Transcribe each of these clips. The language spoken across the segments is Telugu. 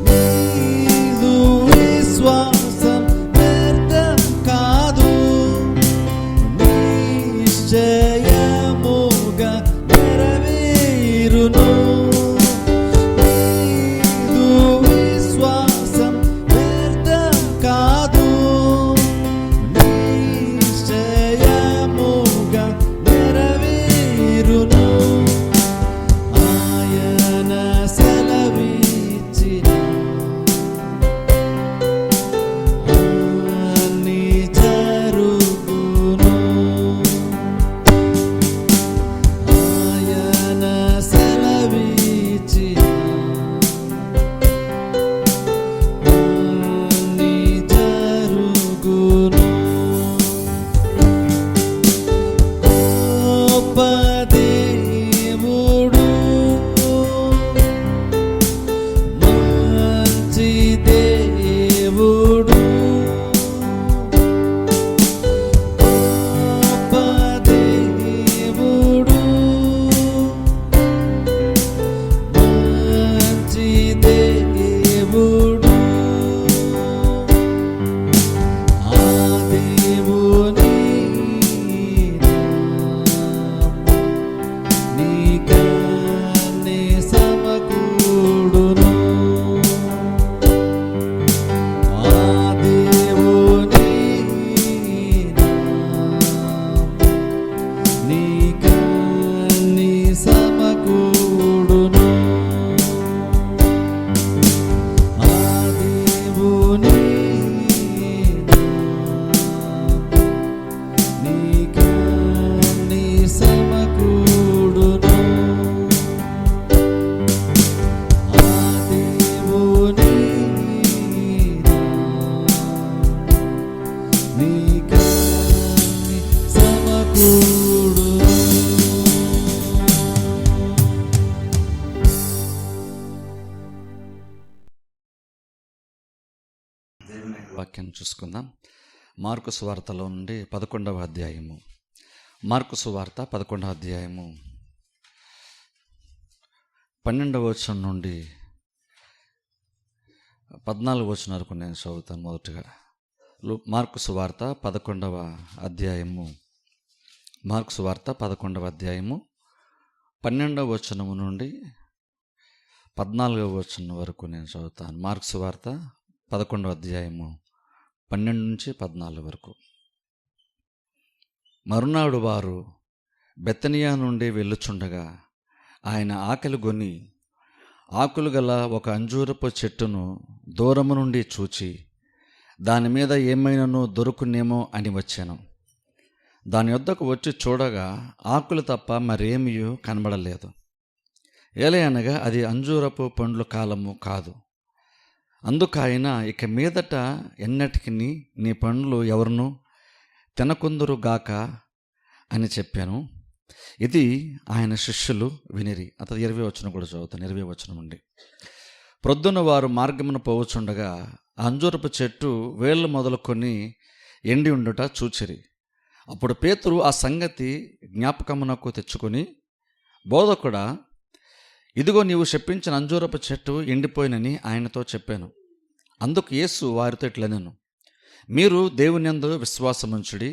నీదు విశ్వాసం వ్యర్థం కాదు, నిశ్చయముగా నెరవేరును. నీదు విశ్వాసం వ్యర్థం కాదు, నిశ్చయముగా నెరవేరును. ఆయన సెలవిచ్చిన అన్ని జరుగును. ఆయన సెలవిచ్చిన అన్ని జరుగును. గొప్ప దేవుడు, మంచి దేవుడు, గొప్ప దేవుడు, మంచి దేవుడు. ఆ దేవుని నీకన్నీ సమకూడును. ఆ దేవుని నీకన్నీ సమకూడును. ఆ దేవుని నీకన్నీ సమకూడును. ఆ దేవుని నీకన్నీ సమకూడును. దేవుని వాక్యం చూసుకుందాం. మార్కు సువార్తలో నుండి 11వ అధ్యాయము. మార్కు సువార్త 11వ అధ్యాయము 12వ వచనం నుండి 14వ వచనం వరకు నేను చదువుతాను. మొదటగా మార్కు సువార్త 11వ అధ్యాయము, మార్కు సువార్త 11వ అధ్యాయము 12వ వచనము నుండి 14వ వచనం వరకు నేను చదువుతాను. మార్కు సువార్త 11వ అధ్యాయము 12 నుంచి 14 వరకు. మరునాడు వారు బెతనియా నుండి వెళ్ళుచుండగా ఆయన ఆకలి గొని ఆకులు గల ఒక అంజూరపు చెట్టును దూరము నుండి చూచి దాని మీద ఏమైనాను దొరుకునేమో అని వచ్చాను. దాని వద్దకు వచ్చి చూడగా ఆకులు తప్ప మరేమీ కనబడలేదు. ఏలయనగా అది అంజూరపు పండ్ల కాలము కాదు. అందుకైన ఇక మీదట ఎన్నటికి నీ పండ్లు ఎవరును తినకుందురుగాక అని చెప్పాను. ఇది ఆయన శిష్యులు వినిరి. అతను 20వ వచనం కూడా చదువుతాను. 20వ వచనం నుండి. ప్రొద్దున వారు మార్గమును పోవచుండగా అంజూరపు చెట్టు వేళ్ళు మొదలుకొని ఎండి ఉండుట చూచిరి. అప్పుడు పేతురు ఆ సంగతి జ్ఞాపకమునకు తెచ్చుకొని, బోధకుడా, ఇదిగో నీవు శపించిన అంజూరపు చెట్టు ఎండిపోయినని ఆయనతో చెప్పాను. అందుకు యేసు వారితో ఇట్లనెను, మీరు దేవునియందు విశ్వాసముంచుడి.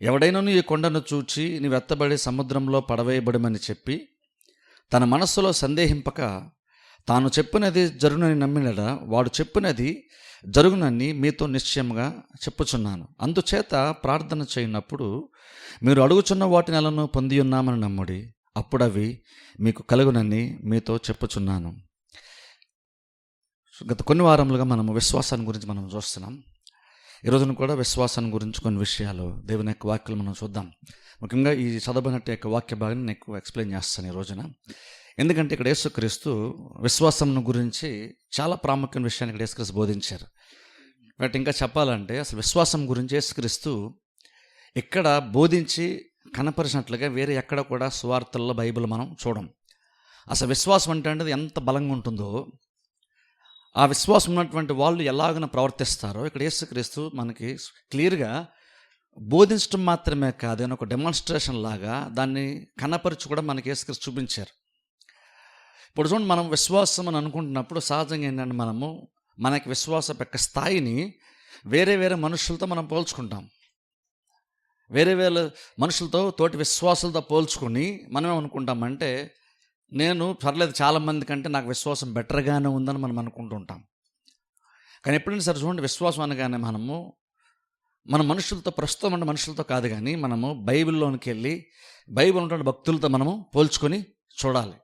ఎవడైనాను ఈ కొండను చూచి నీవెత్తబడి సముద్రంలో పడవేయబడమని చెప్పి తన మనస్సులో సందేహింపక తాను చెప్పినది జరుగునని నమ్మినడా వాడు చెప్పినది జరుగునని మీతో నిశ్చయముగా చెప్పుచున్నాను. అందుచేత ప్రార్థన చేయనప్పుడు మీరు అడుగుచున్న వాటిని ఎలానో పొంది ఉన్నామని నమ్ముడి, అప్పుడు అవి మీకు కలుగునని మీతో చెప్పుచున్నాను. గత కొన్ని వారములుగా మనము విశ్వాసాన్ని గురించి మనం చూస్తున్నాం. ఈరోజున కూడా విశ్వాసాన్ని గురించి కొన్ని విషయాలు దేవుని యొక్క వాక్యాలు మనం చూద్దాం. ముఖ్యంగా ఈ చదవబడినట్టు యొక్క వాక్య భాగాన్ని నేను ఎక్కువ ఎక్స్ప్లెయిన్ చేస్తాను ఈ రోజున. ఎందుకంటే ఇక్కడ యేసుక్రీస్తు విశ్వాసం గురించి చాలా ప్రాముఖ్యమైన విషయాన్ని ఇక్కడ యేసుక్రీస్తు బోధించారు. బట్ ఇంకా చెప్పాలంటే అసలు విశ్వాసం గురించి యేసుక్రీస్తు ఇక్కడ బోధించి కనపరిచినట్లుగా వేరే ఎక్కడ కూడా సువార్తల్లో బైబిల్ మనం చూడం. అసలు విశ్వాసం అంటే ఎంత బలంగా ఉంటుందో, ఆ విశ్వాసం ఉన్నటువంటి వాళ్ళు ఎలాగన ప్రవర్తిస్తారో ఇక్కడ యేసుక్రీస్తు మనకి క్లియర్గా బోధించడం మాత్రమే కాదు, అని ఒక డెమాన్స్ట్రేషన్ లాగా దాన్ని కనపరిచి కూడా మనకి యేసుక్రీస్తు చూపించారు. ఇప్పుడు చూడండి, మనం విశ్వాసం అని అనుకుంటున్నప్పుడు సహజంగా ఏంటంటే మనకి విశ్వాసం యొక్క స్థాయిని వేరే వేరే మనుషులతో మనం పోల్చుకుంటాం. వేరే వేరే మనుషులతో, తోటి విశ్వాసులతో పోల్చుకొని మనం ఏమనుకుంటామంటే, నేను పర్లేదు చాలామంది కంటే నాకు విశ్వాసం బెటర్గానే ఉందని మనం అనుకుంటూ ఉంటాం. కానీ ఎప్పుడైనా సరే చూడండి, విశ్వాసం అనగానే మన మనుషులతో, ప్రస్తుతం అంటే మనుషులతో కాదు, కానీ మనము బైబిల్లోనికి వెళ్ళి బైబిల్ ఉన్నటువంటి భక్తులతో మనము పోల్చుకొని చూడాలి.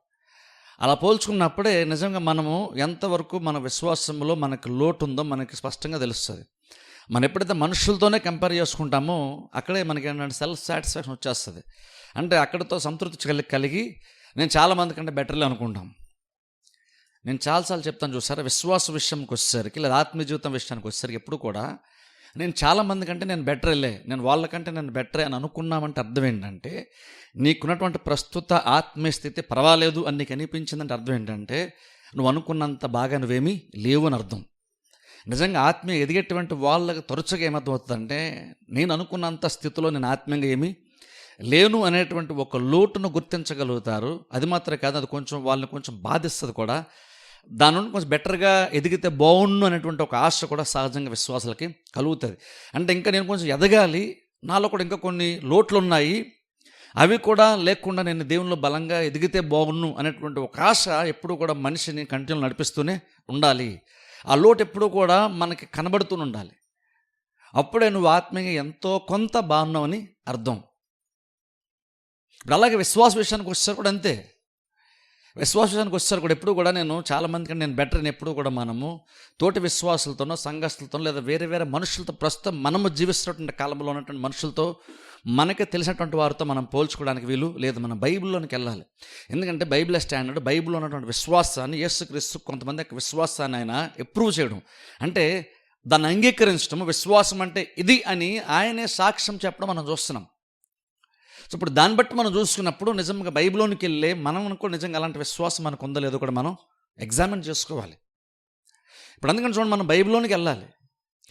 అలా పోల్చుకున్నప్పుడే నిజంగా మనము ఎంతవరకు మన విశ్వాసంలో మనకు లోటు ఉందో మనకి స్పష్టంగా తెలుస్తుంది. మనం ఎప్పుడైతే మనుషులతోనే కంపేర్ చేసుకుంటామో అక్కడే మనకి ఏంటంటే సెల్ఫ్ సాటిస్ఫాక్షన్ వచ్చేస్తుంది. అంటే అక్కడితో సంతృప్తి కలిగి నేను చాలామంది కంటే బెటర్లే అనుకుంటాం. నేను చాలాసార్లు చెప్తాను చూసారా, విశ్వాస విషయంకి వచ్చేసరికి లేదా ఆత్మీయ జీవితం విషయానికి వచ్చేసరికి ఎప్పుడు కూడా నేను చాలామంది కంటే నేను బెటరేలే, నేను వాళ్ళకంటే నేను బెటరే అని అనుకున్నామంటే అర్థం ఏంటంటే, నీకున్నటువంటి ప్రస్తుత ఆత్మీయ స్థితి పర్వాలేదు అని నీకు అనిపించిందంటే అర్థం ఏంటంటే, నువ్వు అనుకున్నంత బాగా నువ్వేమీ లేవు అని అర్థం. నిజంగా ఆత్మీయ ఎదిగేటువంటి వాళ్ళకి తరచుగా ఏమర్థం అవుతుందంటే, నేను అనుకున్నంత స్థితిలో నేను ఆత్మీయంగా ఏమీ లేను అనేటువంటి ఒక లోటును గుర్తించగలుగుతారు. అది మాత్రమే కాదు, అది కొంచెం వాళ్ళని కొంచెం బాధిస్తుంది కూడా. దాని నుండి కొంచెం బెటర్గా ఎదిగితే బాగుండు అనేటువంటి ఒక ఆశ కూడా సహజంగా విశ్వాసాలకి కలుగుతుంది. అంటే ఇంకా నేను కొంచెం ఎదగాలి, నాలో కూడా ఇంకా కొన్ని లోట్లు ఉన్నాయి, అవి కూడా లేకుండా నేను దేవునిలో బలంగా ఎదిగితే బాగుండు అనేటువంటి ఒక ఆశ ఎప్పుడు కూడా మనిషిని కంటిన్యూ నడిపిస్తూనే ఉండాలి. ఆ లోటు ఎప్పుడు కూడా మనకి కనబడుతూనే ఉండాలి. అప్పుడే నువ్వు ఆత్మీయంగా ఎంతో కొంత బాగున్నావని అర్థం. అలాగే విశ్వాస విషయానికి వచ్చేసరికి కూడా అంతే. విశ్వాస విషయానికి వచ్చేసరికి కూడా ఎప్పుడు కూడా నేను చాలామంది కంటే నేను బెటర్ అని ఎప్పుడు కూడా మనము తోటి విశ్వాసులతోనో, సంఘస్థులతోనో, లేదా వేరే వేరే మనుషులతో, ప్రస్తుతం మనము జీవిస్తున్నటువంటి కాలంలో ఉన్నటువంటి మనుషులతో, మనకి తెలిసినటువంటి వారితో మనం పోల్చుకోవడానికి వీలు లేదు. మనం బైబిల్లోనికి వెళ్ళాలి. ఎందుకంటే బైబిల్ స్టాండర్డ్, బైబిల్లో ఉన్నటువంటి విశ్వాసాన్ని, యేసుక్రీస్తు కొంతమంది యొక్క విశ్వాసాన్ని ఆయన అప్రూవ్ చేయడం, అంటే దాన్ని అంగీకరించడం, విశ్వాసం అంటే ఇది అని ఆయనే సాక్ష్యం చెప్పడం మనం చూస్తున్నాం. సో ఇప్పుడు దాన్ని బట్టి మనం చూసుకున్నప్పుడు నిజంగా బైబిల్లోనికి వెళ్ళే మనం కూడా నిజంగా అలాంటి విశ్వాసం మనకు ఉందో లేదో కూడా మనం ఎగ్జామిన్ చేసుకోవాలి. ఇప్పుడు అందుకని చూడండి, మనం బైబిల్లోనికి వెళ్ళాలి.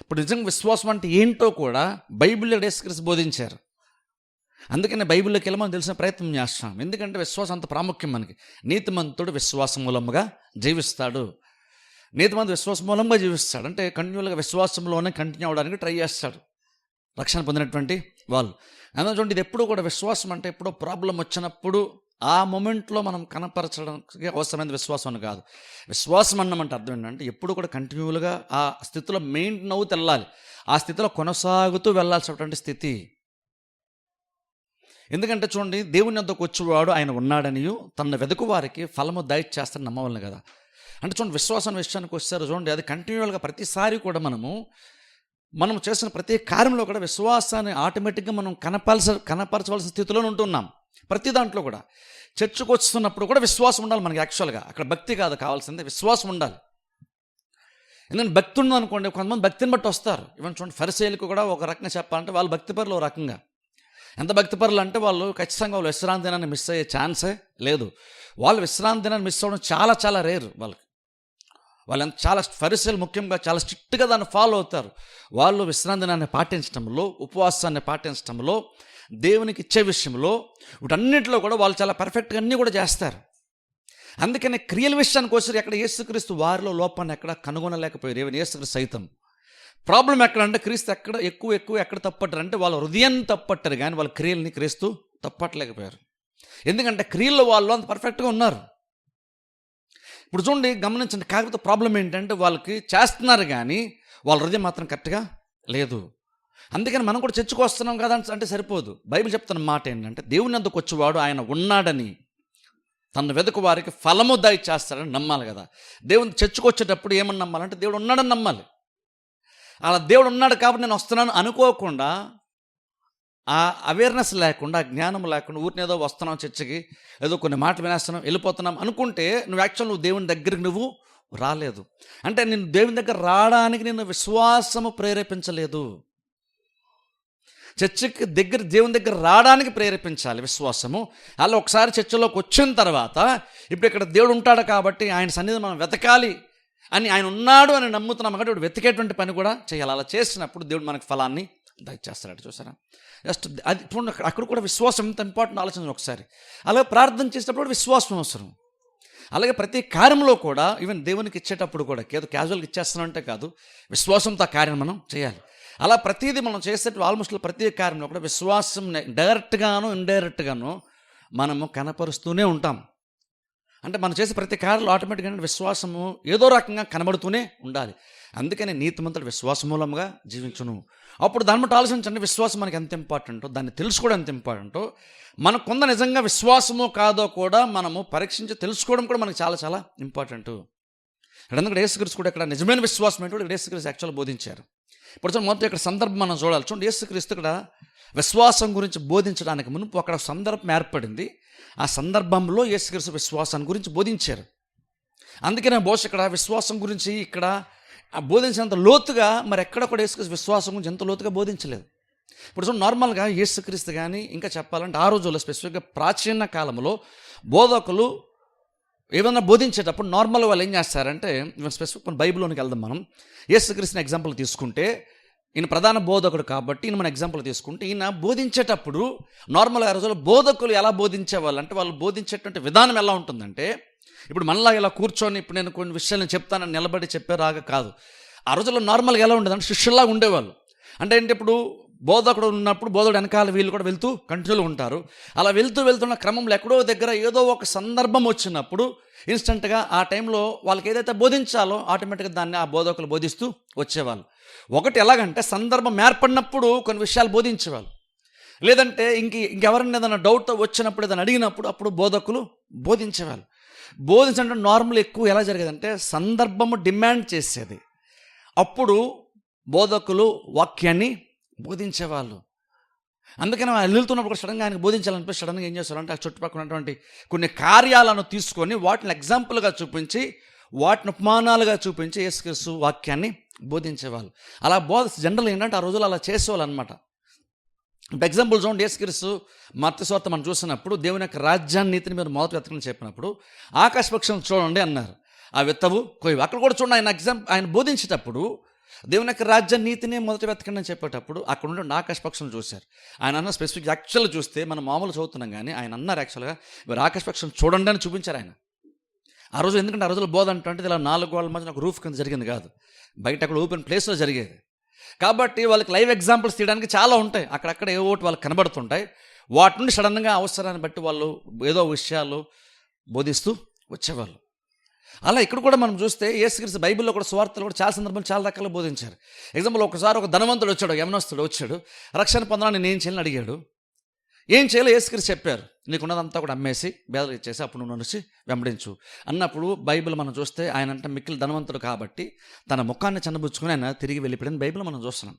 ఇప్పుడు నిజంగా విశ్వాసం అంటే ఏంటో కూడా బైబిల్లో యేసుక్రీస్తు బోధించారు. అందుకనే బైబిల్లోకి వెళ్ళి మనం తెలిసిన ప్రయత్నం చేస్తాం. ఎందుకంటే విశ్వాసం అంత ప్రాముఖ్యం మనకి. నీతిమంతుడు విశ్వాసం మూలంగా జీవిస్తాడు. నీతిమంతుడు విశ్వాసం మూలంగా జీవిస్తాడు అంటే కంటిన్యూగా విశ్వాసంలోనే కంటిన్యూ అవ్వడానికి ట్రై చేస్తాడు రక్షణ పొందినటువంటి వాళ్ళు. అందులో చూడండి, ఇది ఎప్పుడూ కూడా విశ్వాసం అంటే ఎప్పుడో ప్రాబ్లం వచ్చినప్పుడు ఆ మూమెంట్లో మనం కనపరచడానికి అవసరమైన విశ్వాసం అని కాదు. విశ్వాసం అన్నమంటే అర్థం ఏంటంటే ఎప్పుడు కూడా కంటిన్యూగా ఆ స్థితిలో మెయింటైన్ అవుతూ వెళ్ళాలి, ఆ స్థితిలో కొనసాగుతూ వెళ్ళాల్సినటువంటి స్థితి. ఎందుకంటే చూడండి, దేవుని వద్దకు వచ్చేవాడు ఆయన ఉన్నాడనియు తన వెదుకు వారికి ఫలము దయచేస్తాడని నమ్మవలను కదా. అంటే చూడండి, విశ్వాసం విషయానికి వచ్చారు చూడండి, అది కంటిన్యూగా ప్రతిసారి కూడా మనం చేసిన ప్రతి కార్యంలో కూడా విశ్వాసాన్ని ఆటోమేటిక్గా మనం కనపరచవలసిన స్థితిలోనే ఉంటున్నాం. ప్రతి దాంట్లో కూడా చర్చకు వస్తున్నప్పుడు కూడా విశ్వాసం ఉండాలి మనకి. యాక్చువల్గా అక్కడ భక్తి కాదు కావాల్సిందే, విశ్వాసం ఉండాలి. ఎందుకంటే భక్తి ఉందనుకోండి, కొంతమంది భక్తిని బట్టి వస్తారు. ఈవెన్ చూడండి, ఫరిసేయులకు కూడా ఒక రకంగా చెప్పాలంటే వాళ్ళు భక్తిపరులు, ఒక రకంగా ఎంత భక్తిపరులు అంటే వాళ్ళు ఖచ్చితంగా వాళ్ళు విశ్రాంతి దినాన్ని మిస్ అయ్యే ఛాన్సే లేదు. వాళ్ళు విశ్రాంతి దినాన్ని మిస్ అవ్వడం చాలా చాలా రేరు. వాళ్ళు చాలా ఫరిసేయులు ముఖ్యంగా చాలా స్ట్రిక్ట్గా దాన్ని ఫాలో అవుతారు. వాళ్ళు విశ్రాంతి దినాన్ని పాటించడంలో, ఉపవాసాన్ని పాటించడంలో, దేవునికి ఇచ్చే విషయంలో, వీటన్నిటిలో కూడా వాళ్ళు చాలా పర్ఫెక్ట్గా అన్నీ కూడా చేస్తారు. అందుకని క్రియల విషయానికి వచ్చి ఎక్కడ యేసుక్రీస్తు వారిలో లోపాన్ని ఎక్కడ కనుగొనలేకపోయారు. ఏమైనా యేసుక్రీస్తు సైతం ప్రాబ్లం ఎక్కడంటే క్రీస్తు ఎక్కువ ఎక్కడ తప్పట్టారు అంటే వాళ్ళ హృదయాన్ని తప్పట్టారు, కానీ వాళ్ళ క్రియల్ని క్రీస్తు తప్పట్లేకపోయారు. ఎందుకంటే క్రియల్లో వాళ్ళు అంత పర్ఫెక్ట్గా ఉన్నారు. ఇప్పుడు చూడండి, గమనించండి, కాకపోతే ప్రాబ్లం ఏంటంటే వాళ్ళకి చేస్తున్నారు కానీ వాళ్ళ హృదయం మాత్రం కరెక్ట్గా లేదు. అందుకని మనం కూడా చర్చకు వస్తున్నాం కదా అంటే సరిపోదు. బైబిల్ చెప్తున్న మాట ఏంటంటే, దేవుని వద్దకు వచ్చేవాడు ఆయన ఉన్నాడని తన వెదుకు వారికి ఫలము దయచేస్తాడని నమ్మాలి కదా. దేవుని చర్చకు వచ్చేటప్పుడు ఏమని నమ్మాలంటే దేవుడు ఉన్నాడని నమ్మాలి. అలా దేవుడు ఉన్నాడు కాబట్టి నేను వస్తున్నాను అనుకోకుండా, ఆ అవేర్నెస్ లేకుండా, జ్ఞానం లేకుండా ఊరిని ఏదో వస్తున్నాం చర్చకి, ఏదో కొన్ని మాటలు వినేస్తున్నాం వెళ్ళిపోతున్నాం అనుకుంటే నువ్వు దేవుని దగ్గరికి నువ్వు రాలేదు. అంటే నేను దేవుని దగ్గర రావడానికి నిన్ను విశ్వాసము ప్రేరేపించలేదు. చర్చికి దేవుని దగ్గర రావడానికి ప్రేరేపించాలి విశ్వాసము. అలా ఒకసారి చర్చలోకి వచ్చిన తర్వాత ఇప్పుడు ఇక్కడ దేవుడు ఉంటాడు కాబట్టి ఆయన సన్నిధిని మనం వెతకాలి అని, ఆయన ఉన్నాడు అని నమ్ముతున్నాం కాబట్టి ఇప్పుడు వెతికేటువంటి పని కూడా చేయాలి. అలా చేసినప్పుడు దేవుడు మనకు ఫలాన్ని దయచేస్తాడు. చూసారా, జస్ట్ అది చూడండి, అక్కడ కూడా విశ్వాసం ఎంత ఇంపార్టెంట్ ఆలోచన ఒకసారి. అలాగే ప్రార్థన చేసేటప్పుడు విశ్వాసం అవసరం. అలాగే ప్రతి కార్యంలో కూడా ఈవెన్ దేవునికి ఇచ్చేటప్పుడు కూడా ఏదో క్యాజువల్గా ఇచ్చేస్తానంటే కాదు, విశ్వాసంతో ఆ కార్యం మనం చేయాలి. అలా ప్రతిదీ మనం చేసేటప్పుడు ఆల్మోస్ట్ ప్రతి కార్యంలో కూడా విశ్వాసం డైరెక్ట్గాను ఇండైరెక్ట్గాను మనము కనపరుస్తూనే ఉంటాం. అంటే మనం చేసే ప్రతి కార్యంలో ఆటోమేటిక్గా విశ్వాసము ఏదో రకంగా కనబడుతూనే ఉండాలి. అందుకని నీతిమంతుడు విశ్వాస మూలంగా జీవించును. అప్పుడు దాన్ని బట్టి ఆలోచించండి, విశ్వాసం మనకి ఎంత ఇంపార్టెంటో, దాన్ని తెలుసుకోవడం ఎంత ఇంపార్టెంటో, మనకుంద నిజంగా విశ్వాసమో కాదో కూడా మనము పరీక్షించి తెలుసుకోవడం కూడా మనకు చాలా చాలా ఇంపార్టెంట్. ఎందుకంటే యేసుక్రీస్తు కూడా ఇక్కడ నిజమైన విశ్వాసం ఏంటో ఇక్కడ యేసుక్రీస్తు యాక్చువల్గా బోధించారు. ఇప్పుడు మొదటి ఇక్కడ సందర్భం మనం చూడాలి. చూడండి, యేసుక్రీస్తు ఇక్కడ విశ్వాసం గురించి బోధించడానికి మునుపు అక్కడ సందర్భం ఏర్పడింది. ఆ సందర్భంలో యేసుక్రీస్తు విశ్వాసాన్ని గురించి బోధించారు. అందుకనే బహుశా ఇక్కడ విశ్వాసం గురించి ఇక్కడ బోధించినంత లోతుగా మరి ఎక్కడ కూడా యేసుక్రీస్తు విశ్వాసం గురించి ఎంత లోతుగా బోధించలేదు. ఇప్పుడు చూడండి, నార్మల్గా యేసుక్రీస్తు కానీ ఇంకా చెప్పాలంటే ఆ రోజుల్లో స్పెసిఫిక్గా ప్రాచీన కాలంలో బోధకులు ఏమన్నా బోధించేటప్పుడు నార్మల్గా వాళ్ళు ఏం చేస్తారంటే, స్పెసిఫిక్ మన బైబిల్లోనికి వెళ్దాం. మనం యేసుక్రీస్తుని ఎగ్జాంపుల్ తీసుకుంటే, ఈయన ప్రధాన బోధకుడు కాబట్టి ఈయన మన ఎగ్జాంపుల్ తీసుకుంటే, ఈయన బోధించేటప్పుడు నార్మల్గా ఆ రోజుల్లో బోధకులు ఎలా బోధించేవాళ్ళు అంటే, వాళ్ళు బోధించేటువంటి విధానం ఎలా ఉంటుందంటే, ఇప్పుడు మనలా ఇలా కూర్చొని ఇప్పుడు నేను కొన్ని విషయాలు నేను చెప్తానని నిలబడి చెప్పేలాగా కాదు. ఆ రోజుల్లో నార్మల్గా ఎలా ఉండేదంటే శిష్యుల్లాగా ఉండేవాళ్ళు. అంటే ఏంటి, ఇప్పుడు బోధకుడు ఉన్నప్పుడు బోధకుడు వెనకాల వీళ్ళు కూడా వెళ్తూ కంటిన్యూలు ఉంటారు. అలా వెళ్తున్న క్రమంలో ఎక్కడో దగ్గర ఏదో ఒక సందర్భం వచ్చినప్పుడు ఇన్స్టెంట్గా ఆ టైంలో వాళ్ళకి ఏదైతే బోధించాలో ఆటోమేటిక్గా దాన్ని ఆ బోధకులు బోధిస్తూ వచ్చేవాళ్ళు. ఒకటి ఎలాగంటే సందర్భం ఏర్పడినప్పుడు కొన్ని విషయాలు బోధించేవాళ్ళు, లేదంటే ఇంకెవరైనా ఏదైనా డౌట్ వచ్చినప్పుడు ఏదైనా అడిగినప్పుడు అప్పుడు బోధకులు బోధించేవాళ్ళు. బోధించడం నార్మల్ ఎక్కువ ఎలా జరిగేదంటే సందర్భము డిమాండ్ చేసేది, అప్పుడు బోధకులు వాక్యాన్ని బోధించేవాళ్ళు. అందుకని ఆయన వెళ్తున్నప్పుడు సడన్గా ఆయనకు బోధించాలనిపిస్తే సడన్గా ఏం చేస్తారంటే ఆ చుట్టుపక్కల ఉన్నటువంటి కొన్ని కార్యాలను తీసుకొని వాటిని ఎగ్జాంపుల్గా చూపించి వాటిని ఉపమానాలుగా చూపించి యేసుక్రీస్తు వాక్యాన్ని బోధించేవాళ్ళు. అలా జనరల్ ఏంటంటే ఆ రోజుల్లో అలా చేసేవాళ్ళు అనమాట. ఇప్పుడు ఎగ్జాంపుల్ చూడండి, యేసుక్రీస్తు మత్తయి సువార్త మనం చూసినప్పుడు దేవుని యొక్క రాజ్యాన్ని నీతిని మీరు మొదటి వెతకని చెప్పినప్పుడు ఆకాశ పక్షులను చూడండి అన్నారు, ఆ విత్తవు కొయ్యవు. అక్కడ కూడా చూడండి, ఆయన బోధించేటప్పుడు దేవుని యొక్క రాజ్య నీతిని మొదటి వెతకండి అని చెప్పేటప్పుడు అక్కడ ఉండే ఆకాశ పక్షులను చూశారు. ఆయన అన్న స్పెసిఫిక్ యాక్చువల్గా చూస్తే మనం మామూలు చదువుతున్నాం కానీ ఆయన అన్నారు యాక్చువల్గా మీరు ఆకాశ పక్షులను చూడండి అని చూపించారు ఆయన ఆ రోజు. ఎందుకంటే ఆ రోజుల్లో బోధ అంటే ఇలా 4 గోడల మధ్య ఒక రూఫ్ కింద జరిగింది కాదు, బయట అక్కడ ఓపెన్ ప్లేస్లో జరిగేది. కాబట్టి వాళ్ళకి లైవ్ ఎగ్జాంపుల్స్ తీయడానికి చాలా ఉంటాయి, అక్కడక్కడ ఏ ఒకటి వాళ్ళకి కనబడుతుంటాయి. వాటి నుండి సడన్గా అవసరాన్ని బట్టి వాళ్ళు ఏదో విషయాలు బోధిస్తూ వచ్చేవాళ్ళు. అలా ఇక్కడ కూడా మనం చూస్తే యేసుక్రీస్తు బైబిల్లో కూడా సువార్తలు కూడా చాలా సందర్భాలు చాలా రకాలుగా బోధించారు. ఎగ్జాంపుల్ ఒకసారి ఒక ధనవంతుడు వచ్చాడు, యవనస్తుడు వచ్చాడు, రక్షణ పొందడానికి నేను ఏం చేయాలని అడిగాడు. ఏం చేయాలో యేసుక్రీస్తు చెప్పారు, నీకున్నదంతా కూడా అమ్మేసి బేదలకు ఇచ్చేసి అప్పుడు నువ్వు నడిచి వెంబడించు అన్నప్పుడు బైబిల్ మనం చూస్తే ఆయన అంటే మిక్కిలి ధనవంతుడు కాబట్టి తన ముఖాన్ని చిన్నబుచ్చుకొని ఆయన తిరిగి వెళ్ళిపోయిన బైబిల్ మనం చూస్తున్నాం.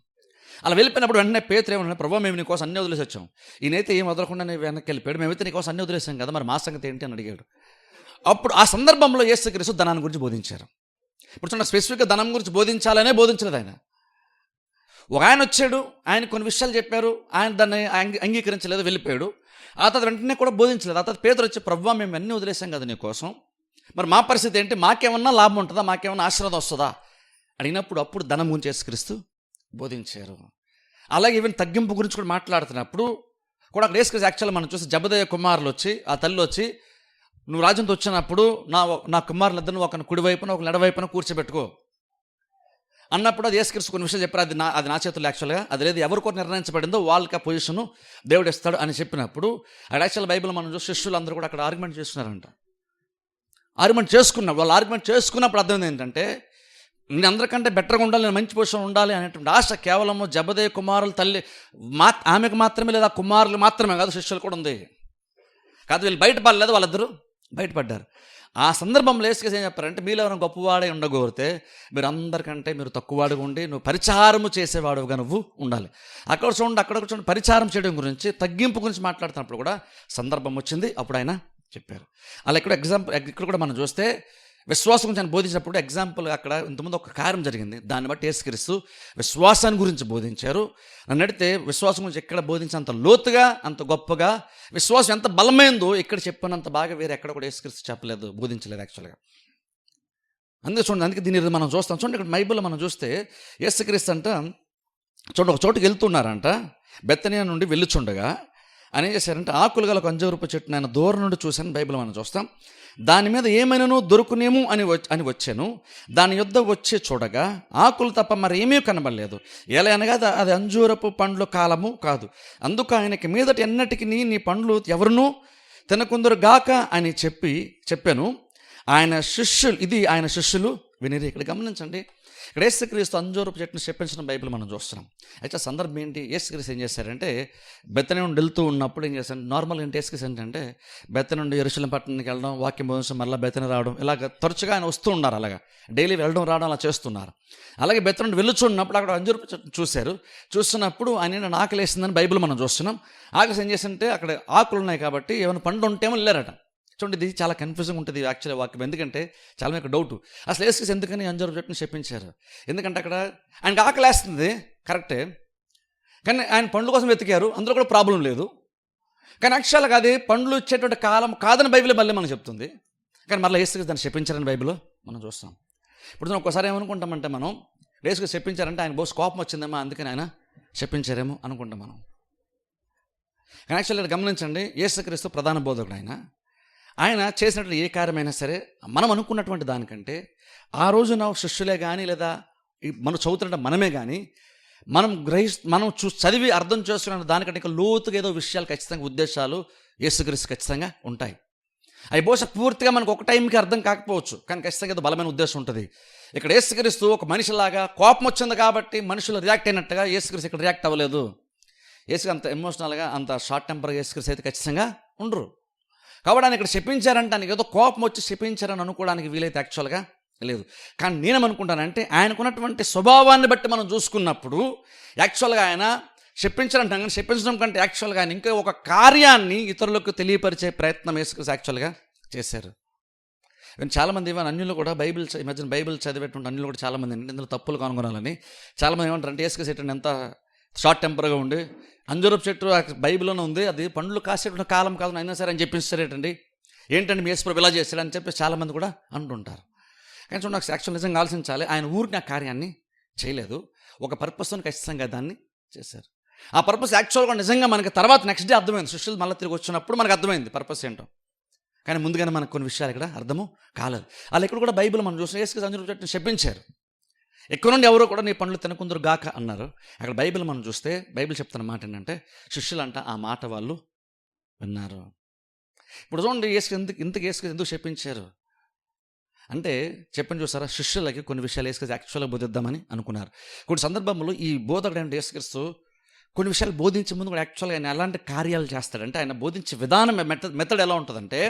అలా వెళ్ళిపోయినప్పుడు వెంటనే పేతురు ఏమన్నా, ప్రభావ మేము నీకోసం అన్నీ వదిలేసి వచ్చాం, ఈయనైతే ఏం వదలకుండా వెనక్కి వెళ్ళిపోయాడు, మేమైతే నీకోసం అన్నీ వదిలేసాం కదా, మరి మా సంగతి ఏంటి అని అడిగాడు. అప్పుడు ఆ సందర్భంలో యేసుక్రీస్తు ధనాన్ని గురించి బోధించారు. ఇప్పుడు చూడండి, స్పెసిఫిక్గా ధనం గురించి బోధించాలనే బోధించలేదు ఆయన. ఒక ఆయన వచ్చాడు, ఆయన కొన్ని విషయాలు చెప్పారు, ఆయన దాన్ని అంగీకరించలేదు, వెళ్ళిపోయాడు. ఆ తర్వాత వెంటనే కూడా బోధించలేదు. ఆ తర్వాత పేతురు వచ్చి, ప్రభువా మేము అన్నీ వదిలేసాం కదా నీకోసం, మరి మా పరిస్థితి ఏంటి, మాకేమన్నా లాభం ఉంటుందా, మాకేమన్నా ఆశీర్వాదం వస్తుందా అడిగినప్పుడు అప్పుడు ధనం గురించి యేసుక్రీస్తు బోధించారు. అలాగే ఈవెన్ తగ్గింపు గురించి కూడా మాట్లాడుతున్నప్పుడు కూడా అక్కడ యేసుక్రీస్తు యాక్చువల్గా మనం చూసి జబదయి కుమారులు వచ్చి ఆ తల్లి వచ్చి, నువ్వు రాజ్యంతో వచ్చినప్పుడు నా కుమారులిద్దరిని ఒకరిని కుడివైపున ఒక ఎడవైపున కూర్చోబెట్టుకో అన్నప్పుడు అది యేసుక్రీస్తు కొన్ని విషయాలు చెప్పారు. అది నా చేతుల్లో యాక్చువల్గా అది లేదు, ఎవరికో నిర్ణయించబడిందో వాళ్ళకి ఆ పొజిషను దేవుడు ఇస్తాడు అని చెప్పినప్పుడు అది యాక్చువల్ బైబిల్ మనం చూసి శిష్యులు అందరూ కూడా అక్కడ ఆర్గ్యుమెంట్ చేస్తున్నారంట. వాళ్ళు ఆర్గ్యుమెంట్ చేసుకున్నప్పుడు అర్థం ఏంటంటే, నేను అందరికంటే బెటర్గా ఉండాలి, నేను మంచి పొజిషన్ ఉండాలి అనేటువంటి ఆశ కేవలము జబదయి కుమారుల తల్లి ఆమెకు మాత్రమే లేదా కుమారులు మాత్రమే కాదు, శిష్యులు కూడా ఉంది కాదు. వీళ్ళు బయటపడలేదు, వాళ్ళిద్దరూ బయటపడ్డారు. ఆ సందర్భంలో యేసుక్రీస్తు ఏం చెప్పారంటే, మీలో ఎవరైనా గొప్పవాడే ఉండగోరితే మీరు అందరికంటే మీరు తక్కువవాడుగా ఉండి నువ్వు పరిచారము చేసేవాడుగా నువ్వు ఉండాలి. అక్కడ చూడండి పరిచారం చేయడం గురించి తగ్గింపు గురించి మాట్లాడుతున్నప్పుడు కూడా సందర్భం వచ్చింది, అప్పుడు ఆయన చెప్పారు. అలా ఇక్కడ కూడా మనం చూస్తే విశ్వాసం గురించి ఆయన బోధించినప్పుడు ఎగ్జాంపుల్ అక్కడ ఇంతకుముందు ఒక కార్యం జరిగింది, దాన్ని బట్టి యేసుక్రీస్తు విశ్వాసాన్ని గురించి బోధించారు. నన్ను అడిగితే విశ్వాసం గురించి ఎక్కడ బోధించినంత లోతుగా అంత గొప్పగా విశ్వాసం ఎంత బలమైందో ఇక్కడ చెప్పినంత బాగా వేరే ఎక్కడ కూడా యేసుక్రీస్తు చెప్పలేదు, బోధించలేదు యాక్చువల్గా. అందుకే దీన్ని మనం చూస్తాం. చూడండి, ఇక్కడ బైబిల్లో మనం చూస్తే యేసుక్రీస్తు అంట చూడండి, ఒక చోటుకి వెళ్తున్నారంట. బెతనియా నుండి వెళ్ళుచుండగా ఆయన ఏం చేశారంటే ఆకులు గల ఒక అంజూరపు చెట్టును ఆయన దూరం నుండి చూశాను. బైబిల్ మనం చూస్తాం. దాని మీద ఏమైనానో దొరుకునేమో అని వచ్చాను. దాని యొద్ద వచ్చి చూడగా ఆకులు తప్ప మరి ఏమీ కనబడలేదు. ఎలా అనగా అది అంజూరపు పండ్ల కాలము కాదు. అందుకు ఆయనకి మీదటి ఎన్నటికి నీ పండ్లు ఎవరునూ తినకుందరు గాక అని చెప్పాను. ఆయన శిష్యులు వినిరి. ఇక్కడ గమనించండి, ఇక్కడ యేసుక్రీస్తు అంజూరపు చెట్టును చెప్పించిన బైబిల్ మనం చూస్తున్నాం. అయితే సందర్భం ఏంటి? యేసుక్రీస్తు ఏం చేశారంటే బెతనీ నుండి వెళ్తూ ఉన్నప్పుడు ఏం చేశారు, నార్మల్గా ఏంటి యేసుక్రీస్తు ఏంటంటే బెతనీ నుండి యెరూషలేము పట్టణానికి వెళ్ళడం, వాక్యం బోధించడం, మళ్ళీ బెతనీ రావడం, ఇలాగ తరచుగా ఆయన వస్తూ ఉన్నారు. అలాగా డైలీ వెళ్ళడం రావడం అలా చేస్తున్నారు. అలాగే బెతనీ నుండి వెళ్ళుచున్నప్పుడు అక్కడ అంజూరపు చెట్టును చూశారు. చూస్తున్నప్పుడు ఆయన ఆకలి వేసిందని బైబిల్ మనం చూస్తున్నాం. ఆకలి ఏం చేసింటే అక్కడ ఆకులు ఉన్నాయి కాబట్టి ఏమైనా పండు ఉంటేమో వెళ్ళారట. చూడండి, ఇది చాలా కన్ఫ్యూజింగ్ ఉంటుంది యాక్చువల్లీ వాక్యం. ఎందుకంటే చాలా మీకు డౌట్, అసలు యేసుక్రీస్తు ఎందుకని అంజూరపు చెట్టుని చెప్పించారు? ఎందుకంటే అక్కడ ఆయనకి ఆకలి వేస్తుంది కరెక్టే, కానీ ఆయన పండ్ల కోసం వెతికారు, అందులో కూడా ప్రాబ్లం లేదు. కానీ యాక్చువల్గా అది పండ్లు ఇచ్చేటువంటి కాలం కాదని బైబిల్ మళ్ళీ మనకు చెప్తుంది. కానీ మళ్ళీ యేసుక్రీస్తు దాన్ని చెప్పించారని బైబిల్ మనం చూస్తాం. ఇప్పుడు ఒక్కసారి ఏమనుకుంటామంటే మనం యేసుక్రీస్తు చెప్పించారంటే ఆయన బోస్ కోపం వచ్చిందేమో అందుకని ఆయన చెప్పించారేమో అనుకుంటాం మనం. కానీ యాక్చువల్గా గమనించండి, యేసుక్రీస్తు ప్రధాన బోధకుడు. ఆయన చేసినటువంటి ఏ కార్యమైనా సరే మనం అనుకున్నటువంటి దానికంటే ఆ రోజున శిష్యులే కానీ లేదా మనం చదువుతున్న మనమే కానీ మనం చదివి అర్థం చేసుకున్న దానికంటే ఇంకా లోతుగా ఏదో విషయాలు ఖచ్చితంగా ఉద్దేశాలు యేసుక్రీస్తు ఖచ్చితంగా ఉంటాయి. అవి బహుశా పూర్తిగా మనకు ఒక టైంకి అర్థం కాకపోవచ్చు, కానీ ఖచ్చితంగా ఏదో బలమైన ఉద్దేశం ఉంటుంది. ఇక్కడ యేసుక్రీస్తు ఒక మనిషిలాగా కోపం వచ్చింది కాబట్టి మనుషులు రియాక్ట్ అయినట్టుగా యేసుక్రీస్తు ఇక్కడ రియాక్ట్ అవ్వలేదు. యేసుకు అంత ఎమోషనల్గా అంత షార్ట్ టెంపర్గా యేసుక్రీస్తు అయితే ఖచ్చితంగా ఉండరు. కాబట్టి ఆయన ఇక్కడ చెప్పించారంటే ఆయనకి ఏదో కోపం వచ్చి చెప్పించారని అనుకోవడానికి వీలైతే యాక్చువల్గా లేదు. కానీ నేనేమనుకుంటానంటే ఆయనకున్నటువంటి స్వభావాన్ని బట్టి మనం చూసుకున్నప్పుడు యాక్చువల్గా ఆయన చెప్పించారంటాం, కానీ చెప్పించడం కంటే యాక్చువల్గా ఆయన ఇంకా ఒక కార్యాన్ని ఇతరులకు తెలియపరిచే ప్రయత్నం యేసుక్రీస్తు యాక్చువల్గా చేశారు. చాలామంది ఏమైనా అన్యులు కూడా ఈ మధ్యన బైబిల్ చదివేటువంటి అన్యులు కూడా చాలామంది ఇందులో తప్పులు కనుగొనాలని చాలామంది ఏమంటారంటే యేసుక్రీస్తు ఎంత షార్ట్ టెంపర్గా ఉండి అంజూరపు చెట్టు బైబిల్లోనే ఉంది, అది పండ్లు కాసేటువంటి కాలం కాదు అయినా సరే అని చెప్పించారేటండి, ఏంటండి మీ యేసు ఇలా చేశాడు అని చెప్పి చాలామంది కూడా అంటుంటారు. కానీ చూడండి, నాకు యాక్చువల్ నిజంగా ఆలోచించాలి. ఆయన ఊరికి ఆ కార్యాన్ని చేయలేదు, ఒక పర్పస్తో ఖచ్చితంగా దాన్ని చేశారు. ఆ పర్పస్ యాక్చువల్గా నిజంగా మనకి తర్వాత నెక్స్ట్ డే అర్థమైంది. శిష్యులు మళ్ళీ తిరిగి వచ్చినప్పుడు మనకు అర్థమైంది పర్పస్ ఏంటో. కానీ ముందుగానే మనకు కొన్ని విషయాలు ఇక్కడ అర్థము కాలేదు. అలా ఇక్కడ కూడా బైబిల్ మనం చూసిన యేసుక్రీస్తు అంజూరపు చెట్టుని చెప్పించారు. ఎక్కువ నుండి ఎవరో కూడా నీ పండ్లు తినకుందరు గాక అన్నారు. అక్కడ బైబిల్ మనం చూస్తే బైబిల్ చెప్తున్న మాట ఏంటంటే శిష్యులంట ఆ మాట వాళ్ళు విన్నారు. ఇప్పుడు చూడండి, యేసుక్రీస్తు ఎందుకు చెప్పించారు అంటే చెప్పని చూసారా, శిష్యులకి కొన్ని విషయాలు యేసుక్రీస్తు యాక్చువల్గా బోధిద్దామని అనుకున్నారు. కొన్ని సందర్భంలో ఈ బోధకుడు అంటే యేసుక్రీస్తు కొన్ని విషయాలు బోధించే ముందు కూడా యాక్చువల్గా ఆయన ఎలాంటి కార్యాలు చేస్తాడంటే ఆయన బోధించే విధానం మెథడ్ ఎలా ఉంటుందంటే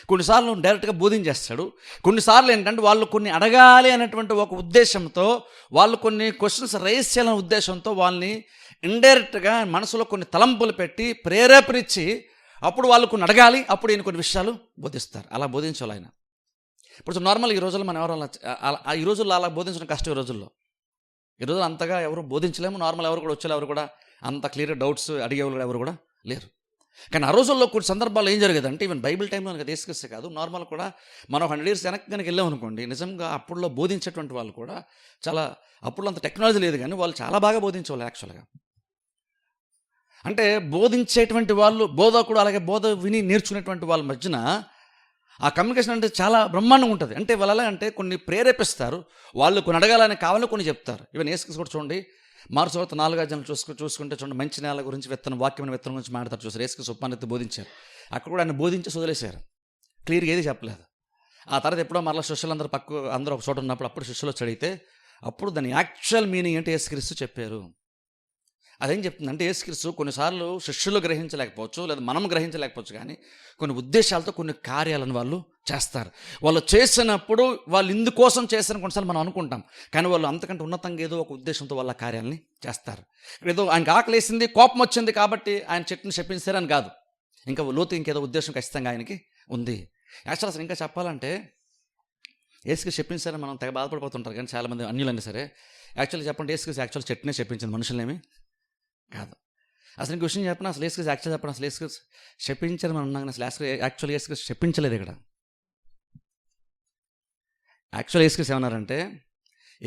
కొన్నిసార్లు డైరెక్ట్గా బోధించేస్తాడు, కొన్నిసార్లు ఏంటంటే వాళ్ళు కొన్ని అడగాలి అనేటువంటి ఒక ఉద్దేశంతో వాళ్ళు కొన్ని క్వశ్చన్స్ రైజ్ చేయాలనే ఉద్దేశంతో వాళ్ళని ఇండైరెక్ట్గా మనసులో కొన్ని తలంపులు పెట్టి ప్రేరేపరించి అప్పుడు వాళ్ళు కొన్ని అడగాలి, అప్పుడు ఈయన కొన్ని విషయాలు బోధిస్తారు. అలా బోధించాలి ఆయన. ఇప్పుడు నార్మల్ ఈ రోజుల్లో మనం ఎవరు ఈ రోజుల్లో అలా బోధించడం కష్టం. ఈ రోజుల్లో అంతగా ఎవరు బోధించలేము. నార్మల్ ఎవరు కూడా వచ్చేవారు కూడా అంత క్లియర్ డౌట్స్ అడిగేవాళ్ళు ఎవరు కూడా లేరు. కానీ ఆ రోజుల్లో కొన్ని సందర్భాల్లో ఏం జరిగేదంటే ఈవెన్ బైబిల్ టైంలో కనుక తీసుకొస్తే కాదు, నార్మల్ కూడా మనం 100 years వెనక్కి కనుక వెళ్ళామనుకోండి, నిజంగా అప్పుడులో బోధించేటువంటి వాళ్ళు కూడా చాలా, అప్పుడులో అంత టెక్నాలజీ లేదు కానీ వాళ్ళు చాలా బాగా బోధించేవాళ్ళు యాక్చువల్గా. అంటే బోధించేటువంటి వాళ్ళు బోధకుడు అలాగే బోధ విని నేర్చుకునేటువంటి వాళ్ళ మధ్యన ఆ కమ్యూనికేషన్ అంటే చాలా బ్రహ్మాండంగా ఉంటుంది. అంటే వాళ్ళు ఎలా అంటే కొన్ని ప్రేరేపిస్తారు, వాళ్ళు కొన్ని అడగాలని కావాలని కొన్ని చెప్తారు. ఈవెన్ యేసుక్రీస్తు కూడా చూడండి, మార్కు సువార్త 4వ చూసుకుంటే చూడండి, మంచి నేల గురించి వాక్యమైన విత్తనం గురించి మాట్లాడతారు చూసారు. యేసుక్రీస్తు ఉపమానెత్తి బోధించారు. అక్కడ కూడా ఆయన బోధించి వదిలేశారు, క్లియర్గా ఏది చెప్పలేదు. ఆ తర్వాత ఎప్పుడో మరలా శిష్యులందరూ అందరూ ఒక చోట ఉన్నప్పుడు అప్పుడు శిష్యులు వచ్చి అడిగితే అప్పుడు దాని యాక్చువల్ మీనింగ్ ఏంటి యేసుక్రీస్తు చెప్పారు. అదేం చెప్తుందంటే యేసుక్రీస్తు కొన్నిసార్లు శిష్యులు గ్రహించలేకపోవచ్చు, లేదా మనం గ్రహించలేకపోవచ్చు, కానీ కొన్ని ఉద్దేశాలతో కొన్ని కార్యాలను వాళ్ళు చేస్తారు. వాళ్ళు చేసినప్పుడు వాళ్ళు ఇందుకోసం చేస్తారని కొన్నిసార్లు మనం అనుకుంటాం, కానీ వాళ్ళు అంతకంటే ఉన్నతంగా ఏదో ఒక ఉద్దేశంతో వాళ్ళ కార్యాలని చేస్తారు. ఏదో ఆయనకు ఆకలేసింది, కోపం వచ్చింది కాబట్టి ఆయన చెట్టుని చెప్పించారని కాదు, ఇంకా లోతు ఇంకేదో ఉద్దేశం ఖచ్చితంగా ఆయనకి ఉంది. యాక్చువల్ అసలు ఇంకా చెప్పాలంటే యేసుక్రీస్తు చెప్పించారని మనం తెగ బాధపడిపోతుంటారు, కానీ చాలామంది అన్యులైనా సరే యాక్చువల్లీ చెప్పండి యేసుక్రీస్తు యాక్చువల్ చెట్టునే చెప్పించింది, మనుషులేమి కాదు. అసలు ఇంక విషయం చెప్పిన అసలు యేసుక్రీస్తు యాక్చువల్ చెప్పండి, అసలు యేసుక్రీస్తు చెప్పించారు మనం ఉన్నాం, అసలు యాక్చువల్ యేసుక్రీస్తు చెప్పించలేదు. ఇక్కడ యాక్చువల్ యేసుక్రీస్తు ఏమన్నారంటే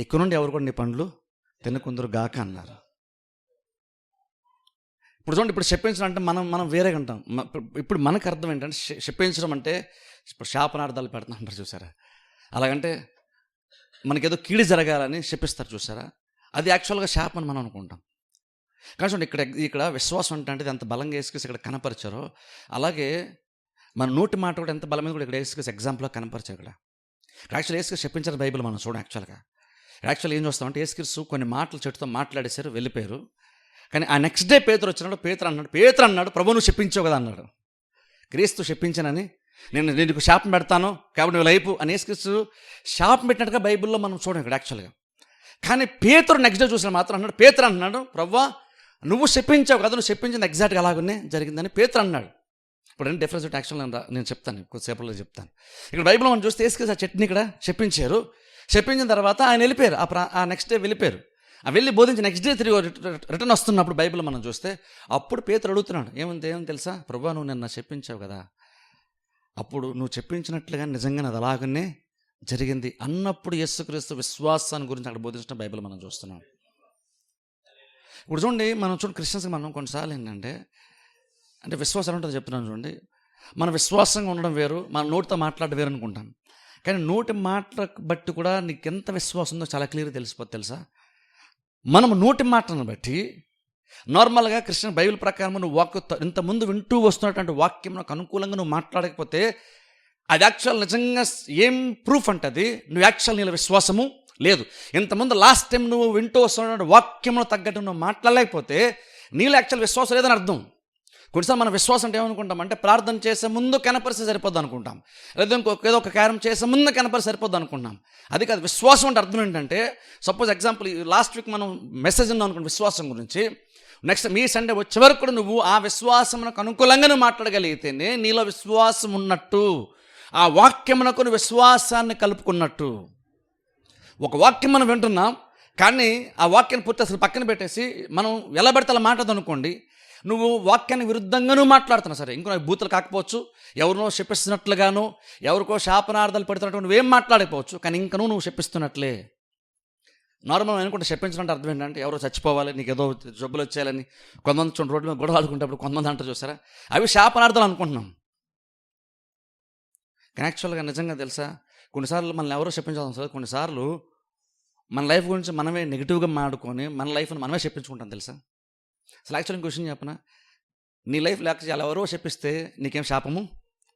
ఎక్కువ నుండి ఎవరు కూడా నీ పండ్లు తినకుందరు గాక అన్నారు. ఇప్పుడు చూడండి, ఇప్పుడు శపించడం అంటే మనం వేరేగా అంటాం. ఇప్పుడు మనకు అర్థం ఏంటంటే శపించడం అంటే ఇప్పుడు శాపనార్థాలు పెడుతుంటారు చూసారా. అలాగంటే మనకేదో కీడు జరగాలని శపిస్తారు చూసారా. అది యాక్చువల్గా శాపం అని మనం అనుకుంటాం. కానీ చూడండి, ఇక్కడ విశ్వాసం అంటే ఎంత బలంగా వేసుకేసి ఇక్కడ కనపరిచారో, అలాగే మన నోటి మాట కూడా ఎంత బలమైన కూడా ఇక్కడ వేసుకేసి ఎగ్జాంపుల్గా కనపరిచారు. ఇక్కడ యాక్చువల్ వేసుకేసి చెప్పించారు బైబిల్ మనం చూడండి. యాక్చువల్ ఏం చూస్తామంటే యేసుక్రీస్తు కొన్ని మాటలు చెట్టుతో మాట్లాడేశారు, వెళ్ళిపోయారు. కానీ ఆ నెక్స్ట్ డే పేతురు వచ్చినాడు. పేతురు అన్నాడు ప్రభు నువ్వు చెప్పించావు కదా అన్నాడు. క్రీస్తు చెప్పించానని నేను నీకు శాపం పెడతాను కాబట్టి నువ్వు లైపు అని యేసుక్రీస్తు శాపం పెట్టినట్టుగా బైబిల్లో మనం చూడండి ఇక్కడ యాక్చువల్గా. కానీ పేతురు నెక్స్ట్ డే చూసిన మాత్రం అన్నాడు, పేతురు అంటున్నాడు ప్రభువా నువ్వు చెప్పించావు కదా, నువ్వు చెప్పించింది ఎగ్జాక్ట్గా అలాగనే జరిగిందని పేతురు అన్నాడు. ఇప్పుడు ఏంటి డిఫరెన్స్ యాక్చువల్ నేను చెప్తాను, కొద్దిసేపట్లో చెప్తాను. ఇక్కడ బైబిల్ మనం చూస్తే యేసుక్రీస్తు ఆ చట్నీ ఇక్కడ చెప్పించారు. చెప్పించిన తర్వాత ఆయన వెళ్ళిపోయారు. ఆ నెక్స్ట్ డే వెళ్ళిపోయారు. వెళ్ళి బోధించి నెక్స్ట్ డే తిరిగి రిటర్న్ వస్తున్నప్పుడు బైబిల్ మనం చూస్తే అప్పుడు పేతురు అడుగుతున్నాడు, ఏమని తెలుసా ప్రభువా నువ్వు నిన్న చెప్పించావు కదా, అప్పుడు నువ్వు చెప్పించినట్లుగా నిజంగా అది అలాగనే జరిగింది అన్నప్పుడు యేసుక్రీస్తు విశ్వాసాన్ని గురించి అక్కడ బోధించిన బైబిల్ మనం చూస్తున్నాం. ఇప్పుడు చూడండి, క్రిస్టియన్స్కి మనం కొన్నిసార్లు ఏంటంటే విశ్వాసం ఉంటుందో చెప్తున్నాను చూడండి. మన విశ్వాసంగా ఉండడం వేరు, మన నోటితో మాట్లాడడం వేరు అనుకుంటాం. కానీ నోటి మాటల బట్టి కూడా నీకు ఎంత విశ్వాసం ఉందో చాలా క్లియర్గా తెలిసిపోతుంది తెలుసా. మనము నోటి మాటలను బట్టి నార్మల్గా క్రిస్టియన్ బైబిల్ ప్రకారం నువ్వు ఇంతకుముందు వింటూ వస్తున్నటువంటి వాక్యం నాకు అనుకూలంగా నువ్వు మాట్లాడకపోతే అది యాక్చువల్ నిజంగా ఏం ప్రూఫ్ అంటే అది నువ్వు యాక్చువల్ నీళ్ళ విశ్వాసము లేదు. ఇంతకుముందు లాస్ట్ టైం నువ్వు వింటూ వస్తున్న వాక్యంలో తగ్గట్టు నువ్వు మాట్లాడలేకపోతే నీళ్ళు యాక్చువల్ విశ్వాసం లేదని అర్థం. కొన్నిసార్లు మన విశ్వాసం అంటే ఏమనుకుంటాం అంటే ప్రార్థన చేసే ముందు కనపరిస్తే సరిపోద్ది అనుకుంటాం, లేదా ఏదో ఒక కార్యం చేసే ముందు కనపరిస్తే సరిపోద్ది అనుకుంటాం. అది కాదు విశ్వాసం అంటే అర్థం ఏంటంటే, సపోజ్ ఎగ్జాంపుల్ లాస్ట్ వీక్ మనం మెసేజ్ ఉన్నాం అనుకోండి విశ్వాసం గురించి, నెక్స్ట్ మీ సండే వచ్చే వరకు కూడా నువ్వు ఆ విశ్వాసమునకు అనుకూలంగా నువ్వు మాట్లాడగలిగితేనే నీలో విశ్వాసం ఉన్నట్టు, ఆ వాక్యమునకు నువ్వు విశ్వాసాన్ని కలుపుకున్నట్టు. ఒక వాక్యం మనం వింటున్నాం కానీ ఆ వాక్యాన్ని పూర్తి అసలు పక్కన పెట్టేసి మనం ఎలా పడితే అలా మాట్లాడదు అనుకోండి, నువ్వు వాక్యానికి విరుద్ధంగా నువ్వు మాట్లాడుతున్నావు. సరే ఇంకో బూతులు కాకపోవచ్చు, ఎవరినో శపిస్తున్నట్లుగానో ఎవరికో శాపనార్థాలు పెడుతున్నట్టు నువ్వేం మాట్లాడకపోవచ్చు, కానీ ఇంకా నువ్వు శపిస్తున్నట్లే. నార్మల్ అనుకుంటే చెప్పించినట్టు అర్థం ఏంటంటే ఎవరో చచ్చిపోవాలి, నీకు ఏదో జబ్బులు వచ్చేయాలని కొంతమంది చూడండి రోడ్డు మీద గొడవ ఆడుకుంటేప్పుడు కొంతమంది అంటారు చూసారా, అవి శాపనార్థాలు అనుకుంటున్నాం. కానీ యాక్చువల్గా నిజంగా తెలుసా కొన్నిసార్లు మనల్ని ఎవరో చెప్పించాల్సిన సార్, కొన్నిసార్లు మన లైఫ్ గురించి మనమే నెగిటివ్గా మాడుకొని మన లైఫ్ని మనమే చెప్పించుకుంటాం తెలుసా. అసలు యాక్చువల్ క్వశ్చన్ చెప్పనా, నీ లైఫ్ లేకపోతే ఎవరో చెప్పిస్తే నీకేం శాపము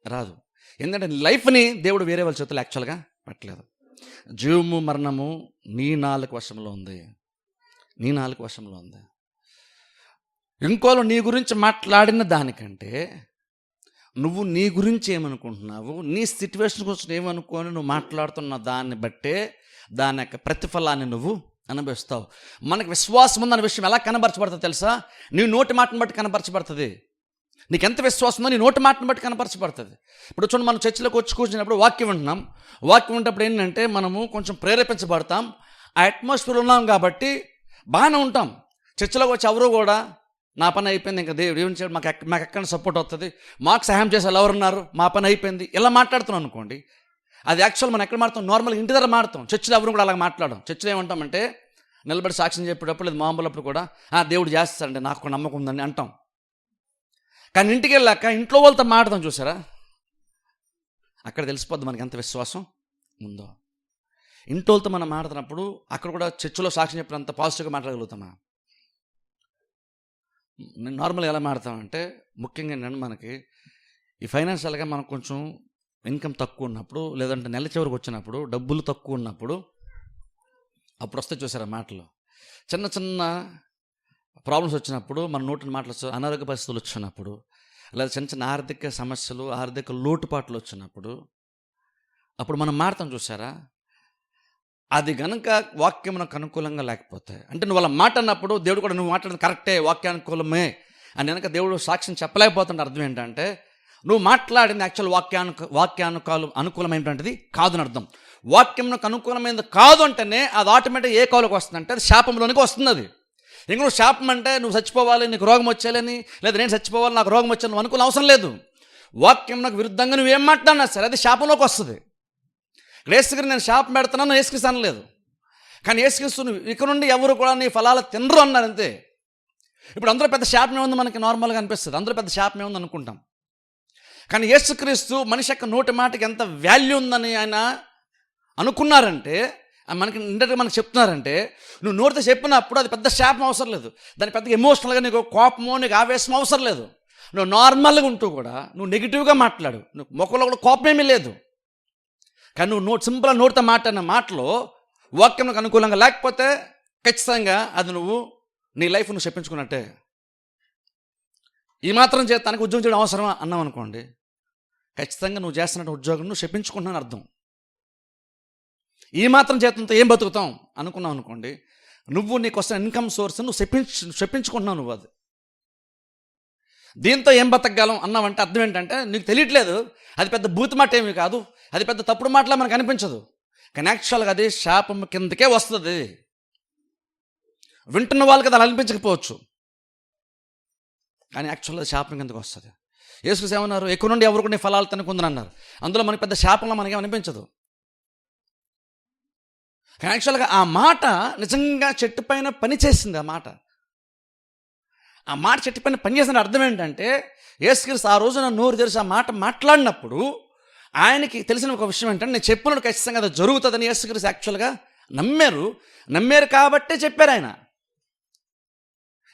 రాదు. ఎందుకంటే నీ లైఫ్ని దేవుడు వేరే వాళ్ళ చేతులు యాక్చువల్గా పెట్టలేదు. జీవము మరణము నీ నాలుగు వశంలో ఉంది, నీ నాలుగు వశంలో ఉంది. ఇంకోళ్ళు నీ గురించి మాట్లాడిన దానికంటే నువ్వు నీ గురించి ఏమనుకుంటున్నావు, నీ సిచ్యువేషన్ గురించి ఏమనుకొని నువ్వు మాట్లాడుతున్న దాన్ని బట్టే దాని యొక్క ప్రతిఫలాన్ని నువ్వు అనుభవిస్తావు. మనకు విశ్వాసం ఉందన్న విషయం ఎలా కనబరచబడుతుంది తెలుసా, నీ నోటి మాటను బట్టి కనపరచబడుతుంది. నీకు ఎంత విశ్వాసం ఉందో నీ నోటి మాటను బట్టి కనపరచబడుతుంది. ఇప్పుడు చూడండి, మనం చర్చిలోకి వచ్చి కూర్చున్నప్పుడు వాక్యం వింటున్నాం. వాక్యం వింటప్పుడు ఏంటంటే మనము కొంచెం ప్రేరేపించబడతాం, ఆ అట్మాస్ఫియర్ ఉన్నాం కాబట్టి బాగానే ఉంటాం. చర్చిలోకి వచ్చి ఎవరు కూడా నా పని అయిపోయింది, ఇంకా దేవుడు ఏం చేయడం, మాకు ఎక్కడ సపోర్ట్ వస్తుంది, మాకు సహాయం చేసే వాళ్ళు ఎవరున్నారు, మా పని అయిపోయింది ఇలా మాట్లాడుతున్నాం అనుకోండి. అది యాక్చువల్ మనం ఎక్కడ మాడతాం, నార్మల్గా ఇంటి దగ్గర మాడతాం. చర్చిలో ఎవరు కూడా అలాగ మాట్లాడడం. చర్చిలో ఏమంటామంటే నిలబడి సాక్ష్యం చెప్పేటప్పుడు లేదు మామూలప్పుడు కూడా దేవుడు చేస్తాడండి నాకు నమ్మకం ఉందని అంటాం. కానీ ఇంటికి వెళ్ళాక ఇంట్లో వాళ్ళతో మాట్లాడతాం చూసారా, అక్కడ తెలిసిపోద్ది మనకి ఎంత విశ్వాసం ఉందో. ఇంట్లో వాళ్ళతో మనం మాట్లాడుతున్నప్పుడు అక్కడ కూడా చర్చిలో సాక్ష్యం చెప్పినంత పాజిటివ్గా మాట్లాడగలుగుతామా. నేను నార్మల్గా ఎలా మాడతామంటే ముఖ్యంగా ఏంటంటే మనకి ఈ ఫైనాన్షియల్గా మనకు కొంచెం ఇన్కమ్ తక్కువ ఉన్నప్పుడు, లేదంటే నెల చివరికి వచ్చినప్పుడు డబ్బులు తక్కువ ఉన్నప్పుడు అప్పుడు వస్తే చూసారా మాటలు, చిన్న చిన్న ప్రాబ్లమ్స్ వచ్చినప్పుడు మన నోటిని మాటలు, అనారోగ్య పరిస్థితులు వచ్చినప్పుడు, లేదా చిన్న చిన్న ఆర్థిక సమస్యలు ఆర్థిక లోటుపాట్లు వచ్చినప్పుడు అప్పుడు మనం మాడతాం చూసారా. అది గనక వాక్యమునకు అనుకూలంగా లేకపోతే, అంటే నువ్వు వాళ్ళ మాట అన్నప్పుడు దేవుడు కూడా నువ్వు మాట్లాడేది కరెక్టే వాక్యానుకూలమే అని కనుక దేవుడు సాక్ష్యం చెప్పలేకపోతుంటే అర్థం ఏంటంటే నువ్వు మాట్లాడింది యాక్చువల్ అనుకూలమైనటువంటిది కాదని అర్థం. వాక్యంకు అనుకూలమైనది కాదు అంటేనే అది ఆటోమేటిక్ ఏ కాలుకి వస్తుందంటే అది శాపంలోనికి వస్తుంది. అది ఇంక నువ్వు శాపం అంటే నువ్వు చచ్చిపోవాలి, నీకు రోగం వచ్చేయాలని, లేదా నేను చచ్చిపోవాలి నాకు రోగం వచ్చాను నువ్వు అనుకునే అవసరం లేదు. వాక్యంకు విరుద్ధంగా నువ్వేం మాట్లాడినా సరే అది శాపంలోకి వస్తుంది. యేసుక్రీస్తు నేను శాపం పెడుతున్నాను యేసుక్రీస్తు అనలేదు, కానీ యేసుక్రీస్తు ఇక నుండి ఎవరు కూడా నీ ఫలాలు తినరు అన్నారు అంతే. ఇప్పుడు అందులో పెద్ద శాపం ఏముంది మనకి నార్మల్గా అనిపిస్తుంది, అందులో పెద్ద శాపం ఏముంది అనుకుంటాం. కానీ యేసుక్రీస్తు మనిషి యొక్క నోటి మాటకి ఎంత వాల్యూ ఉందని ఆయన అనుకున్నారంటే, మనకి ఇండైరెక్ట్గా మనకు చెప్తున్నారంటే, నువ్వు నోటితో చెప్పినప్పుడు అది పెద్ద శాపం అవసరం లేదు, దాని పెద్దగా ఎమోషనల్గా నీకు కోపమో నీకు ఆవేశం అవసరం లేదు. నువ్వు నార్మల్గా ఉంటూ కూడా నువ్వు నెగిటివ్గా మాట్లాడు, నువ్వు ముఖంలో కూడా కోపమేమీ లేదు. కానీ నువ్వు సింపుల్గా నోటితో మాట్లాడిన మాటలో వాక్యంకు అనుకూలంగా లేకపోతే ఖచ్చితంగా అది నువ్వు నీ లైఫ్ నువ్వు చెప్పించుకున్నట్టే. ఈ మాత్రం చేత తనకు ఉద్యోగం చేయడం అవసరమా అన్నావు అనుకోండి, ఖచ్చితంగా నువ్వు చేస్తున్న ఉద్యోగం నువ్వు చెప్పించుకుంటున్నాను అర్థం. ఈ మాత్రం చేతంతో ఏం బతుకుతాం అనుకున్నావు అనుకోండి, నువ్వు నీకు వస్తున్న ఇన్కమ్ సోర్స్ నువ్వు చెప్పించుకుంటున్నావు నువ్వు. అది దీంతో ఏం బతకగలం అన్నావంటే అర్థం ఏంటంటే నీకు తెలియట్లేదు, అది పెద్ద బూత్ మాట ఏమీ కాదు, అది పెద్ద తప్పుడు మాటలా మనకు అనిపించదు, కానీ యాక్చువల్గా అది శాపం కిందకే వస్తుంది. వింటున్న వాళ్ళకి అది అలా అనిపించకపోవచ్చు, కానీ యాక్చువల్గా శాపం కిందకు వస్తుంది. యేసుక్రీస్తు ఏమన్నారు, ఎక్కువ నుండి ఎవరు కొన్ని ఫలాలు తినకుందని అన్నారు. అందులో మనకి పెద్ద శాపంలో మనకేం అనిపించదు. కానీ యాక్చువల్గా ఆ మాట నిజంగా చెట్టు పైన పని చేసింది. ఆ మాట చెట్టు పైన పనిచేసిన అర్థం ఏంటంటే, యేసుక్రీస్తు ఆ రోజున నోరు తెరిచి ఆ మాట మాట్లాడినప్పుడు ఆయనకి తెలిసిన ఒక విషయం ఏంటంటే, నేను చెప్పినప్పుడు ఖచ్చితంగా అది జరుగుతుందని యేసుక్రీస్తు యాక్చువల్గా నమ్మారు కాబట్టే చెప్పారు ఆయన.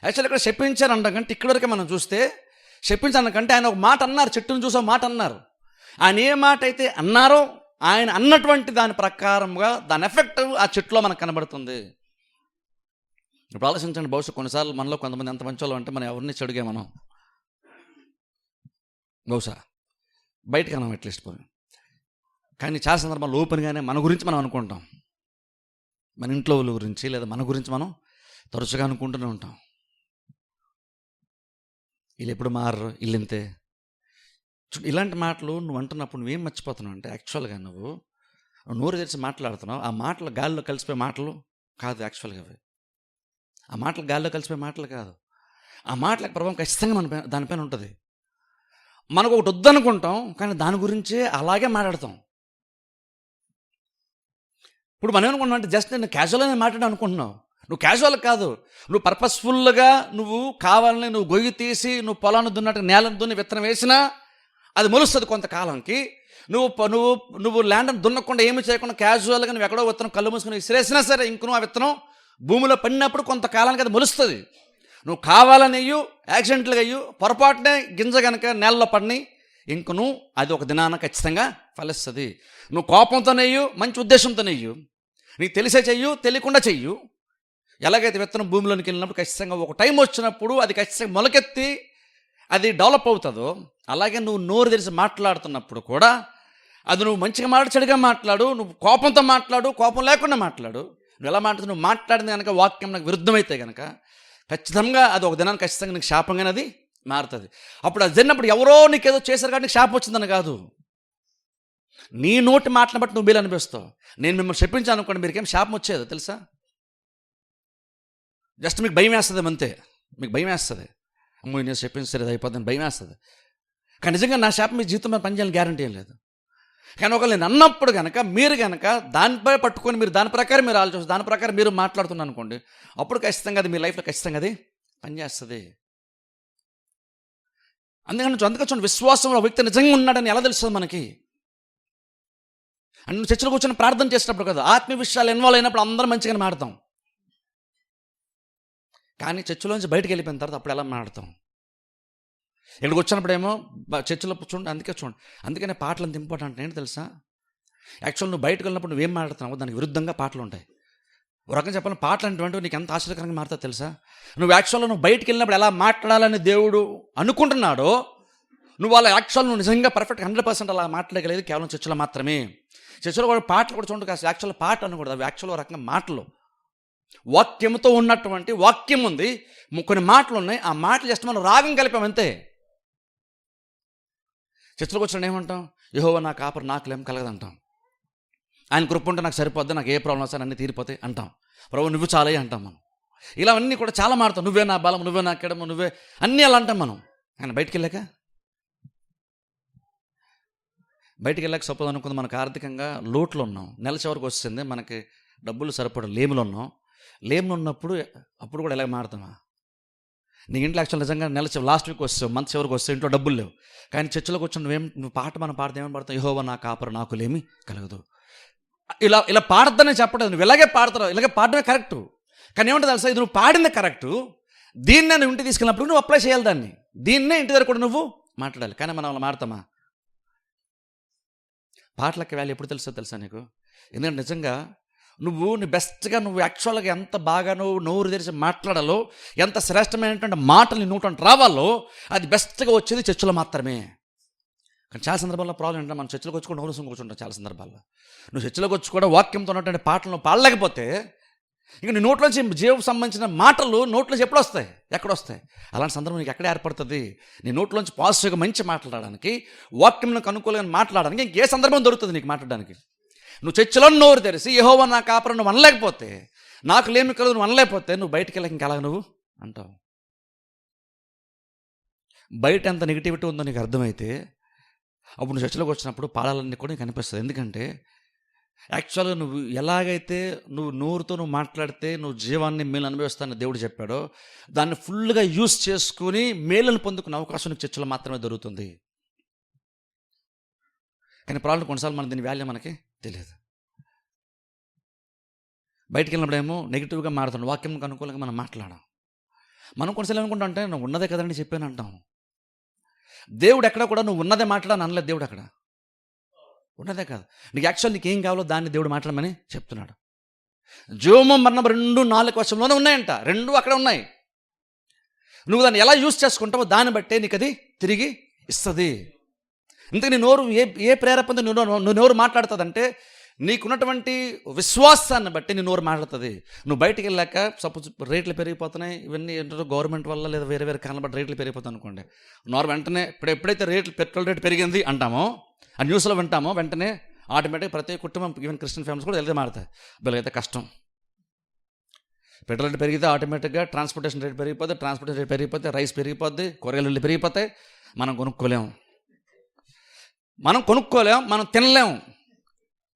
యాక్చువల్గా ఇక్కడ చెప్పించారు అంటకంటే ఇక్కడ వరకే మనం చూస్తే చెప్పించాలంటే ఆయన ఒక మాట అన్నారు, చెట్టును చూసి ఒక మాట అన్నారు. ఆయన ఏ మాట అయితే అన్నారో ఆయన అన్నటువంటి దాని ప్రకారంగా దాని ఎఫెక్ట్ ఆ చెట్టులో మనకు కనబడుతుంది. ఇప్పుడు ఆలోచించండి, బహుశా కొన్నిసార్లు మనలో కొంతమంది ఎంత మంచి వాళ్ళు అంటే మనం ఎవరిని చెడుగా మనం బహుశా బయటకు అన్నాం అట్లీస్ట్ పోయి, కానీ చాలా సందర్భాలు ఓపెన్గానే మన గురించి మనం అనుకుంటాం, మన ఇంట్లో వాళ్ళ గురించి లేదా మన గురించి మనం తరచుగా అనుకుంటూనే ఉంటాం. వీళ్ళు ఎప్పుడు మారరు, వీళ్ళంతే. ఇలాంటి మాటలు నువ్వు అంటున్నప్పుడు నువ్వేం మర్చిపోతున్నావు అంటే, యాక్చువల్గా నువ్వు నోరు తెరిచి మాట్లాడుతున్నావు, ఆ మాటలు గాలిలో కలిసిపోయే మాటలు కాదు. యాక్చువల్గా అవి ఆ మాటలు గాలిలో కలిసిపోయే మాటలు కాదు. ఆ మాటలకు ప్రభావం ఖచ్చితంగా దానిపైన ఉంటుంది. మనకు ఒకటి వద్దనుకుంటాం, కానీ దాని గురించే అలాగే మాట్లాడతాం. ఇప్పుడు మనం ఏమనుకుంటున్నాం అంటే, జస్ట్ నేను క్యాజువల్గానే మాట్లాడి అనుకుంటున్నావు. నువ్వు క్యాజువల్ కాదు, నువ్వు పర్పస్ఫుల్గా నువ్వు కావాలని నువ్వు గొయ్యి తీసి నువ్వు పొలాన్ని దున్నట్టు నేలను దున్ని విత్తనం వేసినా అది మొలుస్తుంది కొంతకాలంకి. నువ్వు ల్యాండ్ని దున్నకుండా ఏమి చేయకుండా క్యాజువల్గా నువ్వు ఎక్కడో విత్తనం కళ్ళు మూసుకుని విసిరేసినా సరే ఇంక నువ్వు ఆ విత్తనం భూమిలో పడినప్పుడు కొంతకాలానికి అది మొలుస్తుంది. నువ్వు కావాలని అయ్యు, యాక్సిడెంట్లుగా అయ్యు, పొరపాటునే గింజ కనుక నేలలో పడిని ఇంకను అది ఒక దినాన ఖచ్చితంగా ఫలిస్తుంది. నువ్వు కోపంతోనేయ్యు, మంచి ఉద్దేశంతోనేయ్యు, నీకు తెలిసే చెయ్యు, తెలియకుండా చెయ్యు, ఎలాగైతే విత్తనం భూమిలోనికి వెళ్ళినప్పుడు ఖచ్చితంగా ఒక టైం వచ్చినప్పుడు అది ఖచ్చితంగా మొలకెత్తి అది డెవలప్ అవుతుందో, అలాగే నువ్వు నోరు తెరిచి మాట్లాడుతున్నప్పుడు కూడా అది నువ్వు మంచిగా మాట్లాడు, చెడుగా మాట్లాడు, నువ్వు కోపంతో మాట్లాడు, కోపం లేకుండా మాట్లాడు, నువ్వు ఎలా మాట్లాడు, నువ్వు మాట్లాడింది కనుక వాక్యం నాకు విరుద్ధమైతే కనుక ఖచ్చితంగా అది ఒక దినానికి ఖచ్చితంగా నీకు శాపంగానే అది మారుతుంది. అప్పుడు అది జరిగినప్పుడు ఎవరో నీకేదో చేశారు కాబట్టి నీకు శాపం వచ్చిందని కాదు, నీ నోటి మాటను బట్టి నువ్వు వీలు అనిపిస్తావు. నేను మిమ్మల్ని చెప్పించాను అనుకోండి, మీకేం శాపం వచ్చేది తెలుసా? జస్ట్ మీకు భయం వేస్తుంది అంతే, మీకు భయం వేస్తుంది, అమ్మో నేను చెప్పింది సరే అయిపోతుంది భయం వేస్తుంది. కానీ నిజంగా నా శాపం మీ జీవితం మీద పనిచేయాలని గ్యారంటీ ఏం లేదు. కానీ ఒకవేళ నేను అన్నప్పుడు కనుక మీరు కనుక దానిపై పట్టుకొని మీరు దాని ప్రకారం మీరు ఆలోచిస్తారు, దాని ప్రకారం మీరు మాట్లాడుతున్నారు అనుకోండి, అప్పుడు ఖచ్చితంగా అది మీ లైఫ్లో ఖచ్చితంగా అది పనిచేస్తుంది. అందుకని చూడండి, విశ్వాసంలో వ్యక్తి నిజంగా ఉన్నాడని ఎలా తెలుస్తుంది మనకి? అండ్ నువ్వు చర్చలో కూర్చొని ప్రార్థన చేసినప్పుడు కదా, ఆత్మీయ విషయాలు ఇన్వాల్వ్ అయినప్పుడు అందరం మంచిగానే మాడతాం, కానీ చర్చలోంచి బయటకు వెళ్ళిపోయిన తర్వాత అప్పుడు ఎలా మాడతాం? ఇక్కడికి వచ్చినప్పుడేమో చర్చలో చూడండి, అందుకనే పాటలు అంత ఇంపార్టెంట్ ఏంటి తెలుసా? యాక్చువల్ నువ్వు బయటకు వెళ్ళినప్పుడు నువ్వేం మాట్లాడుతున్నావు దానికి విరుద్ధంగా పాటలు ఉంటాయి. ఒక రకంగా చెప్పాలని పాటలు అంటే నీకు ఎంత ఆశ్చర్యకరంగా మారుతా తెలుసా? నువ్వు యాక్చువల్గా నువ్వు బయటకు వెళ్ళినప్పుడు ఎలా మాట్లాడాలని దేవుడు అనుకుంటున్నాడో, నువ్వు అలా యాక్చువల్ నువ్వు నిజంగా పర్ఫెక్ట్ 100% అలా మాట్లాడగలేదు కేవలం చర్చలో మాత్రమే. చర్చలో కూడా పాటలు కూడా చూడండి, కాస్త యాక్చువల్ పాట అనకూడదు, అవి యాక్చువల్ రకంగా మాటలు, వాక్యంతో ఉన్నటువంటి వాక్యం ఉంది, కొన్ని మాటలు ఉన్నాయి, ఆ మాటలు జస్ట్ మనం రాగం కలిపామంతే. చర్చలోకి వచ్చిన ఏమంటాం? యెహోవా నా కాపరి నాకులేం కలగదంటాం, ఆయన కృప ఉంటే నాకు సరిపోద్ది, నాకు ఏ ప్రాబ్లం వస్తే అన్నీ తీరిపోతాయి అంటాం, ప్రభు నువ్వు చాలయ్యి అంటాం మనం. ఇలా అన్నీ కూడా చాలా మాడతాం, నువ్వే నా బలం, నువ్వే నా కెడము, నువ్వే అన్నీ అలా అంటాం మనం. ఆయన బయటికి వెళ్ళాక సపోజ్ అనుకుంది మనకు ఆర్థికంగా లోట్లు ఉన్నాం, నెల చివరికి వస్తుంది, మనకి డబ్బులు సరిపడ లేములు ఉన్నాం, లేములు ఉన్నప్పుడు అప్పుడు కూడా ఎలా మాడతామా? నీ ఇంట్లో యాక్చువల్ నిజంగా లాస్ట్ వీక్ వస్తావు, మంత్ చివరికి వస్తావు, ఇంట్లో డబ్బులు లేవు, కానీ చర్చిలోకి వచ్చి నువ్వు పాట మనం పాడితే ఏమని పాడతావు? యెహోవా నా కాపరి నాకులేమి కలగదు. ఇలా ఇలా పాడద్దనే చెప్పడం, నువ్వు ఇలాగే పాడతావు, ఇలాగే పాడడమే కరెక్టు. కానీ ఏమంటుంది తెలుసా, ఇది నువ్వు పాడింది కరెక్టు, దీన్నే నువ్వు ఇంటికి తీసుకెళ్ళినప్పుడు నువ్వు అప్లై చేయాలి దాన్ని, దీన్నే ఇంటి దగ్గర కూడా నువ్వు మాట్లాడాలి. కానీ మనం అలా మాడతామా? పాటలకి వాల్యూ ఎప్పుడు తెలుసా నీకు? ఎందుకంటే నిజంగా నువ్వు నీ బెస్ట్గా నువ్వు యాక్చువల్గా ఎంత బాగా నువ్వు నోరు తెరిచి మాట్లాడాలో, ఎంత శ్రేష్టమైనటువంటి మాటలు నీ నోట రావాలో, అది బెస్ట్గా వచ్చేది చర్చిలో మాత్రమే. కానీ చాలా సందర్భాల్లో ప్రాబ్లం ఏంటంటే మనం చర్చిలోకి వచ్చి కూడా నోరు కూర్చుంటాం. చాలా సందర్భాల్లో నువ్వు చర్చిలోకి వచ్చి కూడా వాక్యంతో ఉన్నటువంటి పాటలను పాడలేకపోతే ఇంకా నీ నోట్లోంచి జీవకు సంబంధించిన మాటలు నోట్లోంచి ఎప్పుడు వస్తాయి, ఎక్కడొస్తాయి? అలాంటి సందర్భం నీకు ఎక్కడ ఏర్పడుతుంది? నీ నోట్లోంచి పాజిటివ్గా మంచి మాట్లాడడానికి, వాక్యంకు అనుకూలంగా మాట్లాడడానికి ఇంకే సందర్భం దొరుకుతుంది నీకు మాట్లాడడానికి? నువ్వు చర్చిలో నోరు తెరిసి యెహోవా నా కాపరి నువ్వు అనలేకపోతే, నాకు లేమి కలదు నువ్వు అనలేకపోతే, నువ్వు బయటికి వెళ్ళక ఇంకా అలాగ నువ్వు అంటావు. బయట ఎంత నెగిటివిటీ ఉందో నీకు అర్థమైతే అప్పుడు నువ్వు చర్చిలోకి వచ్చినప్పుడు పాడాలన్నీ కూడా నీకు అనిపిస్తుంది. ఎందుకంటే యాక్చువల్గా నువ్వు ఎలాగైతే నువ్వు నోరుతో నువ్వు మాట్లాడితే నువ్వు జీవాన్ని మేలు అనుభవిస్తానని దేవుడు చెప్పాడో, దాన్ని ఫుల్గా యూస్ చేసుకుని మేలును పొందుకునే అవకాశం నీకు చర్చలో మాత్రమే దొరుకుతుంది. కానీ ప్రాబ్లం కొన్నిసార్లు మన దీని వాల్యూ మనకి తెలియదు. బయటికి వెళ్ళినప్పుడేమో నెగిటివ్గా మాట్లాడుతున్నాం, వాక్యంకి అనుకూలంగా మనం మాట్లాడాం. మనం కొన్నిసార్లు ఏమనుకుంటాం అంటే నువ్వు ఉన్నదే కదండి చెప్పాను అంటాం. దేవుడు ఎక్కడ కూడా నువ్వు ఉన్నదే మాట్లాడని అనలేదు. దేవుడు అక్కడ ఉన్నదే కాదు, నీకు యాక్చువల్ నీకు ఏం కావాలో దాన్ని దేవుడు మాట్లాడమని చెప్తున్నాడు. జీవము మరణం 2:4 వచనంలోనే ఉన్నాయంట, 2 అక్కడ ఉన్నాయి. నువ్వు దాన్ని ఎలా యూజ్ చేసుకుంటావో దాన్ని బట్టే నీకు అది తిరిగి ఇస్తుంది. ఇంతకు నీ నోరు ఏ ప్రేరేపణతో నువ్వు నోరు మాట్లాడుతుందంటే నీకున్నటువంటి విశ్వాసాన్ని బట్టి నీ నోరు మాట్లాడుతుంది. నువ్వు బయటికి వెళ్ళాక సపోజ్ రేట్లు పెరిగిపోతున్నాయి, ఇవన్నీ ఏంటంటే గవర్నమెంట్ వల్ల లేదా వేరే వేరే కారణం బట్టి రేట్లు పెరిగిపోతాయి అనుకోండి. వెంటనే ఎప్పుడైతే పెట్రోల్ రేట్ పెరిగింది అంటామో, ఆ న్యూస్లో వింటామో, వెంటనే ఆటోమేటిక్గా ప్రతి కుటుంబం, ఈవెన్ క్రిస్టియన్ ఫ్యామిలీస్ కూడా వెళ్తే మారుతాయి. వీళ్ళకైతే కష్టం. పెట్రోల్ రేట్ పెరిగితే ఆటోమేటిక్గా ట్రాన్స్పోర్టేషన్ రేట్ పెరిగిపోతే, ట్రాన్స్పోర్టేషన్ రేట్ పెరిగిపోతే రైస్ పెరిగిపోద్ది, కూరగాయలు పెరిగిపోతాయి. మనం కొనుక్కోలేము, మనం తినలేము.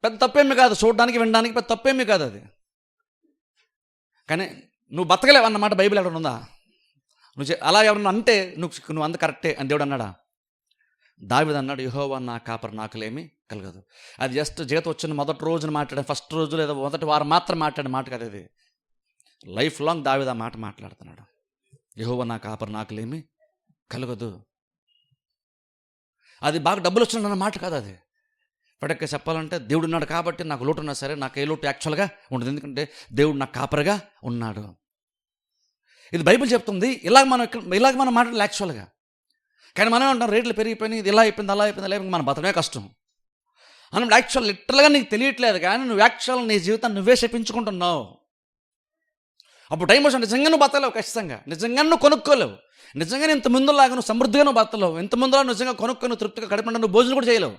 పెద్ద తప్పేమీ కాదు, చూడడానికి వినడానికి పెద్ద తప్పేమీ కాదు అది. కానీ నువ్వు బతకలేవు అన్నమాట బైబిల్ ఎక్కడ ఉందా? అలా ఎవరన్నా అంటే నువ్వు అంత కరెక్టే అని దేవుడు అన్నాడా? దావీదు అన్నాడు, యెహోవా నా కాపరి నాకులేమి కలగదు. అది జస్ట్ జీతం వచ్చిన మొదటి రోజున మాట్లాడే, ఫస్ట్ రోజు లేదా మొదటి వారం మాత్రం మాట్లాడే మాట కదా ఇది. లైఫ్ లాంగ్ దావీదు ఆ మాట మాట్లాడుతున్నాడు, యెహోవా నా కాపరి నాకులేమి కలగదు. అది బాగా డబ్బులు వచ్చిన మాట కాదు అది. పడక చెప్పాలంటే దేవుడు ఉన్నాడు కాబట్టి నాకు లోటు ఉన్నా సరే నాకు ఏ లోటు యాక్చువల్గా ఉండదు, ఎందుకంటే దేవుడు నాకు కాపరిగా ఉన్నాడు. ఇది బైబిల్ చెప్తుంది. ఇలాగ మనం మాట్లాడాలి యాక్చువల్గా. కానీ మనం అంటాం రేట్లు పెరిగిపోయినాయి, ఇది ఇలా అయిపోయింది, అలా అయిపోయింది, అలా అయిపోయింది, మనం బతకమే కష్టం అన్నప్పుడు యాక్చువల్ లిటరల్గా నీకు తెలియట్లేదు. కానీ నువ్వు యాక్చువల్ నీ జీవితాన్ని నువ్వే శపించుకుంటున్నావు. అప్పుడు టైం వచ్చి నిజంగా నువ్వు బతలేవు, ఖచ్చితంగా నిజంగా నువ్వు కొనుక్కోలేవు, నిజంగా ఇంత ముందులాగా నువ్వు సమృద్ధిగా నువ్వు బతలేవు, ఇంత ముందులా నిజంగా కొనుక్కొని తృప్తిగా కడుపుండా నువ్వు భోజనం కూడా చేయలేవు.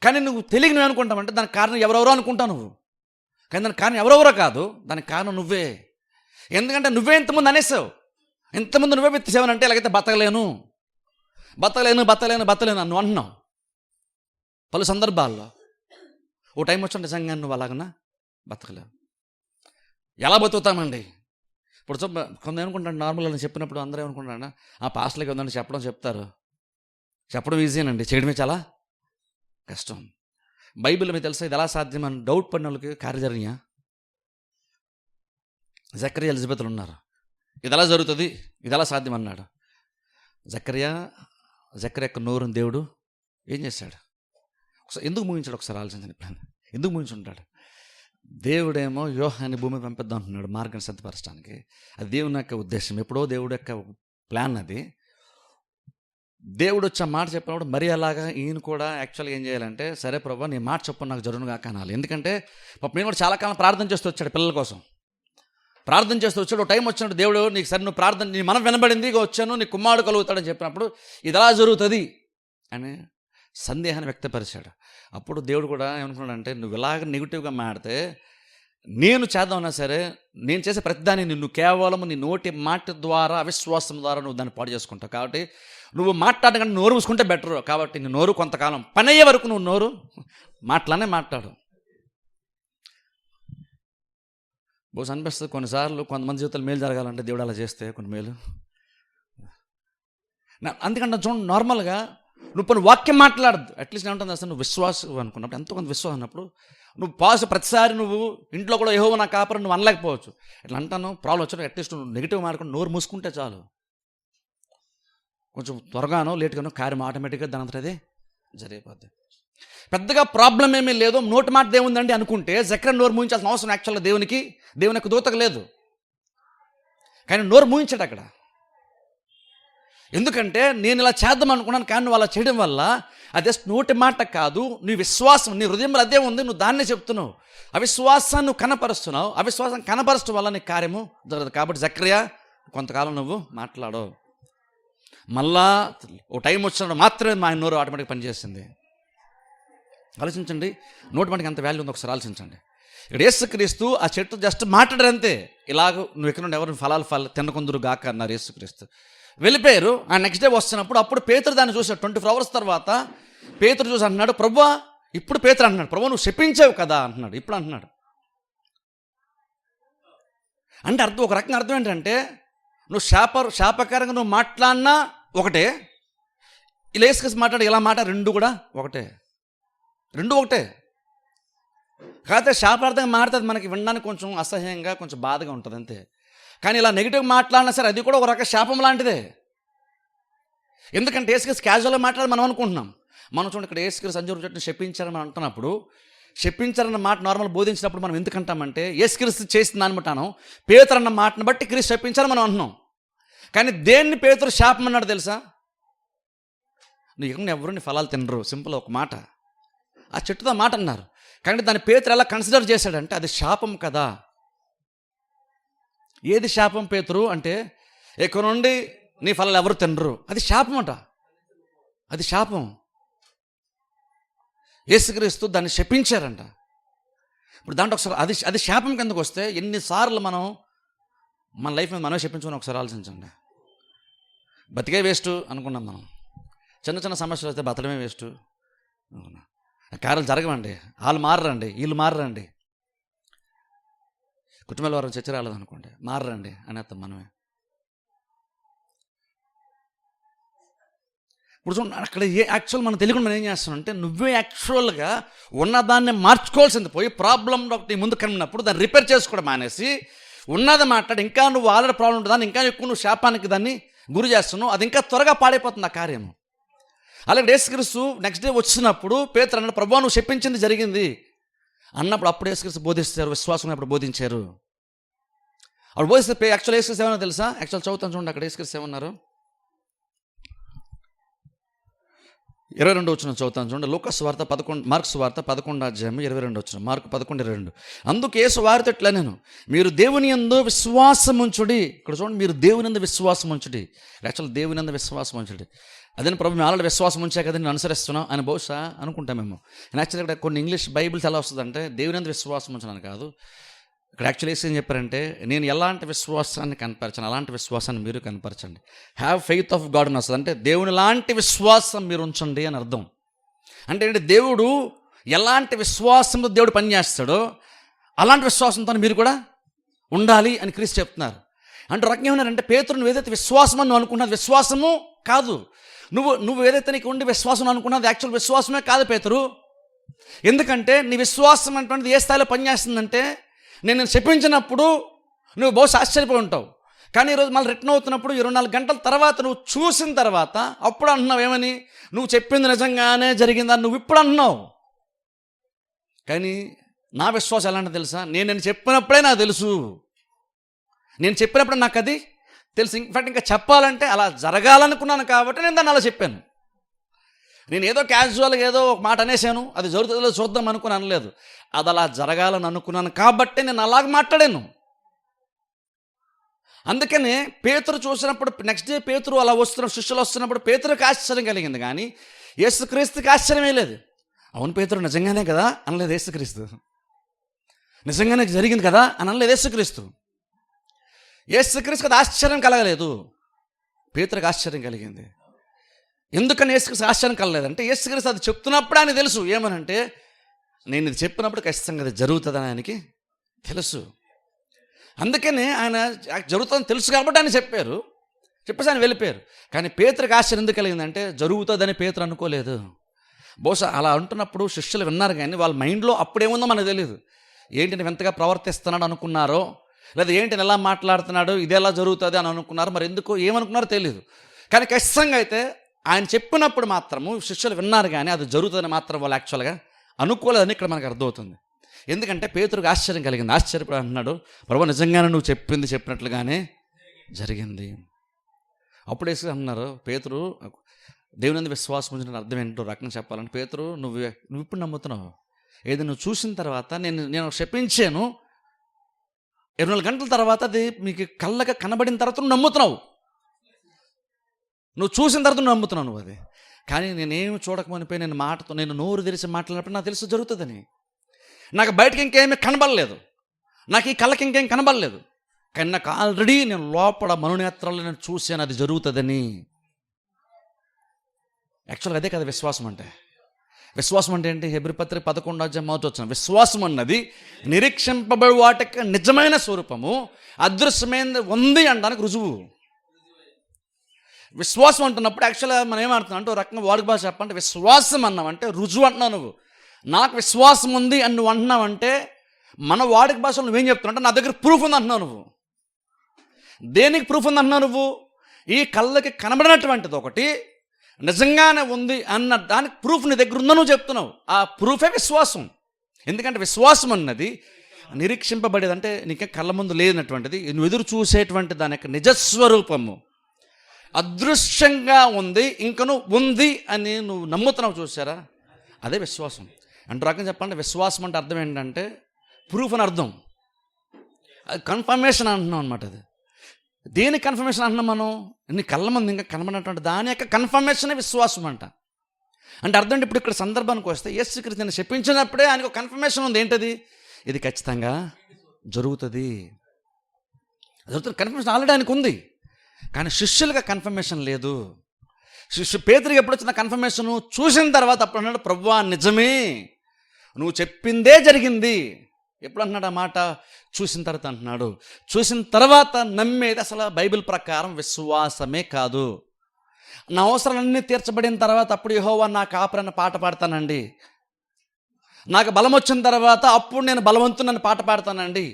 కానీ నువ్వు తెలియక నువ్వు అనుకుంటావంటే దానికి కారణం ఎవరెవరో అనుకుంటావు నువ్వు. కానీ దానికి కారణం ఎవరెవరో కాదు, దానికి కారణం నువ్వే. ఎందుకంటే నువ్వే ఇంతకుముందు అనేసావు, ఇంతకుముందు నువ్వే వెతిసేవనంటే ఎలాగైతే బతకలేను నువ్వు అంటున్నావు పలు సందర్భాల్లో. ఓ టైం వచ్చి నిజంగా నువ్వు అలాగన్నా బతకలేవు. ఎలా బతుకుతామండి? ఇప్పుడు కొంత ఏమనుకుంటాను, నార్మల్గా నేను చెప్పినప్పుడు అందరూ ఏమనుకుంటాను, ఆ పాస్టర్లకి ఉందండి చెప్పడం ఈజీనండి, చేయడమే చాలా కష్టం. బైబిల్ మీకు తెలుసా ఇది ఎలా సాధ్యం అని డౌట్ పడిన వాళ్ళకి కార్యజరణీయ జకర్యా ఎలిజబెత్లు ఉన్నారు. ఇది ఎలా జరుగుతుంది, ఇది ఎలా సాధ్యం అన్నాడు. జకర్యా యొక్క నోరుని దేవుడు ఏం చేశాడు? ఒకసారి ఎందుకు ముగించాడు? ఒకసారి ఆలోచించండి. ఎందుకు ముగించుంటాడు? దేవుడేమో యోహాన్ని భూమి పంపిద్దాం అంటున్నాడు మార్గాన్ని సిద్ధపరచడానికి. అది దేవుని యొక్క ఉద్దేశం, ఎప్పుడో దేవుడి యొక్క ప్లాన్ అది. దేవుడు వచ్చి ఆ మాట చెప్పినప్పుడు మరి అలాగా ఈయన కూడా యాక్చువల్గా ఏం చేయాలంటే, సరే ప్రభా నీ మాట చెప్పు నాకు జరుగునుగా అనాలి. ఎందుకంటే పాపం నేను కూడా చాలా కాలం ప్రార్థన చేస్తూ వచ్చాడు, పిల్లల కోసం ప్రార్థన చేస్తూ వచ్చాడు. టైం వచ్చినప్పుడు దేవుడు నీకు సరే నువ్వు ప్రార్థన నీ మనం వినబడింది, ఇక వచ్చాను నీ కుమారుడు కలుగుతాడని చెప్పినప్పుడు ఇది ఎలా జరుగుతుంది అని సందేహాన్ని వ్యక్తపరిచాడు. అప్పుడు దేవుడు కూడా ఏమనుకున్నాడంటే, నువ్వు ఇలాగ నెగిటివ్గా మాడితే నేను చేద్దామన్నా సరే నేను చేసే ప్రతిదాన్ని నువ్వు కేవలం నీ నోటి మాట ద్వారా అవిశ్వాసం ద్వారా నువ్వు దాన్ని పాడు చేసుకుంటావు. కాబట్టి నువ్వు మాట్లాడకుండా నోరు మూసుకుంటే బెటర్. కాబట్టి నీ నోరు కొంతకాలం పని అయ్యే వరకు నువ్వు నోరు మాటలానే మాట్లాడు. బహుశా అనిపిస్తుంది కొన్నిసార్లు కొంతమంది జీవితాలు మేలు జరగాలంటే దేవుడు అలా చేస్తే కొన్ని మేలు. అందుకంటే చూడండి, నార్మల్గా నువ్వు కొన్ని వాక్యం మాట్లాడద్దు, అట్లీస్ట్ ఏమంటుంది అసలు నువ్వు విశ్వాసం అనుకున్నప్పుడు, ఎంతో కొంత విశ్వాసం అన్నప్పుడు నువ్వు ప్రతిసారి నువ్వు ఇంట్లో కూడా యెహోవా నా కాపరి నువ్వు అనలేకపోవచ్చు. ఇట్లా అంటాను, ప్రాబ్లం వచ్చిన అట్లీస్ట్ నువ్వు నెగిటివ్ మాట్లాడుకుని నోరు మూసుకుంటే చాలు. కొంచెం త్వరగానో లేట్గానో కార్యం ఆటోమేటిక్గా దాని అంతా అదే జరిగిపోద్ది. పెద్దగా ప్రాబ్లం ఏమీ లేదు, నోటి మాట దేవుందండి అనుకుంటే జకర్యా నోరు మూయించాల్సిన అవసరం యాక్చువల్గా దేవుని యొక్క దూతకు లేదు. కానీ నోరు మూయించాడు అక్కడ. ఎందుకంటే నేను ఇలా చేద్దాం అనుకున్నాను, కానీ నువ్వు అలా చేయడం వల్ల అదే నోటి మాట కాదు, నీ విశ్వాసం నీ హృదయంలో అదే ఉంది, నువ్వు దాన్నే చెప్తున్నావు. అవిశ్వాసాన్ని నువ్వు కనపరుస్తున్నావు, అవిశ్వాసం కనపరచడం వల్ల నీ కార్యము జరగదు. కాబట్టి జకర్యా కొంతకాలం నువ్వు మాట్లాడవు. మళ్ళా ఓ టైం వచ్చినప్పుడు మాత్రమే మా నోరు ఆటోమేటిక్ పనిచేసింది. ఆలోచించండి, నోటి మాటకి ఎంత వాల్యూ ఉందో ఒకసారి ఆలోచించండి. ఇక్కడ యేసుక్రీస్తు ఆ చెట్టు జస్ట్ మాట్లాడారు అంతే. ఇలాగ నువ్వు ఎక్కడ నుండి ఎవరిని ఫలాలు తినకుందురు గాక అన్నారు యేసుక్రీస్తు. వెళ్ళిపోయారు. ఆ నెక్స్ట్ డే వస్తున్నప్పుడు అప్పుడు పేతురు దాన్ని చూశాడు. 24 hours తర్వాత పేతురు చూసి అంటున్నాడు, ప్రభువా, ఇప్పుడు పేతురు అంటున్నాడు, ప్రభువా నువ్వు శపించావు కదా అంటున్నాడు. ఇప్పుడు అంటున్నాడు అంటే అర్థం, ఒక రకంగా అర్థం ఏంటంటే నువ్వు శాపకరంగా నువ్వు మాట్లాడినా ఒకటే, ఇలా యేసుక్రీస్తు మాట్లాడి ఇలా మాట రెండు కూడా ఒకటే, రెండు ఒకటే. కాకపోతే శాపార్థంగా మాట్లాడితే మనకి వినడానికి కొంచెం అసహ్యంగా కొంచెం బాధగా ఉంటుంది అంతే. కానీ ఇలా నెగిటివ్ మాట్లాడినా సరే అది కూడా ఒక రకం శాపం లాంటిదే. ఎందుకంటే యేసుక్రీస్తు క్యాజువల్గా మాట్లాడి మనం అనుకుంటున్నాం. మనం చూడండి, ఇక్కడ యేసుక్రీస్తు అంజూరపు చెట్టుని శపించారని మనం అంటున్నప్పుడు, శపించారన్న మాట నార్మల్ బోధించినప్పుడు మనం ఎందుకంటామంటే యేసుక్రీస్తు చేసిన దాన్ని బట్టాను, పేతురు అన్న మాటను బట్టి క్రీస్తు శపించారని మనం అంటున్నాం. కానీ దేన్ని పేతురు శాపం అన్నాడు తెలుసా? నువ్వు ఎవరు నీ ఫలాలు తినరు, సింపుల్ ఒక మాట. ఆ చెట్టుతో మాట అన్నారు, కానీ దాన్ని పేతురు ఎలా కన్సిడర్ చేశాడంటే అది శాపం కదా. ఏది శాపం పేతురు అంటే, ఇక్కడ నుండి నీ ఫలాలు ఎవరు తినరు, అది శాపం అంట, అది శాపం. యేసుక్రీస్తు దాన్ని శపించారంట. ఇప్పుడు దాంట్లో ఒకసారి అది శాపం కిందకు వస్తే ఎన్నిసార్లు మనం మన లైఫ్ మీద మనమే శపించుకొని ఒకసారి ఆలోచించండి. బతికే వేస్ట్ అనుకున్నాం మనం, చిన్న చిన్న సమస్యలు వస్తే బతడమే వేస్ట్ అనుకున్నాం. కార్యాలు జరగవండి, వాళ్ళు మారరండి, వీళ్ళు మారరండి, కుటుంబాల వారు చర్చ రాలేదనుకోండి మారరండి అనేస్తాం మనమే. ఇప్పుడు చూడండి, అక్కడ యాక్చువల్ మనం తెలియకుండా మనం ఏం చేస్తామంటే, నువ్వే యాక్చువల్గా ఉన్నదాన్ని మార్చుకోవాల్సింది పోయి ప్రాబ్లం ఒకటి ముందు కనిపినప్పుడు దాన్ని రిపేర్ చేసుకోవడం మానేసి ఉన్నది మాట్లాడి ఇంకా నువ్వు ఆల్రెడీ ప్రాబ్లం ఉంటుంది, ఇంకా ఎక్కువ నువ్వు శాపానికి దాన్ని గురి చేస్తున్నావు, అది ఇంకా త్వరగా పాడైపోతుంది ఆ కార్యము. అలాగే యేసుక్రీస్తు నెక్స్ట్ డే వచ్చినప్పుడు పేతురు అన్నాడు, ప్రభువా నువ్వు చెప్పించింది జరిగింది అన్నప్పుడు అప్పుడు యేసుక్రీస్తు బోధిస్తారు, విశ్వాసం అప్పుడు బోధించారు. అప్పుడు బోధిస్తే యాక్చువల్ యేసుక్రీస్తు ఏమన్నా తెలుసా? యాక్చువల్ చదువుతాను చూడండి, అక్కడ యేసుక్రీస్తు ఏమన్నారు, 22 వచనం చదువుతాను చూడండి. లూకా సువార్త 11, మార్కు సువార్త 11:22. మార్కు 11:22. అందుకు యేసు వారితో ఇట్లా, నేను మీరు దేవుని యందు విశ్వాసం ఉంచుడి. ఇక్కడ చూడండి, మీరు దేవుని యందు విశ్వాసం ఉంచుడి. యాక్చువల్ దేవుని యందు విశ్వాసం ఉంచుడి, అదే ప్రభు మేము ఆల్రెడీ విశ్వాసం ఉంచా కదా నేను అనుసరిస్తున్నాం అని బహుశా అనుకుంటాం మేము. యాక్చువల్గా ఇక్కడ కొన్ని ఇంగ్లీష్ బైబిల్స్ ఎలా వస్తుందంటే దేవుని యందు విశ్వాసం ఉంచడానికి కాదు, ఇక్కడ యాక్చువల్లీ ఏం చెప్పారంటే నేను ఎలాంటి విశ్వాసాన్ని కనపరచాను అలాంటి విశ్వాసాన్ని మీరు కనపరచండి. హ్యావ్ ఫెయిత్ ఆఫ్ గాడ్ అని వస్తుంది, అంటే దేవుని లాంటి విశ్వాసం మీరు ఉంచండి అని అర్థం. అంటే ఏంటి, దేవుడు ఎలాంటి విశ్వాసంతో దేవుడు పనిచేస్తాడో అలాంటి విశ్వాసంతో మీరు కూడా ఉండాలి అని క్రీస్తు చెప్తున్నారు. అంటే రకం ఏమన్నారంటే, పేతురు నువ్వు ఏదైతే విశ్వాసం అని నువ్వు అనుకున్నది విశ్వాసము కాదు, నువ్వు ఏదైతే నీకు ఉండి విశ్వాసం అనుకున్నది యాక్చువల్ విశ్వాసమే కాదు పేతురు. ఎందుకంటే నీ విశ్వాసం అటువంటిది ఏ స్థాయిలో పనిచేస్తుందంటే, నేను చెప్పించినప్పుడు నువ్వు బహుశా ఆశ్చర్యపోయి ఉంటావు, కానీ ఈరోజు మళ్ళీ రిటర్న్ అవుతున్నప్పుడు 24 గంటల తర్వాత నువ్వు చూసిన తర్వాత అప్పుడు అంటున్నావు ఏమని, నువ్వు చెప్పింది నిజంగానే జరిగిందని నువ్వు ఇప్పుడు అంటున్నావు. కానీ నా విశ్వాసం ఎలాంటి తెలుసా, నేను చెప్పినప్పుడే నాకు తెలుసు, నేను చెప్పినప్పుడే నాకు అది తెలుసు. ఇన్ఫాక్ట్ ఇంకా చెప్పాలంటే అలా జరగాలనుకున్నాను కాబట్టి నేను దాన్ని అలా చెప్పాను. నేను ఏదో క్యాజువల్గా ఏదో ఒక మాట అనేసాను, అది జరుగుతుందో చూద్దాం అనుకుని అనలేదు, అది అలా జరగాలని అనుకున్నాను కాబట్టి నేను అలాగ మాట్లాడాను. అందుకనే పేతురు చూసినప్పుడు నెక్స్ట్ డే పేతురు అలా వస్తున్న శిష్యులు వస్తున్నప్పుడు పేతురుకి ఆశ్చర్యం కలిగింది, కానీ యేసుక్రీస్తుకి ఆశ్చర్యమే లేదు. అవును పేతురు నిజంగానే కదా అనలేదు యేసుక్రీస్తు, నిజంగానే జరిగింది కదా అని అనలేదు యేసుక్రీస్తు. యేసుక్రీస్తుకి అది ఆశ్చర్యం కలగలేదు, పేతురుకి ఆశ్చర్యం కలిగింది. ఎందుకని యేసుక్రీస్తు ఆశ్చర్యం కలగలేదంటే, యేసుక్రీస్తు అది చెప్తున్నప్పుడు ఆయన తెలుసు ఏమనంటే, నేను ఇది చెప్పినప్పుడు ఖచ్చితంగా అది జరుగుతుందని ఆయనకి తెలుసు. అందుకని ఆయన జరుగుతుందని తెలుసు కాబట్టి ఆయన చెప్పేసి ఆయన వెళ్ళిపోయారు. కానీ పేతురుకి ఆశ్చర్యం ఎందుకు కలిగిందంటే జరుగుతుందని పేతురు అనుకోలేదు. బహుశా అలా అంటున్నప్పుడు శిష్యులు విన్నారు, కానీ వాళ్ళ మైండ్లో అప్పుడేముందో మనకు తెలియదు. ఏంటి నేను ఎంతగా ప్రవర్తిస్తున్నాడు అనుకున్నారో, లేదా ఏంటి ఎలా మాట్లాడుతున్నాడు, ఇది ఎలా జరుగుతుంది అని అనుకున్నారు. మరి ఎందుకు ఏమనుకున్నారో తెలియదు. కానీ ఖచ్చితంగా అయితే ఆయన చెప్పినప్పుడు మాత్రము శిష్యులు విన్నారు, కానీ అది జరుగుతుందని మాత్రం వాళ్ళు యాక్చువల్గా అనుకోలేదని ఇక్కడ మనకు అర్థమవుతుంది. ఎందుకంటే పేతురుకి ఆశ్చర్యం కలిగింది. ఆశ్చర్యపడి అంటున్నాడు, ప్రభు నిజంగానే నువ్వు చెప్పినట్లుగానే జరిగింది. అప్పుడు వేసి అన్నారు, పేతురు దేవుని విశ్వాసం ఉంచిన అర్థం ఏంటో రకంగా చెప్పాలంటే, పేతురు నువ్వు ఇప్పుడు నమ్ముతున్నావు, ఏది నువ్వు చూసిన తర్వాత నేను శపించాను, 24 గంటల తర్వాత అది మీకు కళ్ళగా కనబడిన తర్వాత నువ్వు నమ్ముతున్నావు, నువ్వు చూసిన తర్వాత నువ్వు నమ్ముతున్నావు నువ్వు అది. కానీ నేనేమి చూడకమనిపోయి నేను నోరు తెరిచి మాట్లాడినప్పుడు నాకు తెలుసు జరుగుతుందని. నాకు బయటకి ఇంకేమీ కనబడలేదు, నాకు ఈ కళ్ళకి ఇంకేం కనబడలేదు, కానీ నాకు ఆల్రెడీ నేను లోపల మనోనేత్రాల్లో నేను చూశాను అది జరుగుతుందని. యాక్చువల్గా అదే కదా విశ్వాసం అంటే. విశ్వాసం అంటే ఏంటి? హెబ్రీ పత్రిక 11:1 విశ్వాసం అన్నది నిరీక్షింపబడి వాటికి నిజమైన స్వరూపము, అదృశ్యమైనది ఉంది అనడానికి రుజువు. విశ్వాసం అంటున్నప్పుడు యాక్చువల్గా మనం ఏమంటున్నాం అంటే, ఒక రకంగా వాడుక భాష చెప్పంటే విశ్వాసం అన్నామంటే రుజువు అంటున్నావు. నువ్వు నాకు విశ్వాసం ఉంది అని నువ్వు అంటున్నావంటే మన వాడుక భాషలో నువ్వేం చెప్తున్నావు అంటే నా దగ్గర ప్రూఫ్ ఉంది అంటున్నావు. నువ్వు దేనికి ప్రూఫ్ ఉంది అంటున్నావు? నువ్వు ఈ కళ్ళకి కనబడినటువంటిది ఒకటి నిజంగానే ఉంది అన్న దానికి ప్రూఫ్ నీ దగ్గర ఉందో నువ్వు చెప్తున్నావు. ఆ ప్రూఫే విశ్వాసం. ఎందుకంటే విశ్వాసం అన్నది నిరీక్షింపబడేది, అంటే నీకే కళ్ళ ముందు లేనటువంటిది, నువ్వు ఎదురు చూసేటువంటి దాని యొక్క నిజస్వరూపము అదృశ్యంగా ఉంది, ఇంకను ఉంది అని నువ్వు నమ్ముతున్నావు. చూసారా, అదే విశ్వాసం. అంటే రకంగా చెప్పండి, విశ్వాసం అంటే అర్థం ఏంటంటే ప్రూఫ్ అని అర్థం. అది కన్ఫర్మేషన్ అంటున్నాం అనమాట. అది దేనికి కన్ఫర్మేషన్ అంటున్నాం మనం? నీ కళ్ళ ముందు ఇంకా కనబడినటువంటి దాని యొక్క కన్ఫర్మేషనే విశ్వాసం అంట. అంటే అర్థం అంటే ఇప్పుడు ఇక్కడ సందర్భానికి వస్తే యేసుక్రీస్తు నేను చెప్పించినప్పుడే ఆయనకు ఒక కన్ఫర్మేషన్ ఉంది. ఏంటది? ఇది ఖచ్చితంగా జరుగుతుంది. కన్ఫర్మేషన్ ఆల్రెడీ ఆయనకు ఉంది, కానీ శిష్యులుగా కన్ఫర్మేషన్ లేదు. పేతురుకి ఎప్పుడు వచ్చిన కన్ఫర్మేషన్ చూసిన తర్వాత అప్పుడు అన్నాడు, ప్రభువా నిజమే, నువ్వు చెప్పిందే జరిగింది. ఎప్పుడు అంటున్నాడు ఆ మాట? చూసిన తర్వాత అంటున్నాడు. చూసిన తర్వాత నమ్మేది అసలు బైబిల్ ప్రకారం విశ్వాసమే కాదు. నా అవసరాలన్నీ తీర్చబడిన తర్వాత అప్పుడు యెహోవా నా కాపరన్న పాట పాడతానండి, నాకు బలం వచ్చిన తర్వాత అప్పుడు నేను బలవంతునని పాట పాడతానండి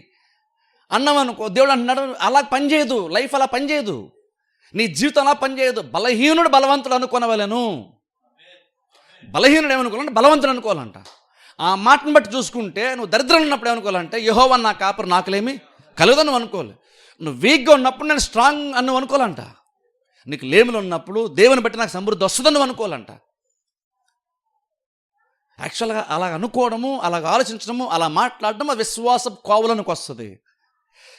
అన్నామనుకో, దేవుడు అంటున్నాడు అలా పనిచేయదు. లైఫ్ అలా పనిచేయదు, నీ జీవితం అలా పనిచేయదు. బలహీనుడు బలవంతుడు అనుకోనవలను. బలహీనుడు ఏమనుకోవాలంటే బలవంతుడు అనుకోవాలంట. ఆ మాటను బట్టి చూసుకుంటే నువ్వు దరిద్రం ఉన్నప్పుడు ఏమనుకోవాలంటే యెహోవా నా కాపరి నాకులేమి కలుగుదని నువ్వు అనుకోవాలి. నువ్వు వీక్గా ఉన్నప్పుడు నేను స్ట్రాంగ్ అని నువ్వు అనుకోవాలంట. నీకు లేములు ఉన్నప్పుడు దేవుని బట్టి నాకు సమృద్ధి వస్తుందని నువ్వు అనుకోవాలంట. యాక్చువల్గా అలా అనుకోవడము, అలాగ ఆలోచించడము, అలా మాట్లాడడం అది విశ్వాస కోవలకు వస్తుంది.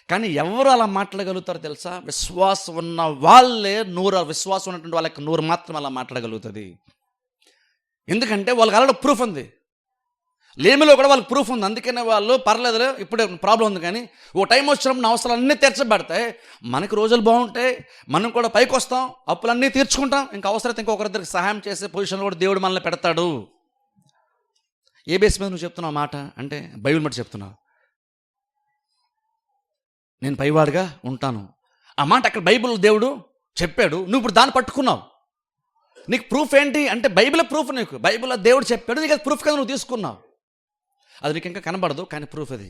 కానీ ఎవరు అలా మాట్లాడగలుగుతారో తెలుసా? విశ్వాసం ఉన్న వాళ్ళే నోరు, విశ్వాసం ఉన్నటువంటి వాళ్ళకి నోరు మాత్రం అలా మాట్లాడగలుగుతుంది. ఎందుకంటే వాళ్ళకి అలాంటి ప్రూఫ్ ఉంది. లేమిలో కూడా వాళ్ళకి ప్రూఫ్ ఉంది. అందుకనే వాళ్ళు పర్లేదులే ఇప్పుడే ప్రాబ్లం ఉంది, కానీ ఓ టైం వచ్చినప్పుడు నా అవసరాలు అన్నీ తీర్చబడతాయి, మనకి రోజులు బాగుంటాయి, మనం కూడా పైకి వస్తాం, అప్పులన్నీ తీర్చుకుంటాం, ఇంకా అవసరమైతే ఇంకొకరిద్దరికి సహాయం చేసే పొజిషన్లో కూడా దేవుడు మనల్ని పెడతాడు. ఏ బేస్ మీద నువ్వు చెప్తున్నావు మాట అంటే బైబిల్ బట్టి చెప్తున్నావు. నేను పైవాడిగా ఉంటాను ఆ మాట అక్కడ బైబిల్ దేవుడు చెప్పాడు, నువ్వు ఇప్పుడు దాన్ని పట్టుకున్నావు. నీకు ప్రూఫ్ ఏంటి అంటే బైబిల్ ప్రూఫ్. నీకు బైబిల్లో దేవుడు చెప్పాడు, నీకు అది ప్రూఫ్ కదా నువ్వు తీసుకున్నావు. అది నీకు ఇంకా కనబడదు, కానీ ప్రూఫ్ అది.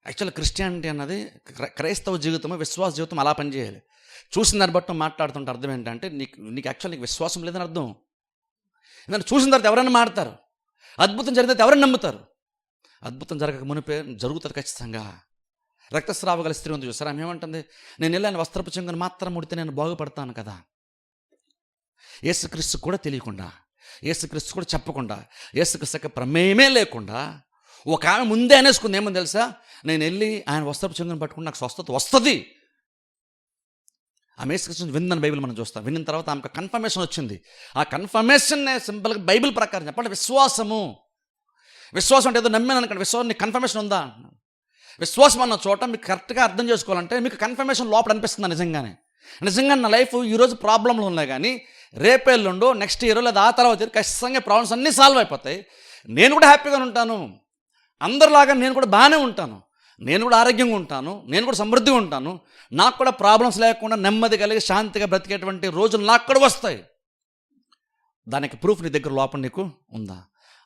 యాక్చువల్ క్రిస్టియానిటీ అన్నది, క్రైస్తవ జీవితము, విశ్వాస జీవితం అలా పనిచేయాలి. చూసిన దాన్ని బట్టి మాట్లాడుతుంటే అర్థం ఏంటంటే నీకు యాక్చువల్ నీకు విశ్వాసం లేదని అర్థం. ఎందుకంటే చూసిన తర్వాత ఎవరైనా మాడతారు, అద్భుతం జరిగితే ఎవరైనా నమ్ముతారు. అద్భుతం జరగక మునిపే జరుగుతుంది ఖచ్చితంగా. రక్తస్రావ గల స్త్రీ ఉంది చూసారా, ఆమె ఏమంటుంది? నేను వెళ్ళాను వస్త్రపు చెంగును మాత్రం ముడితే నేను బాగుపడతాను కదా. యేసుక్రీస్తు కూడా తెలియకుండా, యేసుక్రీస్తు కూడా చెప్పకుండా, యేసుక్రీస్తు ప్రమేయమే లేకుండా ఒక ఆమె ముందే అనేసుకుంది. ఏమని తెలుసా? నేను వెళ్ళి ఆయన వస్త్రపు చెంగును పట్టుకుని నాకు స్వస్థత వస్తుంది. ఆమె యేసుక్రీస్తు విందని బైబిల్ మనం చూస్తాం. విన్న తర్వాత ఆమెకు కన్ఫర్మేషన్ వచ్చింది. ఆ కన్ఫర్మేషన్ సింపుల్గా బైబిల్ ప్రకారం చెప్పండి విశ్వాసము. విశ్వాసం అంటే ఏదో నమ్మాను అనుకోండి, విశ్వాసం నీకు కన్ఫర్మేషన్ ఉందా? విశ్వాసం అన్న చోట మీకు కరెక్ట్గా అర్థం చేసుకోవాలంటే మీకు కన్ఫర్మేషన్ లోపల అనిపిస్తుంది. నిజంగా నా లైఫ్ ఈరోజు ప్రాబ్లంలు ఉన్నాయి, కానీ రేపేళ్ళుండో నెక్స్ట్ ఇయర్ లేదా ఆ తర్వాత ఖచ్చితంగా ప్రాబ్లమ్స్ అన్నీ సాల్వ్ అయిపోతాయి. నేను కూడా హ్యాపీగా ఉంటాను, అందరిలాగా నేను కూడా బాగానే ఉంటాను. నేను కూడా ఆరోగ్యంగా ఉంటాను, నేను కూడా సమృద్ధిగా ఉంటాను, నాకు కూడా ప్రాబ్లమ్స్ లేకుండా నెమ్మది కలిగి శాంతిగా బ్రతికేటువంటి రోజులు నాకు కూడా వస్తాయి. దానికి ప్రూఫ్ నీ దగ్గర లోపల నీకు ఉందా?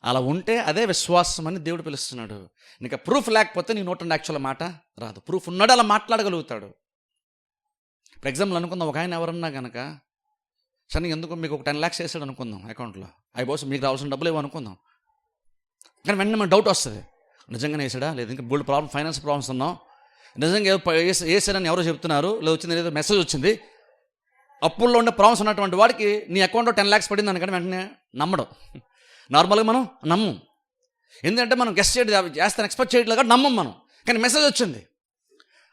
అలా ఉంటే అదే విశ్వాసం అని దేవుడు పిలుస్తున్నాడు. నీకు ప్రూఫ్ లేకపోతే నీ నోట యాక్చువల్ మాట రాదు. ప్రూఫ్ ఉన్నాడు అలా మాట్లాడగలుగుతాడు. ఫర్ ఎగ్జాంపుల్ అనుకుందాం, ఒక ఆయన ఎవరన్నా కనుక సరే ఎందుకు మీకు ఒక 10 lakhs వేసాడు అనుకుందాం అకౌంట్లో, అవి బహుశా మీకు రావాల్సిన డబ్బులు ఏమో అనుకుందాం. కానీ వెంటనే మనకు డౌట్ వస్తుంది, నిజంగానే వేసాడా లేదు, ఇంకా గోల్డ్ ప్రాబ్లం, ఫైనాన్స్ ప్రాబ్లమ్స్ ఉన్నాం, నిజంగా వేసాడని ఎవరో చెప్తున్నారు, లేదు వచ్చింది ఏదో మెసేజ్ వచ్చింది. అప్పుల్లో ఉండే ప్రాబ్లమ్స్ ఉన్నటువంటి వాడికి నీ అకౌంట్లో 10 lakhs పడింది అనుకంటే వెంటనే నమ్మడం. నార్మల్గా మనం నమ్మం, ఎందుకంటే మనం గెస్ట్ చేస్తాను ఎక్స్పెక్ట్ చేయట్లేదు కాబట్టి నమ్మం మనం. కానీ మెసేజ్ వచ్చింది,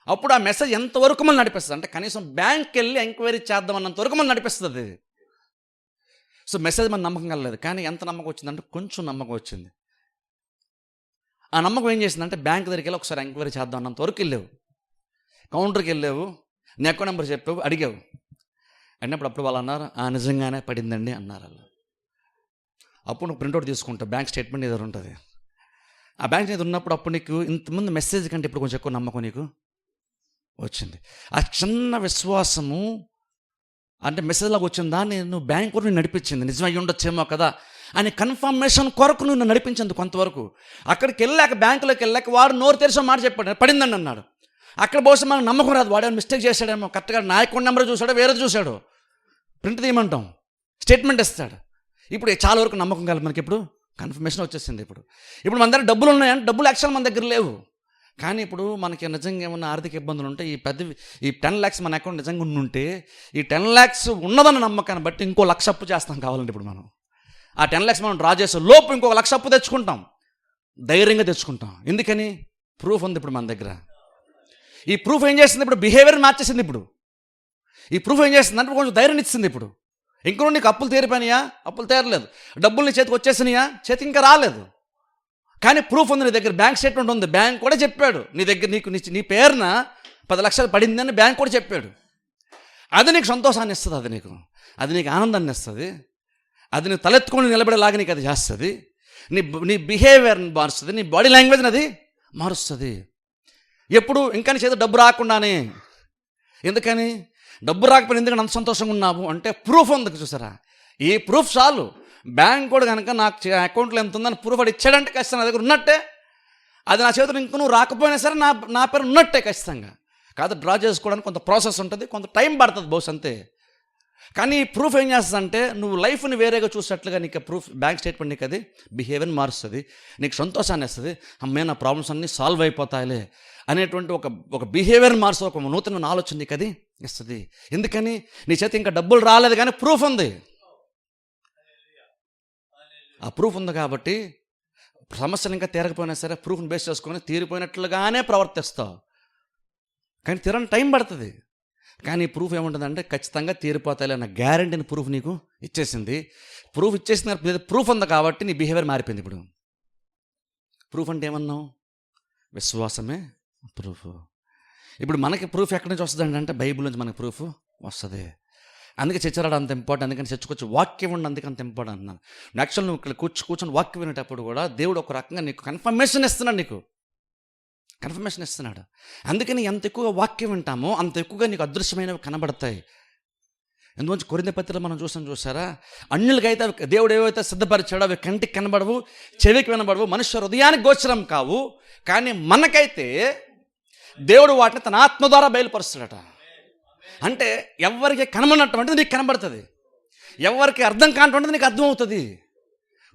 అప్పుడు ఆ మెసేజ్ ఎంతవరకు మనం నడిపిస్తుంది అంటే కనీసం బ్యాంక్కి వెళ్ళి ఎంక్వైరీ చేద్దాం అన్నంత వరకు మనం నడిపిస్తుంది అది. సో మెసేజ్ మన నమ్మకం కలలేదు, కానీ ఎంత నమ్మకం వచ్చిందంటే కొంచెం నమ్మకం వచ్చింది. ఆ నమ్మకం ఏం చేసిందంటే బ్యాంక్ దగ్గరికి వెళ్ళి ఒకసారి ఎంక్వైరీ చేద్దాం అన్నంత వరకు వెళ్ళావు, కౌంటర్కి వెళ్ళావు, నీ అకౌంట్ నెంబర్ చెప్పావు, అడిగావు. అన్నప్పుడు వాళ్ళు అన్నారు నిజంగానే పడిందండి అన్నారు వాళ్ళు. అప్పుడు నువ్వు ప్రింట్అవుట్ తీసుకుంటావు, బ్యాంక్ స్టేట్మెంట్ ఏదో ఉంటుంది. ఆ బ్యాంక్ ఏదో ఉన్నప్పుడు అప్పుడు నీకు ఇంతకుముందు మెసేజ్ కంటే ఇప్పుడు కొంచెం ఎక్కువ నమ్మకం నీకు వచ్చింది. ఆ చిన్న విశ్వాసము అంటే మెసేజ్లాగా వచ్చిన దాన్ని నువ్వు బ్యాంక్ కూడా నేను నడిపించింది, నిజం అయ్యి ఉండొచ్చేమో కదా అని కన్ఫర్మేషన్ కొరకు నువ్వు నడిపించింది కొంతవరకు. అక్కడికి వెళ్ళాక బ్యాంకులోకి వెళ్ళాక వాడు నోరు తెరిసే మాట చెప్పాడు, పడిందండి అన్నాడు. అక్కడ బహుశా మనకు నమ్మకం రాదు, వాడు మిస్టేక్ చేశాడేమో, కరెక్ట్గా నా అకౌంట్ నెంబర్ చూసాడో వేరేది చూశాడు, ప్రింట్ తీయమంటాం, స్టేట్మెంట్ ఇస్తాడు. ఇప్పుడు చాలా వరకు నమ్మకం కాదు మనకి, ఇప్పుడు కన్ఫర్మేషన్ వచ్చేసింది. ఇప్పుడు మన దగ్గర డబ్బులు ఉన్నాయంటే డబ్బులు యాక్చువల్ మన దగ్గర లేవు, కానీ ఇప్పుడు మనకి నిజంగా ఏమన్నా ఆర్థిక ఇబ్బందులు ఉంటే ఈ 10 lakhs మన అకౌంట్ నిజంగా ఉంటే ఈ 10 lakhs ఉన్నదన్న నమ్మకాన్ని బట్టి ఇంకో 1,00,000 అప్పు చేస్తాం కావాలంటే. ఇప్పుడు మనం ఆ 10 lakhs మనం డ్రా చేసే లోపు ఇంకో 1,00,000 అప్పు తెచ్చుకుంటాం, ధైర్యంగా తెచ్చుకుంటాం. ఎందుకని? ప్రూఫ్ ఉంది ఇప్పుడు మన దగ్గర. ఈ ప్రూఫ్ ఏం చేస్తుంది? ఇప్పుడు బిహేవియర్ మార్చేసింది. ఇప్పుడు ఈ ప్రూఫ్ ఏం చేస్తుంది అంటే కొంచెం ధైర్యం ఇచ్చింది. ఇప్పుడు ఇంకో నీకు అప్పులు తీరిపోయినాయా? అప్పులు తీరలేదు. డబ్బులు నీ చేతికి వచ్చేసినాయా? చేతికి ఇంకా రాలేదు, కానీ ప్రూఫ్ ఉంది నీ దగ్గర, బ్యాంక్ స్టేట్మెంట్ ఉంది. బ్యాంక్ కూడా చెప్పాడు నీ దగ్గర నీ పేరున 10 లక్షలు పడిందని బ్యాంక్ కూడా చెప్పాడు. అది నీకు సంతోషాన్ని ఇస్తుంది, అది నీకు ఆనందాన్ని ఇస్తుంది, అది నీకు తలెత్తుకొని నిలబడేలాగా నీకు అది చేస్తుంది. నీ బిహేవియర్ని మారుస్తుంది, నీ బాడీ లాంగ్వేజ్ని అది మారుస్తుంది. ఎప్పుడు ఇంకా నీ చేతి డబ్బు రాకుండానే. ఎందుకని? డబ్బు రాకపోయినా ఎందుకంటే అంత సంతోషంగా ఉన్నావు అంటే ప్రూఫ్ ఉంది, చూసారా? ఈ ప్రూఫ్ చాలు. బ్యాంక్ కూడా కనుక నాకు అకౌంట్లో ఎంత ఉందని ప్రూఫ్ అది ఇచ్చాడంటే ఖచ్చితంగా నా దగ్గర ఉన్నట్టే, అది నా చేతులు ఇంక నువ్వు రాకపోయినా సరే నా పేరు ఉన్నట్టే ఖచ్చితంగా. కాదు, డ్రా చేసుకోవడానికి కొంత ప్రాసెస్ ఉంటుంది, కొంత టైం పడుతుంది బహుశా అంతే. కానీ ఈ ప్రూఫ్ ఏం చేస్తుందంటే నువ్వు లైఫ్ని వేరేగా చూసేట్లుగా నీకు ప్రూఫ్, బ్యాంక్ స్టేట్మెంట్ నీకు అది బిహేవియర్ని మారుస్తుంది, నీకు సంతోషాన్ని ఇస్తుంది. అమ్మే నా ప్రాబ్లమ్స్ అన్నీ సాల్వ్ అయిపోతాయిలే అనేటువంటి ఒక బిహేవియర్ని మారుస్తుంది, ఒక నూతన ఆలోచన నీకు అది ఇస్తుంది. ఎందుకని? నీ చేతి ఇంకా డబ్బులు రాలేదు కానీ ప్రూఫ్ ఉంది. ఆ ప్రూఫ్ ఉంది కాబట్టి సమస్యలు ఇంకా తీరకపోయినా సరే ప్రూఫ్ని బేస్ చేసుకొని తీరిపోయినట్లుగానే ప్రవర్తిస్తావు. కానీ తీరని టైం పడుతుంది. కానీ ప్రూఫ్ ఏముంటుందంటే ఖచ్చితంగా తీరిపోతాయి అన్న గ్యారంటీని ప్రూఫ్ నీకు ఇచ్చేసింది. ప్రూఫ్ ఇచ్చేసిన ప్రూఫ్ ఉంది కాబట్టి నీ బిహేవియర్ మారిపోయింది. ఇప్పుడు ప్రూఫ్ అంటే ఏమన్నావు? విశ్వాసమే ప్రూఫ్. ఇప్పుడు మనకి ప్రూఫ్ ఎక్కడి నుంచి వస్తుంది అంటే బైబిల్ నుంచి మనకి ప్రూఫ్ వస్తుంది. అందుకే చర్చ రావడం అంత ఇంపార్టెంట్, అందుకని చర్చకొచ్చి వాక్యం ఉండి అందుకే అంత ఇంపార్టెంట్ అన్నాను. యాక్చువల్ నువ్వు ఇక్కడ కూర్చొని వాక్యం వినేటప్పుడు కూడా దేవుడు ఒక రకంగా నీకు కన్ఫర్మేషన్ ఇస్తున్నాడు, కన్ఫర్మేషన్ ఇస్తున్నాడు. అందుకని ఎంత ఎక్కువగా వాక్యం వింటామో అంత ఎక్కువగా నీకు అదృశ్యమైనవి కనబడతాయి. ఎందుకంటే కొరింథీ పత్రికలో మనం చూసారా, అన్యులకైతే దేవుడు ఏవైతే సిద్ధపరిచాడో అవి కంటికి కనబడవు, చెవికి వినబడవు, మనుష్య హృదయానికి గోచరం కావు. కానీ మనకైతే దేవుడు వాటిని తన ఆత్మ ద్వారా బయలుపరుస్తాడట. అంటే ఎవరికి కనబడినటువంటిది నీకు కనబడుతుంది, ఎవరికి అర్థం కానటువంటిది నీకు అర్థమవుతుంది.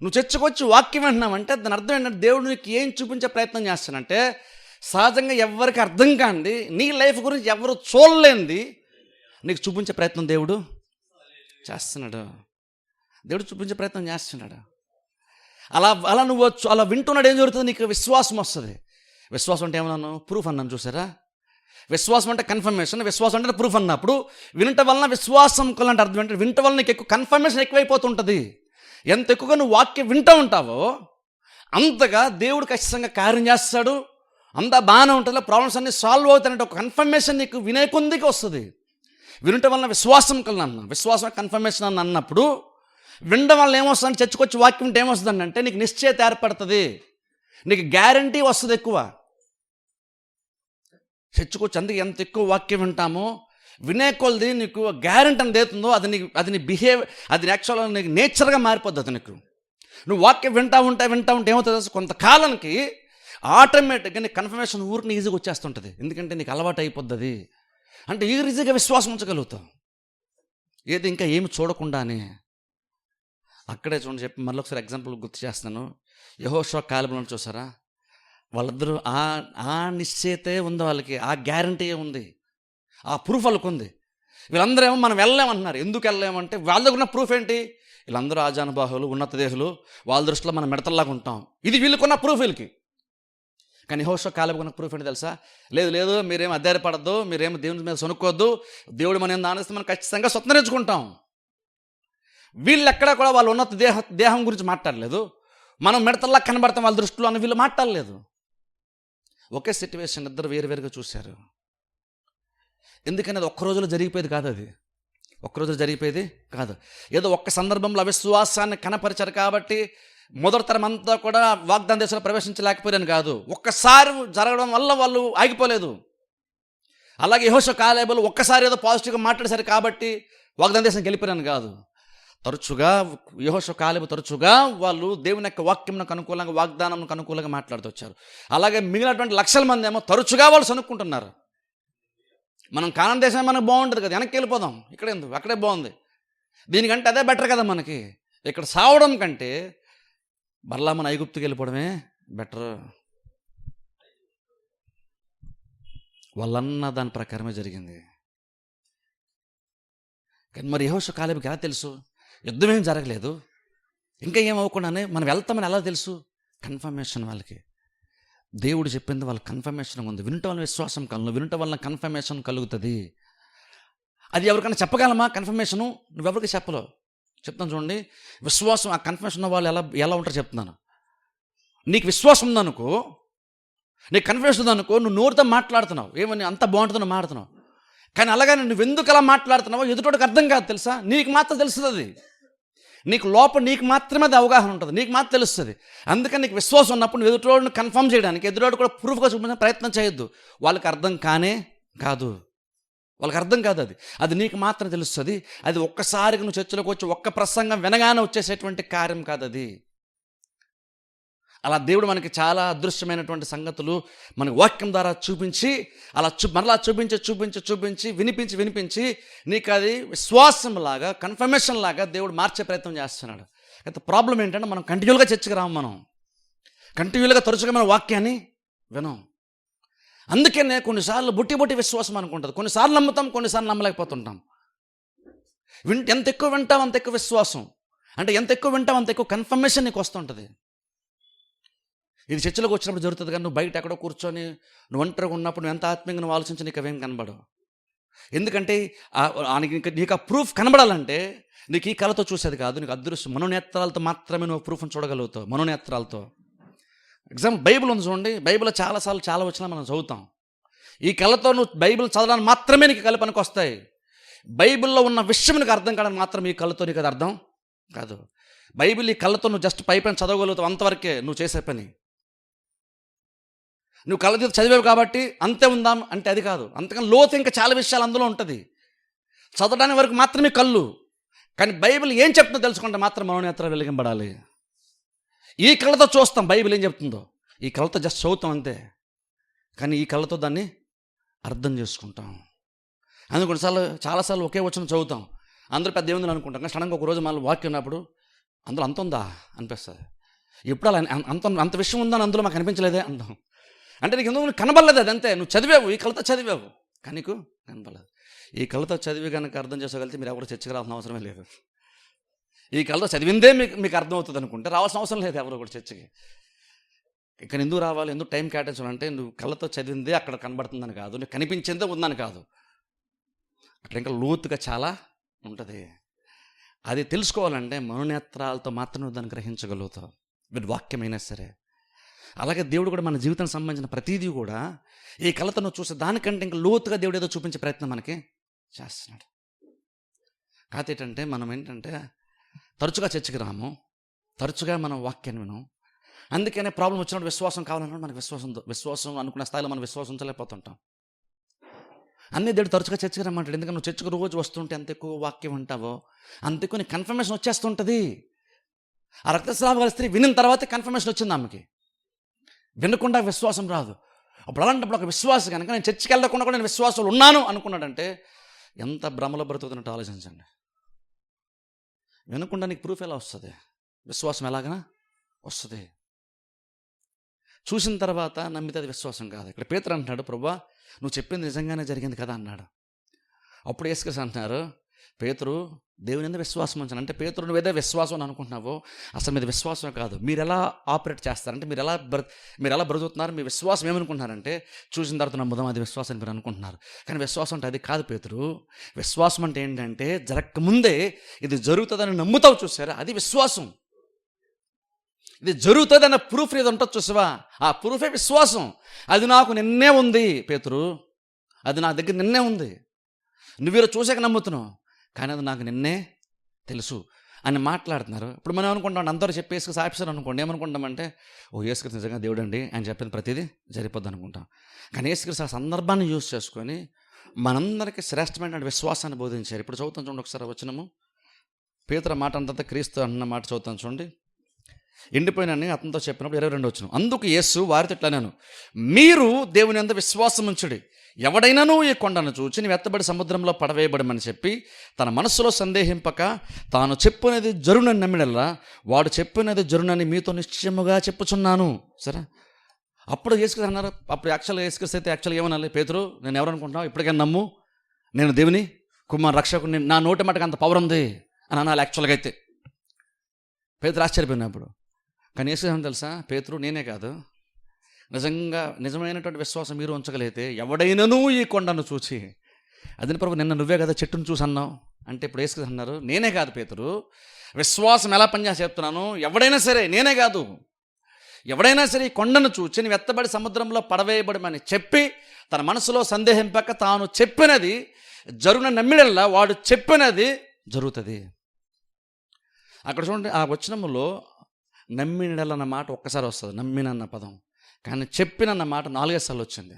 నువ్వు చర్చకొచ్చి వాక్యం వింటున్నావంటే దాని అర్థం ఏంటంటే దేవుడు నీకు ఏం చూపించే ప్రయత్నం చేస్తానంటే సహజంగా ఎవరికి అర్థం కానిది, నీ లైఫ్ గురించి ఎవరు చూడలేనిది నీకు చూపించే ప్రయత్నం దేవుడు చేస్తున్నాడు. దేవుడు చూపించే ప్రయత్నం చేస్తున్నాడు. అలా నువ్వు అలా వింటున్నాడు. ఏం జరుగుతుంది? నీకు విశ్వాసం వస్తుంది. విశ్వాసం అంటే ఏమన్నాను? ప్రూఫ్ అన్నాను, చూసారా? విశ్వాసం అంటే కన్ఫర్మేషన్, విశ్వాసం అంటే ప్రూఫ్ అన్నప్పుడు వినటం వలన విశ్వాసం కలంటే అర్థం ఏంటంటే వినటం వల్ల నీకు ఎక్కువ కన్ఫర్మేషన్ ఎక్కువైపోతుంటుంది. ఎంత ఎక్కువగా నువ్వు వాక్యం వింటూ ఉంటావో అంతగా దేవుడు ఖచ్చితంగా కార్యం చేస్తాడు, అంతా బాగానే ఉంటుంది, ప్రాబ్లమ్స్ అన్నీ సాల్వ్ అవుతాయంటే ఒక కన్ఫర్మేషన్ నీకు వినే కొందికి వస్తుంది. వినటం వలన విశ్వాసం కలన్నా, విశ్వాసం కన్ఫర్మేషన్ అని అన్నప్పుడు వినడం వల్ల ఏమొస్తుందంటే చర్చకొచ్చి వాక్యం ఉంటే ఏమొస్తుందంటే నీకు నిశ్చయత ఏర్పడుతుంది, నీకు గ్యారంటీ వస్తుంది ఎక్కువ. చర్చకొచ్చి అందుకే ఎంత ఎక్కువ వాక్యం వింటామో వినే కొలది నీకు గ్యారెంటీ అనేది ఏతుందో అది నీ అది యాక్చువల్గా నీకు నేచర్గా మారిపోద్ది. అది నీకు నువ్వు వాక్యం వింటా ఉంటే ఏమవుతుంది, కొంతకాలానికి ఆటోమేటిక్గా నీ కన్ఫర్మేషన్ ఊరికి ఈజీగా వచ్చేస్తుంటుంది. ఎందుకంటే నీకు అలవాటు అయిపోద్ది. అది అంటే ఈజీగా విశ్వాసం ఉంచగలుగుతావు, ఏది ఇంకా ఏమి చూడకుండానే. అక్కడే చూడండి చెప్పి మళ్ళీ ఒకసారి ఎగ్జాంపుల్ గుర్తు చేస్తున్నాను. యెహోషువ కాలేబులను చూసారా, వాళ్ళిద్దరూ ఆ నిశ్చయితే ఉంది, వాళ్ళకి ఆ గ్యారంటీ ఉంది, ఆ ప్రూఫ్ వాళ్ళకు ఉంది. వీళ్ళందరూ ఏమో మనం వెళ్ళలేమంటున్నారు. ఎందుకు వెళ్ళలేమంటే వాళ్ళ దగ్గర ఉన్న ప్రూఫ్ ఏంటి, వీళ్ళందరూ ఆజానుబాహులు, ఉన్నత దేహులు, వాళ్ళ దృష్టిలో మనం మిడతల్లాగా ఉంటాం. ఇది వీళ్ళకున్న ప్రూఫ్ వీళ్ళకి. కానీ యెహోషువ కాలేబుకున్న ప్రూఫ్ ఏంటి తెలుసా, లేదు మీరేం అధ్యాయపడద్దు, మీరేమో దేవుని మీద సొనుక్కోవద్దు, దేవుడు మనం దానిస్తే మనం ఖచ్చితంగా స్వతంత్రించుకుంటాం. వీళ్ళు ఎక్కడా కూడా వాళ్ళు ఉన్నత దేహం గురించి మాట్లాడలేదు, మనం మిడతల్లా కనబడతాం వాళ్ళ దృష్టిలో అని వీళ్ళు మాట్లాడలేదు. ఒకే సిట్యువేషన్ ఇద్దరు వేరువేరుగా చూశారు. ఎందుకని అది ఒక్క రోజులో జరిగిపోయేది కాదు, అది ఒక్క రోజులో జరిగిపోయేది కాదు. ఏదో ఒక్క సందర్భంలో అవిశ్వాసాన్ని కనపరిచారు కాబట్టి మొదటి తరం అంతా కూడా వాగ్దాన దేశంలో ప్రవేశించలేకపోయారని కాదు, ఒక్కసారి జరగడం వల్ల వాళ్ళు ఆగిపోలేదు. అలాగే యెహోషువ కాలేబులు ఒక్కసారి ఏదో పాజిటివ్గా మాట్లాడేశారు కాబట్టి వాగ్దాన దేశం గెలిపారని కాదు. తరచుగా యెహోషువ కాలేబు తరచుగా వాళ్ళు దేవుని యొక్క వాక్యంకు అనుకూలంగా, వాగ్దానంకు అనుకూలంగా మాట్లాడుతూ వచ్చారు. అలాగే మిగిలినటువంటి లక్షల మంది ఏమో తరచుగా వాళ్ళు సనుక్కుంటున్నారు. మనం కానాన్ దేశం మనకు బాగుంటుంది కదా, వెనక్కి వెళ్ళిపోదాం, ఇక్కడ ఎందుకు, అక్కడే బాగుంది, దీనికంటే అదే బెటర్ కదా మనకి, ఇక్కడ సావడం కంటే మరలా మన ఐగుప్తుకి వెళ్ళిపోవడమే బెటర్. వాళ్ళన్న దాని ప్రకారమే జరిగింది. కానీ మరి యెహోషువ కాలేబుకి ఎలా తెలుసు, యుద్ధం ఏం జరగలేదు, ఇంకా ఏమవ్వకుండానే మనం వెళ్తామని ఎలా తెలుసు, కన్ఫర్మేషన్. వాళ్ళకి దేవుడు చెప్పింది వాళ్ళ కన్ఫర్మేషన్ ఉంది. వినటం వల్ల విశ్వాసం కలుగు, వినటం వల్ల కన్ఫర్మేషన్ కలుగుతుంది. అది ఎవరికైనా చెప్పగలమా కన్ఫర్మేషను, నువ్వెవరికి చెప్పలేవు. చెప్తాను చూడండి, విశ్వాసం ఆ కన్ఫర్మేషన్ ఉన్న వాళ్ళు ఎలా ఉంటారో చెప్తున్నాను. నీకు విశ్వాసం ఉందనుకో, నీకు కన్ఫర్మేషన్ ఉందనుకో, నువ్వు నోరుతో మాట్లాడుతున్నావు, ఏమని అంత బాగుంటుందో మాట్లాడుతున్నావు. కానీ అలాగని నువ్వు ఎందుకు అలా మాట్లాడుతున్నావో ఎదుటోడికి అర్థం కాదు, తెలుసా, నీకు మాత్రం తెలుస్తుంది. అది నీకు లోపల నీకు మాత్రమే అది అవగాహన ఉంటుంది, నీకు మాత్రం తెలుస్తుంది. అందుకని నీకు విశ్వాసం ఉన్నప్పుడు నువ్వు ఎదుటోడిని కన్ఫర్మ్ చేయడానికి ఎదుటోడు కూడా ప్రూఫ్గా చూపించే ప్రయత్నం చేయొద్దు. వాళ్ళకి అర్థం కాదు, వాళ్ళకి అర్థం కాదు. అది నీకు మాత్రం తెలుస్తుంది. అది ఒక్కసారిగా నువ్వు చర్చలోకి వచ్చి ఒక్క ప్రసంగం వినగానే వచ్చేసేటువంటి కార్యం కాదు అది. అలా దేవుడు మనకి చాలా అదృశ్యమైనటువంటి సంగతులు మనకి వాక్యం ద్వారా చూపించి అలా మరలా చూపించి వినిపించి నీకు అది విశ్వాసంలాగా, కన్ఫర్మేషన్ లాగా దేవుడు మార్చే ప్రయత్నం చేస్తున్నాడు. అయితే ప్రాబ్లం ఏంటంటే మనం కంటిన్యూగా చర్చకి రాము, మనం కంటిన్యూగా తరచుగా మన వాక్యాన్ని వినం. అందుకనే కొన్నిసార్లు బుట్టి విశ్వాసం అనుకుంటుంది, కొన్నిసార్లు నమ్ముతాం, కొన్నిసార్లు నమ్మలేకపోతుంటాం. ఎంత ఎక్కువ వింటాం అంత ఎక్కువ విశ్వాసం, అంటే ఎంత ఎక్కువ వింటాం అంత ఎక్కువ కన్ఫర్మేషన్ నీకు వస్తుంటుంది. ఇది చర్చలోకి వచ్చినప్పుడు జరుగుతుంది, కానీ నువ్వు బయట ఎక్కడో కూర్చొని నువ్వు ఒంటరిగా ఉన్నప్పుడు నువ్వు ఎంత ఆత్మీయంగా నువ్వు ఆలోచించి నీకు అవేం కనబడవు. ఎందుకంటే నీకు ఆ ప్రూఫ్ కనబడాలంటే నీకు ఈ కళతో చూసేది కాదు, నీకు అదృశ్యం మనోనేత్రాలతో మాత్రమే నువ్వు ప్రూఫ్ని చూడగలుగుతావు. మనోనేత్రాలతో ఎగ్జాంపుల్ బైబిల్ ఉంది చూడండి, బైబిల్లో చాలాసార్లు చాలా వచ్చినా మనం చదువుతాం. ఈ కళతో నువ్వు బైబిల్ చదవడానికి మాత్రమే నీకు కల్పనకు వస్తాయి. బైబిల్లో ఉన్న విషయం నీకు అర్థం కావడానికి మాత్రం ఈ కళతో నీకు అది అర్థం కాదు. బైబిల్ ఈ కళ్ళతో నువ్వు జస్ట్ పైపైన చదవగలుగుతావు, అంతవరకే నువ్వు చేసే పని. నువ్వు కళ్ళతో చదివావు కాబట్టి అంతే ఉందాం అంటే అది కాదు, అంతకని లోతు ఇంకా చాలా విషయాలు అందులో ఉంటుంది. చదవడానికి వరకు మాత్రమే కళ్ళు, కానీ బైబిల్ ఏం చెప్తుందో తెలుసుకుంటే మాత్రం మనోనేత్రాలు వెలిగింపడాలి. ఈ కళ్ళతో చూస్తాం బైబిల్ ఏం చెప్తుందో, ఈ కళ్ళతో జస్ట్ చదువుతాం అంతే, కానీ ఈ కళ్ళతో దాన్ని అర్థం చేసుకుంటాం. అందుకు కొన్నిసార్లు చాలాసార్లు ఒకే వచనం చదువుతాం, అందరూ పెద్ద ఏముందని అనుకుంటాం, కానీ సడన్గా ఒక రోజు మళ్ళీ వాక్యం ఉన్నప్పుడు అందులో అంత ఉందా అనిపిస్తుంది. ఎప్పుడు అలా అంత విషయం ఉందని అందులో మాకు అనిపించలేదే అంటాం. అంటే నీకు ఎందుకు కనబడలేదు, అది అంతే, నువ్వు చదివావు, ఈ కళతో చదివావు, కానీ నీకు కనబడలేదు. ఈ కళతో చదివి కనుక అర్థం చేసుకోగలిగితే మీరు ఎవరు చర్చకు రావాల్సిన అవసరమే లేదు. ఈ కళతో చదివిందే మీకు అర్థమవుతుంది అనుకుంటే రావాల్సిన అవసరం లేదు ఎవరు కూడా చర్చకి. ఇక్కడ ఎందుకు రావాలి, ఎందుకు టైం కేటాయించాలంటే నువ్వు కళ్ళతో చదివిందే అక్కడ కనబడుతుందని కాదు, నీకు కనిపించిందే ఉందని కాదు, అక్కడ ఇంకా లోతుగా చాలా ఉంటుంది. అది తెలుసుకోవాలంటే మనోనేత్రాలతో మాత్రం నువ్వు దాన్ని గ్రహించగలుగుతావు, వీటి వాక్యమైనా సరే. అలాగే దేవుడు కూడా మన జీవితానికి సంబంధించిన ప్రతిదీ కూడా ఈ కళతో నువ్వు చూస్తే దానికంటే ఇంకా లోతుగా దేవుడు ఏదో చూపించే ప్రయత్నం మనకి చేస్తున్నాడు. కాకపోతే ఏంటంటే మనం ఏంటంటే తరచుగా చర్చకి రాము, తరచుగా మనం వాక్యాన్ని వినం. అందుకనే ప్రాబ్లం వచ్చినప్పుడు విశ్వాసం కావాలన్నప్పుడు మనకు విశ్వాసం అనుకున్న స్థాయిలో మనం విశ్వాసం ఉంచలేకపోతుంటాం. అన్నీ దేవుడు తరచుగా చర్చకు రమ్మంటాడు. ఎందుకంటే నువ్వు చర్చకు రోజు వస్తుంటే ఎంత ఎక్కువ వాక్యం ఉంటావో అంత ఎక్కువ నీకు కన్ఫర్మేషన్ వచ్చేస్తుంటుంది. ఆ రక్తస్రావ గల స్త్రీ వినిన తర్వాతే కన్ఫర్మేషన్ వచ్చింది ఆమెకి. వినకుండా విశ్వాసం రాదు. అప్పుడు అలాంటప్పుడు ఒక విశ్వాసం కనుక నేను చర్చికి వెళ్ళకుండా కూడా నేను విశ్వాసాలు ఉన్నాను అనుకున్నాడంటే ఎంత భ్రమలో బ్రతుకుతున్నట్టు ఆలోచించండి. వినకుండా నీకు ప్రూఫ్ ఎలా వస్తుంది? విశ్వాసం ఎలాగనా వస్తుంది? చూసిన తర్వాత నమ్మితే అది విశ్వాసం కాదు. ఇక్కడ పేతురు అంటున్నాడు, ప్రభువా నువ్వు చెప్పింది నిజంగానే జరిగింది కదా అన్నాడు. అప్పుడు యేసుక్రీస్తు అంటున్నారు, పేతురు దేవుని మీద విశ్వాసం ఉంచాను. అంటే పేతురు నువ్వేదో విశ్వాసం అని అనుకుంటున్నావో అసలు మీద విశ్వాసం కాదు. మీరు ఎలా ఆపరేట్ చేస్తారంటే మీరు ఎలా బ్రతుకుతున్నారు, మీ విశ్వాసం ఏమనుకుంటున్నారంటే చూసిన తర్వాత నమ్ముదాం అది విశ్వాసం మీరు అనుకుంటున్నారు. కానీ విశ్వాసం అంటే అది కాదు పేతురు. విశ్వాసం అంటే ఏంటంటే జరగకముందే ఇది జరుగుతుందని నమ్ముతావు చూసారా, అది విశ్వాసం. ఇది జరుగుతుందన్న ప్రూఫ్ ఏది ఉంటుంది చూసావా, ఆ ప్రూఫే విశ్వాసం. అది నాకు నిన్నే ఉంది పేతురు, అది నా దగ్గర నిన్నే ఉంది. నువ్వేరో చూసాక నమ్ముతున్నావు, కానీ అది నాకు నిన్నే తెలుసు అని మాట్లాడుతున్నారు. ఇప్పుడు మనం అనుకుంటాం అందరూ చెప్పి యేసుకు సాక్షి అనుకోండి, ఏమనుకుంటామంటే ఓ యేసుక్రీస్తు నిజంగా దేవుడు అండి ఆయన చెప్పిన ప్రతిదీ జరిగిపోద్ది అనుకుంటాం. కానీ యేసుక్రీస్తు ఆ సందర్భాన్ని యూజ్ చేసుకొని మనందరికీ శ్రేష్టమైన విశ్వాసాన్ని బోధించారు. ఇప్పుడు చదువుతాం చూడండి ఒకసారి వచ్చినాము. పేతురు మాట అంతా క్రీస్తు అన్న మాట చదువుతాం చూడండి. ఎండిపోయినని అతనితో చెప్పినప్పుడు 22 వచ్చిన అందుకు యేసు వారితో ఇట్లా నేను మీరు దేవుని యందు విశ్వాసం ఉంచుడి. ఎవడైనాను ఈ కొండను చూచి నీవు ఎత్తబడి సముద్రంలో పడవేయబడమని చెప్పి తన మనస్సులో సందేహింపక తాను చెప్పునేది జరునని నమ్మినల్లా వాడు చెప్పినది జరునని మీతో నిశ్చయముగా చెప్పుచున్నాను. సరే, అప్పుడు యేసుక్రీస్తు అన్నారు. అప్పుడు యేసుక్రీస్తు అయితే ఏమనాలి, పేతురు నేను ఎవరు అనుకుంటున్నావు, ఇప్పటికైనా నమ్ము నేను దేవుని కుమార్ రక్షకుని, నా నోటి మటుకు అంత పవర్ ఉంది అని అనాలి. యాక్చువల్గా అయితే పేతురు ఆశ్చర్యపోయినప్పుడు. కానీ యేసుక్రీస్తు తెలుసా, పేతురు నేనే కాదు, నిజమైనటువంటి విశ్వాసం మీరు ఉంచగలిగితే ఎవడైనాను ఈ కొండను చూచి, అదని ప్రభు నిన్న నువ్వే కదా చెట్టును చూసి అన్నావు అంటే ఇప్పుడు యేసుక్రీస్తు అన్నారు నేనే కాదు పేతురు, విశ్వాసం ఎలా పనిచేసి చెప్తున్నాను, ఎవడైనా సరే నేనే కాదు, ఎవడైనా సరే ఈ కొండను చూచి నీవు ఎత్తబడి సముద్రంలో పడవేయబడమని చెప్పి తన మనసులో సందేహింపక తాను చెప్పినది జరుగున నమ్మిడల్లా వాడు చెప్పినది జరుగుతుంది. అక్కడ చూడండి ఆ వచనములో నమ్మినడలన్న మాట ఒక్కసారి వస్తుంది, నమ్మినన్న పదం. కానీ చెప్పినన్న మాట 4 సార్లు వచ్చింది.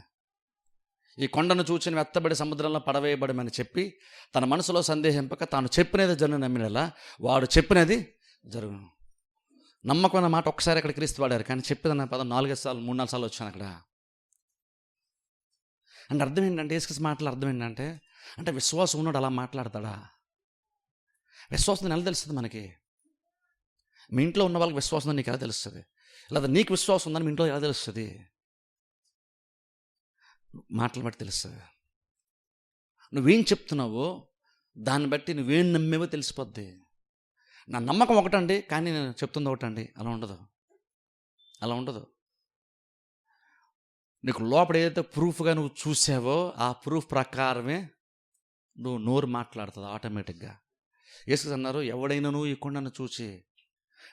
ఈ కొండను చూచి ఎత్తబడి సముద్రంలో పడవేయబడమని చెప్పి తన మనసులో సందేహింపక తాను చెప్పినది జరుగు నమ్మినలా వాడు చెప్పినది జరుగు. నమ్మకం అన్న మాట ఒక్కసారి అక్కడ క్రీస్తు వాడారు, కానీ చెప్పినన్న పదం 3-4 సార్లు వచ్చాను అక్కడ. అంటే అర్థం ఏంటంటే యేసుక్రీస్తు మాటలు అర్థం ఏంటంటే అంటే విశ్వాసం ఉన్నాడు అలా మాట్లాడతాడా? విశ్వాసం ఎలా తెలుస్తుంది మనకి? మీ ఇంట్లో ఉన్న వాళ్ళకి విశ్వాసం ఉందని నీకు ఎలా తెలుస్తుంది? లేదా నీకు విశ్వాసం ఉందని మీ ఇంట్లో ఎలా తెలుస్తుంది? మాటలు బట్టి తెలుస్తుంది. నువ్వేం చెప్తున్నావో దాన్ని బట్టి నువ్వేం నమ్మేవో తెలిసిపోద్ది. నా నమ్మకం ఒకటండి కానీ నేను చెప్తుంది ఒకటండి, అలా ఉండదు. నీకు లోపల ఏదైతే ప్రూఫ్గా నువ్వు చూసావో ఆ ప్రూఫ్ ప్రకారమే నువ్వు నోరు మాట్లాడుతుంది ఆటోమేటిక్గా. యేసుక్రీస్తు అన్నారు ఎవడైనాను ఈ కొండను చూచి,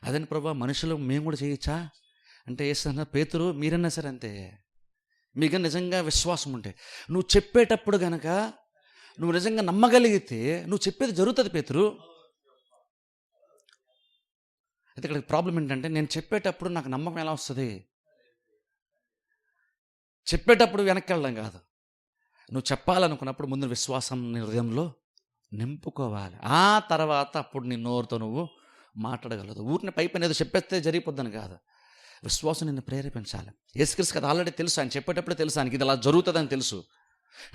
అదని ప్రభా మనుషులు మేము కూడా చేయొచ్చా అంటే యేసుక్రీస్తు అన్నారు పేతురు మీరన్నా సరే అంతే, మీకు నిజంగా విశ్వాసం ఉంటే నువ్వు చెప్పేటప్పుడు గనక నువ్వు నిజంగా నమ్మగలిగితే నువ్వు చెప్పేది జరుగుతుంది పేతురు. అయితే ఇక్కడ ప్రాబ్లం ఏంటంటే నేను చెప్పేటప్పుడు నాకు నమ్మకం ఎలా వస్తుంది? చెప్పేటప్పుడు వెనక్కి వెళ్ళడం కాదు, నువ్వు చెప్పాలనుకున్నప్పుడు ముందు విశ్వాసం నీ హృదయంలో నింపుకోవాలి. ఆ తర్వాత అప్పుడు నీ నోరుతో నువ్వు మాట్లాడగలదు. ఊరిని పైపైన ఏదో చెప్పేస్తే జరిగిపోద్దని కాదు, విశ్వాసం నిన్ను ప్రేరేపించాలి. యేసుక్రీస్తు కదా ఆల్రెడీ తెలుసు, ఆయన చెప్పేటప్పుడే తెలుసు ఆయనకి ఇది అలా జరుగుతుందని తెలుసు.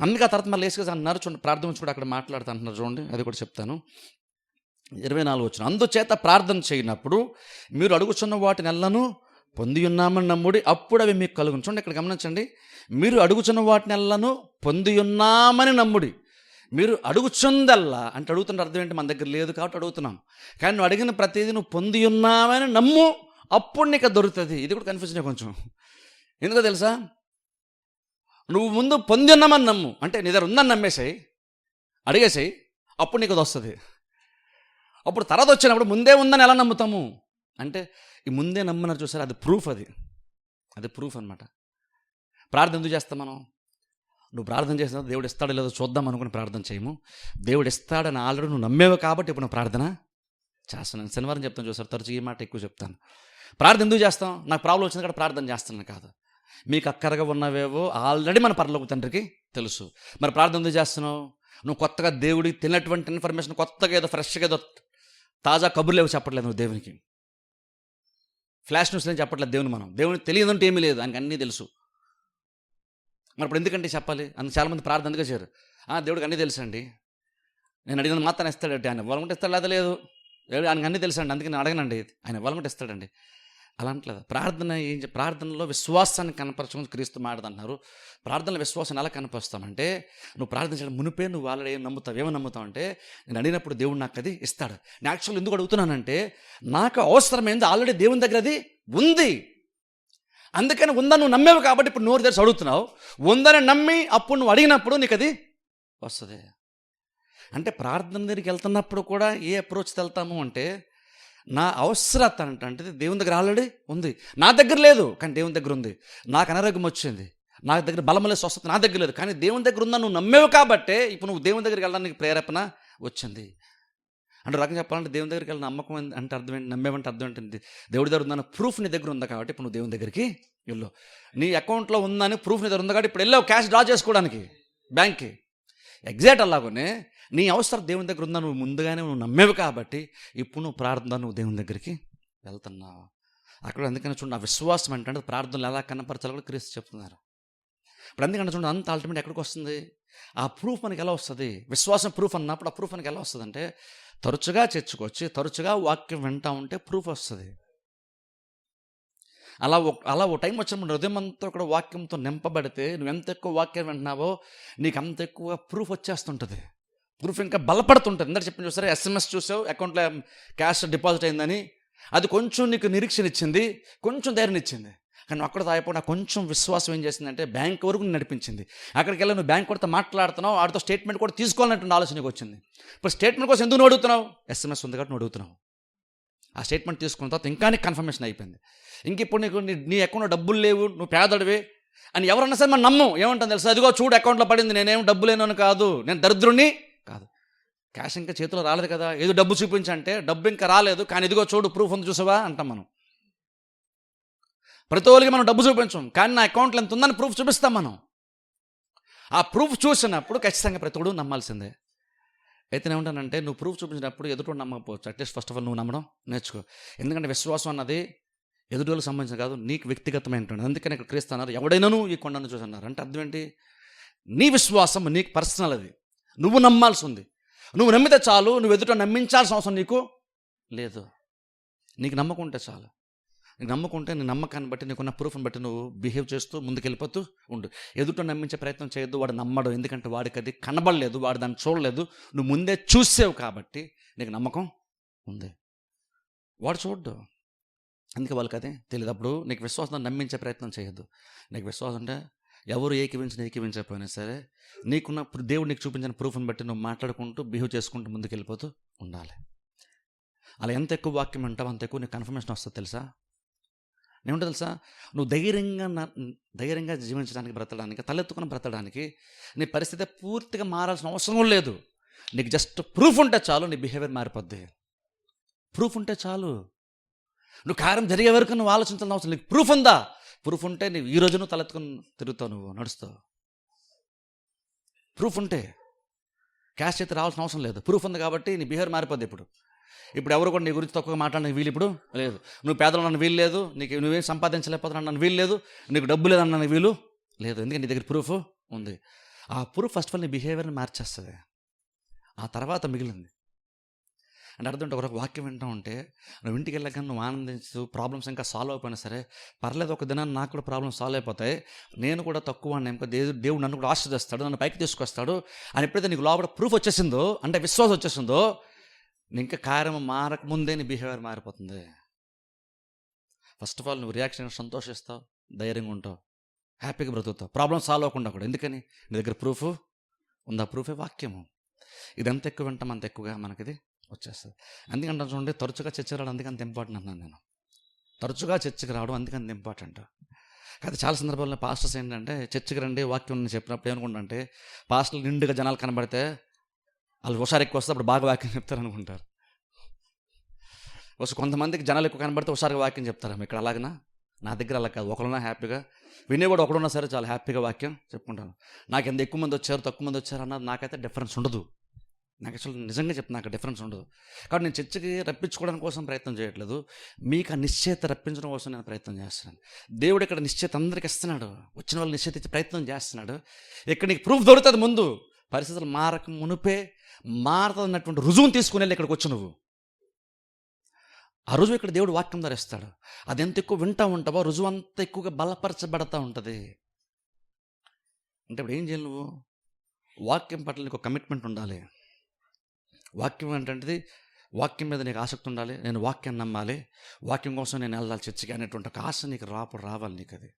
అందుకే ఆ తర్వాత మళ్ళీ యేసుక్రీస్తు అన్నారు చూడండి, ప్రార్థన కూడా అక్కడ మాట్లాడుతూ అంటున్నారు చూడండి, అది కూడా చెప్తాను. 24 వచ్చిన అందుచేత ప్రార్థన చేయనప్పుడు మీరు అడుగుచున్న వాటిని ఎల్లను పొంది ఉన్నామని నమ్ముడి అప్పుడు అవి మీకు కలుగును. చూడండి ఇక్కడ గమనించండి, మీరు అడుగుచున్న వాటిని ఎల్లను పొంది ఉన్నామని నమ్ముడి. మీరు అడుగుచుందల్లా అంటే అడుగుతున్న అర్థం ఏంటి, మన దగ్గర లేదు కాబట్టి అడుగుతున్నాం. కానీ నువ్వు అడిగిన ప్రతిదీ నువ్వు పొంది ఉన్నామని నమ్ము, అప్పుడు నీకు దొరుకుతుంది. ఇది కూడా కన్ఫ్యూజన్ కొంచెం. ఎందుకో తెలుసా, నువ్వు ముందు పొంది ఉన్నామని నమ్ము అంటే నీ దగ్గర ఉందని నమ్మేసాయి, అడిగేసాయి, అప్పుడు నీకు అది వస్తుంది. అప్పుడు తర్వాత వచ్చినప్పుడు ముందే ఉందని ఎలా నమ్ముతాము అంటే ఈ ముందే నమ్మన్నారు చూసారు, అది ప్రూఫ్. అది ప్రూఫ్ అనమాట. ప్రార్థన ఎందుకు చేస్తాం మనం? నువ్వు ప్రార్థన చేసిన దేవుడు ఇస్తాడో లేదో చూద్దాం అనుకుని ప్రార్థన చేయము. దేవుడు ఇస్తాడని ఆల్రెడీ నువ్వు నమ్మేవో కాబట్టి ఇప్పుడు నువ్వు ప్రార్థన చేస్తున్నాను. శనివారం చెప్తాను చూసారు, తరచు ఈ మాట ఎక్కువ చెప్తాను. ప్రార్థన ఎందుకు చేస్తాం? నాకు ప్రాబ్లం వచ్చింది కాబట్టి ప్రార్థన చేస్తున్నాను కాదు. మీకు అక్కరగా ఉన్నవేవో ఆల్రెడీ మన పరలోక తండ్రికి తెలుసు. మరి ప్రార్థన ఎందుకు చేస్తున్నావు? నువ్వు కొత్తగా దేవుడికి తిన్నటువంటి ఇన్ఫర్మేషన్ కొత్తగా ఏదో ఫ్రెష్గా ఏదో తాజా కబుర్లు ఏవో చెప్పట్లేదు నువ్వు దేవునికి. ఫ్లాష్ న్యూస్ ఏం చెప్పట్లేదు దేవునికి తెలియదంటే ఏమీ లేదు, ఆయనకి అన్నీ తెలుసు. మరి ఇప్పుడు ఎందుకంటే చెప్పాలి? చాలామంది ప్రార్థన ఎందుకు చేయరు? దేవుడికి అన్నీ తెలుసండి, నేను అడిగిన మాత్రం ఇస్తాడంటే, ఆయన ఇవ్వాలనుకుంటే ఇస్తాడు, లేదా లేదు. దేవుడు ఆయనకు అన్నీ తెలుసండి, అందుకే నేను అడగనండి, ఆయన ఇవ్వాలనుకుంటే ఇస్తాడండి. అలా అంటలేదు. ప్రార్థనలో విశ్వాసాన్ని కనపరచుకుని క్రీస్తు మాట్లాడుతున్నారు. ప్రార్థనలో విశ్వాసాన్ని ఎలా కనపరుస్తామంటే, నువ్వు ప్రార్థించడం మునిపే నువ్వు ఆల్రెడీ ఏమని నమ్ముతావు అంటే, నేను అడిగినప్పుడు దేవుడు నాకు అది ఇస్తాడు. నేను యాక్చువల్ ఎందుకు అడుగుతున్నానంటే, నాకు అవసరమైంది ఆల్రెడీ దేవుని దగ్గర అది ఉంది. అందుకని ఉందని నువ్వు నమ్మేవు కాబట్టి ఇప్పుడు నోరు తెరిచి అడుగుతున్నావు. ఉందని నమ్మి అప్పుడు నువ్వు అడిగినప్పుడు నీకు అది వస్తుంది. అంటే ప్రార్థన దగ్గరికి వెళ్తున్నప్పుడు కూడా ఏ అప్రోచ్తో వెళ్తాము అంటే, నా అవసరత అంటే దేవుని దగ్గర ఆల్రెడీ ఉంది, నా దగ్గర లేదు కానీ దేవుని దగ్గర ఉంది. నాకు అనారోగ్యం వచ్చింది, నా దగ్గర బలమలే స్వస్థత నా దగ్గర లేదు, కానీ దేవుని దగ్గర ఉందని నువ్వు నమ్మేవు కాబట్టే ఇప్పుడు నువ్వు దేవుని దగ్గరికి వెళ్ళడానికి ప్రేరేపణ వచ్చింది. అంటే రకంగా చెప్పాలంటే దేవుని దగ్గరికి వెళ్ళిన నమ్మకం అంటే అర్థం ఏంటి, నమ్మేమంటే అర్థం ఏంటి? దేవుడి దగ్గర ఉందన్న ప్రూఫ్ నీ దగ్గర ఉంది కాబట్టి ఇప్పుడు నువ్వు దేవుని దగ్గరికి వెళ్ళు. నీ అకౌంట్లో ఉందని ప్రూఫ్ నీ దగ్గర ఉంది కాబట్టి ఇప్పుడు వెళ్ళావు క్యాష్ డ్రా చేసుకోవడానికి బ్యాంక్కి. ఎగ్జాక్ట్ అలాగనే నీ అవసరం దేవుని దగ్గర ఉందని నువ్వు ముందుగానే నువ్వు నమ్మేవు కాబట్టి ఇప్పుడు నువ్వు ప్రార్థన నువ్వు దేవుని దగ్గరికి వెళ్తున్నావు. అక్కడ అందుకని చూడండి, ఆ విశ్వాసం అంటే ప్రార్థనలు ఎలా కనపరచాలో కూడా క్రీస్తు చెప్తున్నారు. ఇప్పుడు అందుకని చూడండి, అంత అల్టిమేట్ ఎక్కడికి వస్తుంది? ఆ ప్రూఫ్ మనకి ఎలా వస్తుంది? విశ్వాసం ప్రూఫ్ అన్నప్పుడు ఆ ప్రూఫ్ మనకి ఎలా వస్తుంది అంటే, తరచుగా చర్చకొచ్చి తరచుగా వాక్యం వింటా ఉంటే ప్రూఫ్ వస్తుంది. అలా ఓ టైం వచ్చినప్పుడు హృదయం అంతా కూడా వాక్యంతో నింపబడితే నువ్వు ఎంత ఎక్కువ వాక్యం వింటున్నావో నీకు అంత ఎక్కువ ప్రూఫ్ వచ్చేస్తుంటుంది. ప్రూఫ్ ఇంకా బలపడుతుంటుంది. అందరు చెప్పిన చూసారా, SMS చూసావు అకౌంట్లో క్యాష్ డిపాజిట్ అయిందని, అది కొంచెం నీకు నిరీక్షణ ఇచ్చింది, కొంచెం ధైర్యం ఇచ్చింది. కానీ నువ్వు అక్కడ తాగిపోయినా కొంచెం విశ్వాసం ఏం చేసిందంటే బ్యాంక్ వరకు నడిపించింది. అక్కడికి వెళ్ళి నువ్వు బ్యాంక్ కూడా మాట్లాడుతున్నావు, వాడితో స్టేట్మెంట్ కూడా తీసుకోవాలన్నటువంటి ఆలోచనకు వచ్చింది. ఇప్పుడు స్టేట్మెంట్ కోసం ఎందుకు నువ్వు అడుగుతున్నావు? SMS ఉంది కాబట్టి నువ్వు అడుగుతున్నావు. ఆ స్టేట్మెంట్ తీసుకున్న తర్వాత ఇంకా నీకు కన్ఫర్మేషన్ అయిపోయింది. ఇంక ఇప్పుడు నీకు నీ అకౌంట్లో డబ్బులు లేవు, నువ్వు పేదడివే అని ఎవరన్నా సరే మనం నమ్మం. ఏమంటాం తెలుసా? అదిగో చూడు అకౌంట్లో పడింది, నేనేం డబ్బు లేను కాదు, నేను దరిద్రుణ్ణి కాదు. క్యాష్ ఇంకా చేతిలో రాలేదు కదా, ఏదో డబ్బు చూపించంటే డబ్బు ఇంకా రాలేదు కానీ ఇదిగో చూడు ప్రూఫ్ ఉంది చూసావా అంటాం మనం. ప్రతి ఒక్కరికి మనం డబ్బు చూపించాం కానీ నా అకౌంట్లో ఎంత ఉందని ప్రూఫ్ చూపిస్తాం మనం. ఆ ప్రూఫ్ చూసినప్పుడు ఖచ్చితంగా ప్రతి ఒక్కడు నమ్మాల్సిందే. అయితే ఏమంటానంటే, నువ్వు ప్రూఫ్ చూపించినప్పుడు ఎదుటి నమ్మకపోవచ్చు. అట్లీస్ట్ ఫస్ట్ ఆఫ్ ఆల్ నువ్వు నమ్మడం నేర్చుకో. ఎందుకంటే విశ్వాసం అన్నది ఎదుటికి సంబంధించిన కాదు, నీకు వ్యక్తిగతమైనటువంటి. అందుకని ఇక్కడ క్రీస్తు అన్నారు, ఎవడైనాను ఈ కొండను చూసి అన్నారు. అంటే అర్థం ఏంటి? నీ విశ్వాసం నీకు పర్సనల్, అది నువ్వు నమ్మాల్సి ఉంది. నువ్వు నమ్మితే చాలు, నువ్వు ఎదుట నమ్మించాల్సిన అవసరం నీకు లేదు. నీకు నమ్మకం ఉంటే చాలు. నీకు నమ్మకం ఉంటే నీ నమ్మకాన్ని బట్టి నీకున్న ప్రూఫ్ని బట్టి నువ్వు బిహేవ్ చేస్తూ ముందుకెళ్ళిపోతూ ఉండు. ఎదుట నమ్మించే ప్రయత్నం చేయొద్దు. వాడు నమ్మడు, ఎందుకంటే వాడికి అది కనబడలేదు, వాడు దాన్ని చూడలేదు. నువ్వు ముందే చూసావు కాబట్టి నీకు నమ్మకం ఉంది. వాడు చూడ్డు, అందుకే వాళ్ళకి అదే తెలియదు. అప్పుడు నీకు విశ్వాసం నమ్మించే ప్రయత్నం చేయొద్దు. నీకు విశ్వాసం అంటే ఎవరు ఏకీవించకపోయినా సరే నీకున్న దేవుడు నీకు చూపించిన ప్రూఫ్ని బట్టి నువ్వు మాట్లాడుకుంటూ బిహేవ్ చేసుకుంటూ ముందుకెళ్ళిపోతూ ఉండాలి. అలా ఎంత ఎక్కువ వాక్యం వింటావు అంత ఎక్కువ నీకు కన్ఫర్మేషన్ వస్తుంది. తెలుసా? ఏముంటుంది తెలుసా? నువ్వు ధైర్యంగా జీవించడానికి, బ్రతకడానికి, తలెత్తుకుని బ్రతకడానికి నీ పరిస్థితి పూర్తిగా మారాల్సిన అవసరం లేదు. నీకు జస్ట్ ప్రూఫ్ ఉంటే చాలు, నీ బిహేవియర్ మారిపోద్ది. ప్రూఫ్ ఉంటే చాలు. నువ్వు కార్యం జరిగే వరకు నువ్వు ఆలోచించాల్సిన అవసరం. నీకు ప్రూఫ్ ఉందా? ప్రూఫ్ ఉంటే నువ్వు ఈ రోజు నువ్వు తలెత్తుకుని తిరుగుతావు, నువ్వు నడుస్తావు. ప్రూఫ్ ఉంటే క్యాష్ చేతి రావాల్సిన అవసరం లేదు. ప్రూఫ్ ఉంది కాబట్టి నీ బిహేవియర్ మారిపోద్ది. ఇప్పుడు ఎవరు కూడా నీ గురించి తక్కువగా మాట్లాడడానికి వీలు ఇప్పుడు లేదు. నువ్వు పేదలు నన్ను వీలు లేదు, నీకు నువ్వేం సంపాదించలేకపోతున్నావు నన్ను వీలు లేదు, నీకు డబ్బు లేదన్న వీలు లేదు. ఎందుకంటే నీ దగ్గర ప్రూఫ్ ఉంది. ఆ ప్రూఫ్ ఫస్ట్ ఆఫ్ ఆల్ నీ బిహేవియర్ని మార్చేస్తుంది. ఆ తర్వాత మిగిలింది అంటే అర్థం అంటే, ఒక వాక్యం వింటూ ఉంటే నువ్వు ఇంటికి వెళ్ళాక నువ్వు ఆనందించు, ప్రాబ్లమ్స్ ఇంకా సాల్వ్ అయిపోయినా సరే పర్లేదు, ఒక దినాన్ని నాకు కూడా ప్రాబ్లమ్స్ సాల్వ్ అయిపోతాయి, నేను కూడా తక్కువ ఇంకా దేవుడు నన్ను కూడా ఆశీర్వదిస్తాడు, నన్ను పైకి తీసుకొస్తాడు అని ఎప్పుడైతే నీకు లోపల ప్రూఫ్ వచ్చేసిందో, అంటే విశ్వాసం వచ్చేసిందో, ఇంకా కార్యం మారకముందే నీ బిహేవియర్ మారిపోతుంది. ఫస్ట్ ఆఫ్ ఆల్ నువ్వు రియాక్షన్ సంతోషిస్తావు, ధైర్యంగా ఉంటావు, హ్యాపీగా బ్రతుకుతావు, ప్రాబ్లమ్ సాల్వ్ అవ్వకుండా కూడా. ఎందుకని? నీ దగ్గర ప్రూఫ్ ఉంది. ఆ ప్రూఫే వాక్యము. ఇది ఎంత ఎక్కువ వింటాం అంత ఎక్కువగా మనకిది వచ్చేస్తుంది. అందుకంటే చూడండి, తరచుగా చర్చకి రావడం అందుకంత ఇంపార్టెంట్ అన్నాను నేను. తరచుగా చర్చకి రావడం అందుకంత ఇంపార్టెంట్. కాదు, చాలా సందర్భాల్లో పాస్టర్స్ ఏంటంటే చర్చకి రండి వాక్యం చెప్పినప్పుడు ఏమనుకుంటారంటే, పాస్టర్లు నిండుగా జనాలు కనబడితే వాళ్ళు హుషారు ఎక్కువ వస్తే అప్పుడు బాగా వాక్యం చెప్తారు అనుకుంటారు. కొంతమందికి జనాలు ఎక్కువ కనబడితే హుషారుగా వాక్యం చెప్తారు. ఇక్కడ అలాగనా? నా దగ్గర అలా కాదు. ఒకరున్నా హ్యాపీగా వినేవాడు ఒకడున్నా సరే చాలా హ్యాపీగా వాక్యం చెప్పుకుంటాను. నాకు ఎంత ఎక్కువ మంది వచ్చారు తక్కువ మంది వచ్చారు అన్నది నాకైతే డిఫరెన్స్ ఉండదు. నాకు అసలు నిజంగా చెప్తాను, నాకు డిఫరెన్స్ ఉండదు. కాబట్టి నేను చర్చికి రప్పించుకోవడం కోసం ప్రయత్నం చేయట్లేదు, మీకు ఆ నిశ్చయత రప్పించడం కోసం నేను ప్రయత్నం చేస్తున్నాను. దేవుడు ఇక్కడ నిశ్చయత అందరికి ఇస్తున్నాడు, వచ్చిన వాళ్ళు నిశ్చయత ఇచ్చే ప్రయత్నం చేస్తున్నాడు. ఇక్కడ నీకు ప్రూఫ్ దొరుకుతుంది. ముందు పరిస్థితులు మారక మునిపే మారుతున్నటువంటి రుజువును తీసుకుని వెళ్ళి ఇక్కడికి వచ్చి నువ్వు ఆ రుజువు ఇక్కడ దేవుడు వాక్యం ద్వారా ఇస్తాడు. అది ఎంత ఎక్కువ వింటూ ఉంటావో రుజువు అంత ఎక్కువగా బలపరచబడతా ఉంటుంది. అంటే ఇప్పుడు ఏం చేయాలి నువ్వు? వాక్యం పట్ల నీకు కమిట్మెంట్ ఉండాలి. వాక్యం ఏంటంటే వాక్యం మీద నీకు ఆసక్తి ఉండాలి. నేను వాక్యాన్ని నమ్మాలి, వాక్యం కోసం నేను వెళ్ళాలి చర్చికి అనేటువంటి ఒక ఆశ నీకు రావాలి నీకు అది.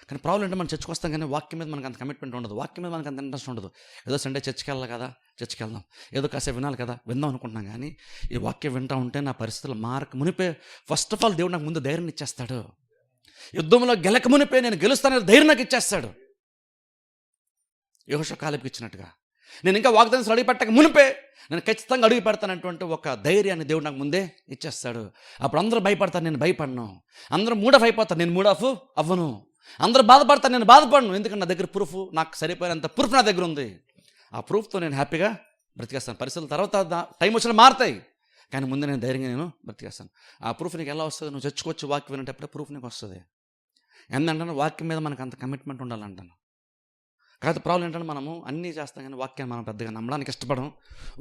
కానీ ప్రాబ్లం అంటే మనం చర్చకు వస్తాం కానీ వాక్యం మీద మనకు అంత కమిట్మెంట్ ఉండదు, వాక్యం మీద మనకు అంత ఇంట్రెస్ట్ ఉండదు. ఏదో సండే చర్చికి వెళ్ళాలి కదా, చర్చికి వెళ్దాం, ఏదో కాసేపు వినాలి కదా, విందాం అనుకుంటున్నాం. కానీ ఈ వాక్యం వింటూ ఉంటే నా పరిస్థితులు మారక మునిపే ఫస్ట్ ఆఫ్ ఆల్ దేవుడు నాకు ముందు ధైర్యం ఇచ్చేస్తాడు. యుద్ధంలో గెలక మునిపే నేను గెలుస్తానని ధైర్యం నాకు ఇచ్చేస్తాడు. యెహోషువ కాలేబుకి ఇచ్చినట్టుగా నేను ఇంకా వాగ్దానం అడుగు పెట్టక మునిపే నేను ఖచ్చితంగా అడుగు పెడతానంటువంటి ఒక ధైర్యాన్ని దేవుడు నాకు ముందే ఇచ్చేస్తాడు. అప్పుడు అందరూ భయపడతారు, నేను భయపడను. అందరూ మూడఫ్ అయిపోతారు, నేను మూడఫ్ అవ్వను. అందరూ బాధపడతారు, నేను బాధపడను. ఎందుకంటే నా దగ్గర ప్రూఫ్, నాకు సరిపోయినంత ప్రూఫ్ నా దగ్గర ఉంది. ఆ ప్రూఫ్తో నేను హ్యాపీగా బ్రతికేస్తాను. పరిస్థితుల తర్వాత టైం వచ్చినా మారుతాయి, కానీ ముందు నేను ధైర్యంగా నేను బ్రతికేస్తాను. ఆ ప్రూఫ్ నీకు ఎలా వస్తుంది? నువ్వు చర్చకొచ్చి వాక్యం వినేటప్పుడే ప్రూఫ్ నీకు వస్తుంది. ఏంటంటే వాక్యం మీద మనకు అంత కమిట్మెంట్ ఉండాలంటాను. కాకపోతే ప్రాబ్లం ఏంటంటే మనము అన్నీ చేస్తాం కానీ వాక్యాన్ని మనం పెద్దగా నమ్మడానికి ఇష్టపడం,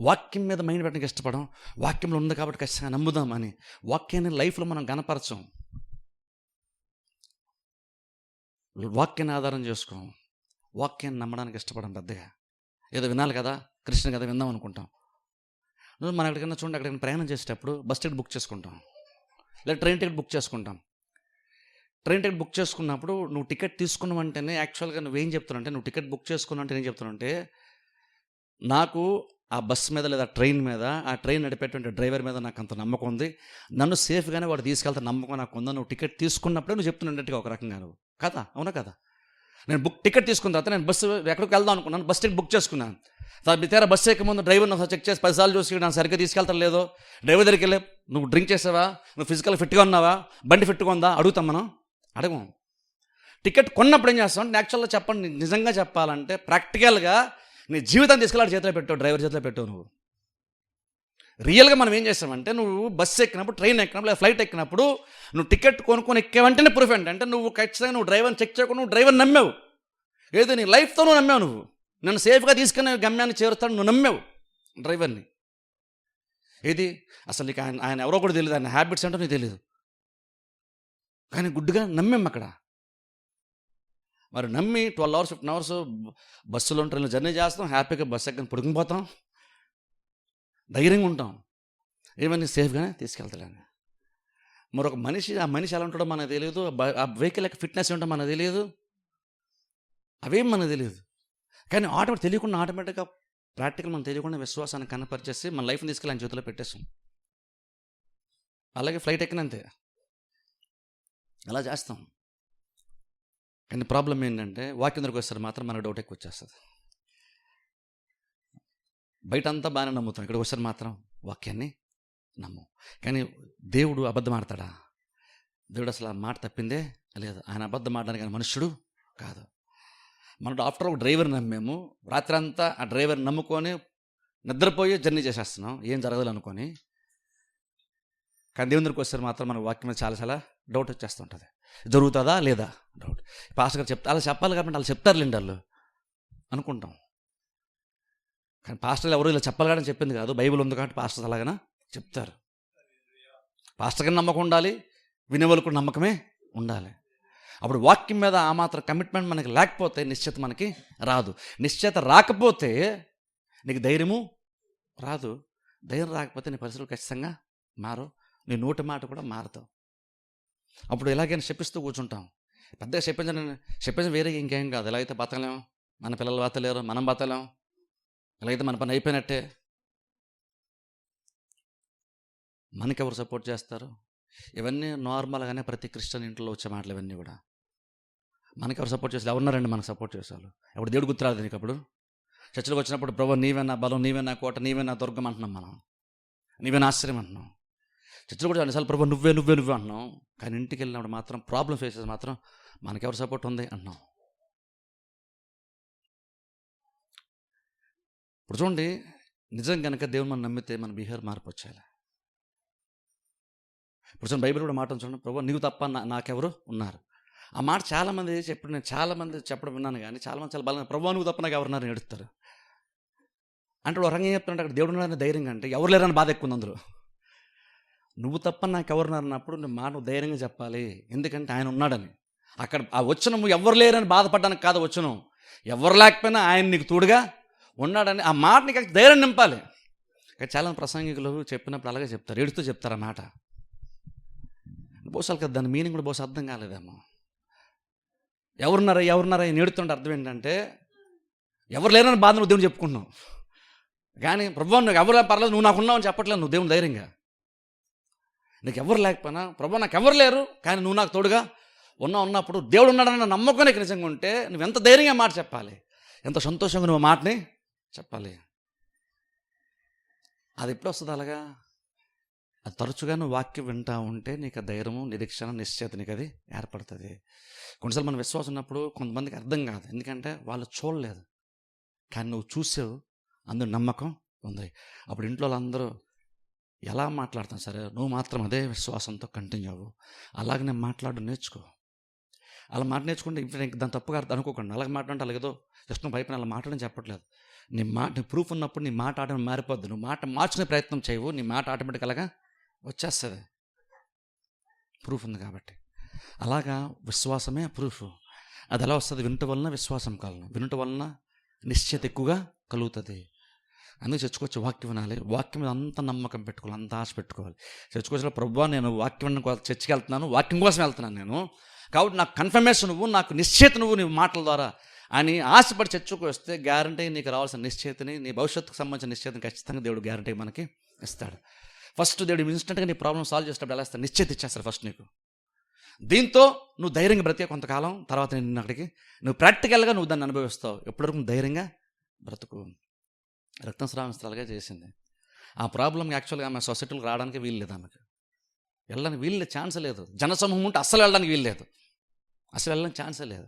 వాక్యం మీద మైండ్ పెట్టడానికి ఇష్టపడం. వాక్యంలో ఉంది కాబట్టి ఖచ్చితంగా నమ్ముదాం అని వాక్యాన్ని లైఫ్లో మనం గనపరచం, వాక్యాన్ని ఆధారం చేసుకోం, వాక్యాన్ని నమ్మడానికి ఇష్టపడం పెద్దగా. ఏదో వినాలి కదా, కృష్ణ కదా విందాం అనుకుంటాం. మనం ఎక్కడికైనా చూడండి, ఎక్కడికైనా ప్రయాణం చేసేటప్పుడు బస్ టికెట్ బుక్ చేసుకుంటాం, లేదా ట్రైన్ టికెట్ బుక్ చేసుకుంటాం. ట్రైన్ టికెట్ బుక్ చేసుకున్నప్పుడు నువ్వు టికెట్ తీసుకున్న వెంటనే యాక్చువల్గా నువ్వేం చెప్తున్నావు? నువ్వు టికెట్ బుక్ చేసుకున్న అంటే ఏం చెప్తున్నావు? నాకు ఆ బస్ మీద లేదా ట్రైన్ మీద, ఆ ట్రైన్ నడిపేటువంటి డ్రైవర్ మీద నాకు అంత నమ్మకం ఉంది, నన్ను సేఫ్గానే వాడు తీసుకెళ్తే నమ్మకం నాకు ఉందా. నువ్వు టికెట్ తీసుకున్నప్పుడే నువ్వు చెప్తున్నట్టుగా ఒక రకంగా నువ్వు కదా, అవునా కదా? నేను టికెట్ తీసుకున్న తర్వాత నేను బస్సు ఎక్కడికి వెళ్దాం అనుకున్నాను, బస్ టికెట్ బుక్ చేసుకున్నాను. తీరా బస్సు ఎక్క ముందు డ్రైవర్ని ఒకసారి చెక్ చేసి 10 సార్లు చూసి నాకు సరిగ్గా తీసుకెళ్తారు లేదో, డ్రైవర్ దగ్గరికి వెళ్ళి నువ్వు డ్రింక్ చేసావా, నువ్వు ఫిజికల్ ఫిట్గా ఉన్నావా, బండి ఫిట్గా ఉందా అడుగుతాం మనం, అడగం. టికెట్ కొన్నప్పుడు ఏం చేస్తాం అంటే యాక్చువల్గా చెప్పండి, నిజంగా చెప్పాలంటే ప్రాక్టికల్గా నీ జీవితం తీసుకెళ్ళి చేతిలో పెట్టావు, డ్రైవర్ చేతిలో పెట్టావు. నువ్వు రియల్గా మనం ఏం చేస్తామంటే నువ్వు బస్సు ఎక్కినప్పుడు, ట్రైన్ ఎక్కినప్పుడు, లేదా ఫ్లైట్ ఎక్కినప్పుడు నువ్వు టికెట్ కొనుక్కొని ఎక్కేవంటేనే ప్రూఫ్ ఏంటంటే నువ్వు ఖచ్చితంగా నువ్వు డ్రైవర్ని చెక్ చేయకుండా నువ్వు డ్రైవర్ నమ్మావు. ఏదో నీ లైఫ్తో నువ్వు నమ్మావు, నువ్వు నన్ను సేఫ్గా తీసుకుని గమ్యాన్ని చేరుతాడు నువ్వు నమ్మావు డ్రైవర్ని. ఏది అసలు నీకు ఆయన ఎవరో కూడా తెలియదు, ఆయన హ్యాబిట్స్ ఏంటో నీకు తెలియదు, కానీ గుడ్డుగా నమ్మాం అక్కడ. మరి నమ్మి 12 hours 15 hours బస్సులో ట్రైన్లో జర్నీ చేస్తాం, హ్యాపీగా బస్సు ఎక్కని పొడుగుపోతాం, ధైర్యంగా ఉంటాం, ఏమని సేఫ్గానే తీసుకెళ్తాడని. మరొక మనిషి, ఆ మనిషి ఎలా ఉంటాడో మనకు తెలియదు, ఆ వెహికల్ యొక్క ఫిట్నెస్ ఏంటో మనకు తెలియదు, అవేం మనకు తెలియదు. కానీ తెలియకుండా ఆటోమేటిక్గా ప్రాక్టికల్ మనం తెలియకుండా విశ్వాసాన్ని కనపరిచేసి మన లైఫ్ని తీసుకెళ్ళి ఆయన చేతిలో పెట్టేస్తాం. అలాగే ఫ్లైట్ ఎక్కినంతే అలా చేస్తాం. కానీ ప్రాబ్లం ఏంటంటే వాక్యం దగ్గరికి వస్తారు మాత్రం మనకు డౌట్ ఎక్కువ వచ్చేస్తుంది. బయట అంతా బాగానే నమ్ముతాం, ఇక్కడికి వస్తారు మాత్రం వాక్యాన్ని నమ్ము. కానీ దేవుడు అబద్ధం ఆడతాడా? దేవుడు అసలు ఆ మాట తప్పిందే లేదు. ఆయన అబద్ధం ఆడడానికి ఆయన మనుష్యుడు కాదు. మనం ఆఫ్టర్ ఒక డ్రైవర్ నమ్మాము, రాత్రి అంతా ఆ డ్రైవర్ నమ్ముకొని నిద్రపోయి జర్నీ చేసేస్తున్నాం ఏం జరగదు అనుకొని. కానీ దేవుని దగ్గరికి వస్తారు మాత్రం మన వాక్యం మీద చాలా చాలా డౌట్ వచ్చేస్తుంటుంది. జరుగుతుందా లేదా డౌట్. పాస్టర్ గారు అలా చెప్పాలి కాబట్టి వాళ్ళు చెప్తారులేండి వాళ్ళు అనుకుంటాం. కానీ పాస్టర్లు ఎవరు ఇలా చెప్పాలి కానీ చెప్పింది కాదు, బైబిల్ ఉంది కాబట్టి పాస్టర్స్ అలాగనా చెప్తారు. పాస్టర్ గారి నమ్మకం ఉండాలి, వినేవాళ్ళు కూడా నమ్మకమే ఉండాలి. అప్పుడు వాక్యం మీద ఆ మాత్రం కమిట్మెంట్ మనకి లేకపోతే నిశ్చయత మనకి రాదు. నిశ్చయత రాకపోతే నీకు ధైర్యము రాదు. ధైర్యం రాకపోతే నీ పరిస్థితులు ఖచ్చితంగా మారు, నీ నోటి మాట కూడా మారుతావు. అప్పుడు ఎలాగైనా చెప్పిస్తూ కూర్చుంటాం. పెద్దగా చెప్పించడం వేరే ఇంకేం కాదు. ఎలా అయితే బతకలేము, మన పిల్లలు బతలేరు, మనం బతలేం, ఎలాగైతే మన పని అయిపోయినట్టే. మనకెవరు సపోర్ట్ చేస్తారు? ఇవన్నీ నార్మల్గానే ప్రతి క్రిస్టియన్ ఇంట్లో వచ్చే మాటలు ఇవన్నీ కూడా. మనకెవరు సపోర్ట్ చేస్తారు? ఎవరున్నారండి మనకు సపోర్ట్ చేసేవాళ్ళు? అప్పుడు దేవుడు గుర్తురాదు నీకు. అప్పుడు చర్చలకు వచ్చినప్పుడు ప్రభు నీవే నా బలం, నీవే నా కోట, నీవే నా దుర్గం అంటున్నాం, మనం నీవే నా ఆశ్చర్యం అంటున్నాం. చర్చలో కూడా అన్నిసార్లు ప్రభు నువ్వే నువ్వే నువ్వే అంటున్నాం, కానీ ఇంటికి వెళ్ళినప్పుడు మాత్రం ప్రాబ్లం ఫేసెస్ మాత్రం మనకెవరు సపోర్ట్ ఉంది అంటున్నాం. ఇప్పుడు చూడండి, నిజం కనుక దేవుని మనం నమ్మితే మన బిహేవియర్ మార్పు వచ్చేయాలి. ఇప్పుడు చూడండి, బైబిల్ కూడా మాట చూడండి, ప్రభు నీవు తప్ప నాకెవరు ఉన్నారు. ఆ మాట చాలామంది నేను చాలామంది చెప్పడం విన్నాను, కానీ చాలామంది చాలా బలంగా ప్రభు నువ్వు తప్ప నాకు ఎవరున్నారని ఏడుస్తారు. అంటే ఒక రంగం చెప్తుంటే అక్కడ దేవుడు ఉన్నారని ధైర్యంగా, అంటే ఎవరు లేరని బాధ ఎక్కువ ఉంది అందులో. నువ్వు తప్ప నాకు ఎవరున్నారు అన్నప్పుడు నువ్వు ధైర్యంగా చెప్పాలి, ఎందుకంటే ఆయన ఉన్నాడని. అక్కడ ఆ వచనం ఎవరు లేరని బాధపడడానికి కాదు, వచనం ఎవరు లేకపోయినా ఆయన నీకు తోడుగా ఉన్నాడని ఆ మాట నీకు ధైర్యం నింపాలి. కానీ చాలా ప్రసంగికులు చెప్పినప్పుడు అలాగే చెప్తారు, ఏడుస్తూ చెప్తారు ఆ మాట. బహుశా కదా దాని మీనింగ్ కూడా బహుశా అర్థం కాలేదేమో. ఎవరున్నారా నేడుతుంటే అర్థం ఏంటంటే ఎవరు లేరని బాధ నువ్వు దేవుని చెప్పుకుంటున్నావు, కానీ ప్రభు నువ్వు ఎవరు పర్లేదు నువ్వు నాకు ఉన్నావు అని చెప్పట్లేదు నువ్వు దేవుని ధైర్యంగా. నీకు ఎవరు లేకపోయినా ప్రభు నాకు ఎవరు లేరు కానీ నువ్వు నాకు తోడుగా ఉన్నప్పుడు దేవుడు ఉన్నాడన్న నమ్మకం నీకు నిజంగా ఉంటే నువ్వు ఎంత ధైర్యంగా మాట చెప్పాలి, ఎంత సంతోషంగా నువ్వు మాటని చెప్పాలి. అది ఎప్పుడు వస్తుంది అలాగా? అది తరచుగా నువ్వు వాక్యం వింటూ ఉంటే నీకు ఆ ధైర్యము, నిరీక్షణ, నిశ్చయత నీకు అది ఏర్పడుతుంది. కొన్నిసార్లు మన విశ్వాసం ఉన్నప్పుడు కొంతమందికి అర్థం కాదు, ఎందుకంటే వాళ్ళు చూడలేదు, కానీ నువ్వు చూసావు, అందులో నమ్మకం ఉంది. అప్పుడు ఇంట్లో వాళ్ళందరూ ఎలా మాట్లాడతాను సరే, నువ్వు మాత్రం అదే విశ్వాసంతో కంటిన్యూ అవ్వు. అలాగే నేను మాట్లాడడం నేర్చుకో. అలా మాట నేర్చుకుంటే ఇప్పుడు దాని తప్పుగా అనుకోకండి. అలాగే మాట్లాడంటే అలాగేదో జస్ట్ నువ్వు భయపడిన అలా మాట్లాడని చెప్పట్లేదు. నీ ప్రూఫ్ ఉన్నప్పుడు నీ మాట ఆటోమేటిక్ మారిపోద్ది. నువ్వు మాట మార్చుకునే ప్రయత్నం చేయవు, నీ మాట ఆటోమేటిక్ అలాగా వచ్చేస్తుంది, ప్రూఫ్ ఉంది కాబట్టి. అలాగా విశ్వాసమే ప్రూఫ్. అది ఎలా వస్తుంది? వినటం వలన విశ్వాసం కలను, వినటం వలన నిశ్చయత ఎక్కువగా కలుగుతుంది. అందుకే చర్చకొచ్చి వాక్యం వినాలి, వాక్యం మీద అంత నమ్మకం పెట్టుకోవాలి, అంత ఆశ పెట్టుకోవాలి. చర్చకొచ్చిన ప్రభువా నేను వాక్యం చర్చకి వెళ్తున్నాను, వాక్యం కోసం వెళ్తున్నాను నేను, కాబట్టి నాకు కన్ఫర్మేషన్ నువ్వు, నాకు నిశ్చయత నువ్వు నీ మాటల ద్వారా అని ఆశపడి చర్చకు వస్తే గ్యారంటీ నీకు రావాల్సిన నిశ్చయతని, నీ భవిష్యత్తుకు సంబంధించిన నిశ్చయతని ఖచ్చితంగా దేవుడు గ్యారంటీ మనకి ఇస్తాడు. ఫస్ట్ దేవుడు ఇన్స్టెంట్గా నీ ప్రాబ్లం సాల్వ్ చేసేటప్పుడు ఎలా ఇస్తాడు? నిశ్చయత ఇచ్చేస్తాడు ఫస్ట్ నీకు. దీంతో నువ్వు ధైర్యంగా బ్రతికే కొంతకాలం తర్వాత నేను అక్కడికి నువ్వు ప్రాక్టికల్గా నువ్వు దాన్ని అనుభవిస్తావు. ఎప్పటివరకు నువ్వు ధైర్యంగా బ్రతుకు. రక్తం స్రావించాలుగా చేసింది. ఆ ప్రాబ్లం యాక్చువల్గా ఆమె సొసైటీలో రావడానికి వీలు లేదు, ఆమెకు వెళ్ళడానికి వీలు లేదు, ఛాన్స్ లేదు. జనసమూహం ఉంటే అస్సలు వెళ్ళడానికి వీలు లేదు, అసలు వెళ్ళడానికి ఛాన్సే లేదు.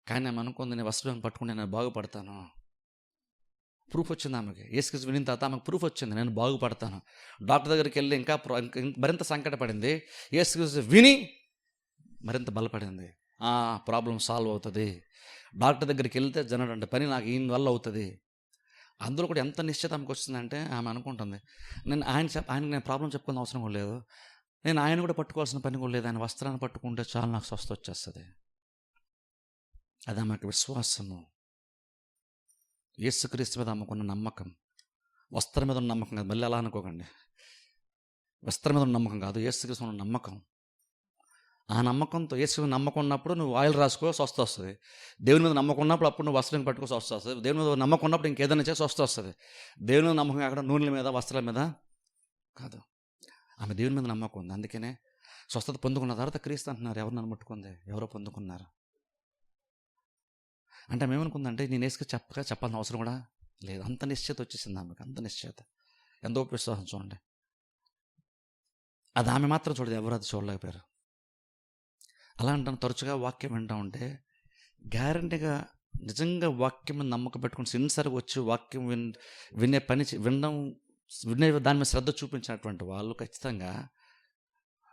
కానీ ఆమె అనుకుంది నేను వస్త్రం పట్టుకుంటే నేను బాగుపడతాను. ప్రూఫ్ వచ్చింది ఆమెకి. యేసుక్రీస్తు వినిన తర్వాత ఆమెకు ప్రూఫ్ వచ్చింది, నేను బాగుపడతాను. డాక్టర్ దగ్గరికి వెళ్ళి ఇంకా మరింత సంకటపడింది. యేసుక్రీస్తు విని మరింత బలపడింది. ప్రాబ్లం సాల్వ్ అవుతుంది. డాక్టర్ దగ్గరికి వెళ్తే జనడంటే పని నాకు ఈయన వల్ల అవుతుంది. అందులో కూడా ఎంత నిశ్చయత ఆమెకు వచ్చిందంటే ఆమె అనుకుంటుంది, ఆయనకి నేను ప్రాబ్లం చెప్పుకునే అవసరం కూడా లేదు, నేను ఆయన కూడా పట్టుకోవాల్సిన పని కూడా లేదు, ఆయన వస్త్రాన్ని పట్టుకుంటే చాలు నాకు స్వస్థ వచ్చేస్తుంది. అది ఆమెకు విశ్వాసము. యేసుక్రీస్తు మీద ఆమెకున్న నమ్మకం. వస్త్రం మీద ఉన్న నమ్మకం కాదు, మళ్ళీ అలా అనుకోకండి. వస్త్రం మీద ఉన్న నమ్మకం కాదు, యేసుక్రీస్తు ఉన్న నమ్మకం. ఆ నమ్మకంతో యేసు నమ్మకం ఉన్నప్పుడు నువ్వు ఆయిల్ రాసుకో స్వస్థ వస్తుంది. దేవుని మీద నమ్మకం ఉన్నప్పుడు అప్పుడు నువ్వు వస్త్రం పట్టుకో స్వస్థ వస్తుంది. దేవుని మీద నమ్మకం ఉన్నప్పుడు ఇంకేదైనా చేసి స్వస్థ వస్తుంది. దేవుని మీద నమ్మకం అక్కడ నూనెల మీద వస్త్రాల మీద కాదు. ఆమె దేవుని మీద నమ్మకం ఉంది, అందుకనే స్వస్థత పొందుకున్న తర్వాత క్రీస్తు అంటున్నారు. ఎవరు నన్ను ముట్టుకుంది? ఎవరో పొందుకున్నారు అంటే ఆమె ఏమనుకుందంటే నేను వేసుకు చెప్పాల్సిన అవసరం కూడా లేదు. అంత నిశ్చయత వచ్చేసింది ఆమెకు, అంత నిశ్చయత. ఎంతో విశ్వాసం చూడండి. అది ఆమె మాత్రం చూడదు, ఎవరు అది చూడలేకపోయారు. అలా అంటాను, తరచుగా వాక్యం వింటూ ఉంటే గ్యారంటీగా నిజంగా వాక్యం మీద నమ్మకం పెట్టుకుని సిన్సర్గా వచ్చి వాక్యం వినే పని వినే దాని మీద శ్రద్ధ చూపించినటువంటి వాళ్ళు ఖచ్చితంగా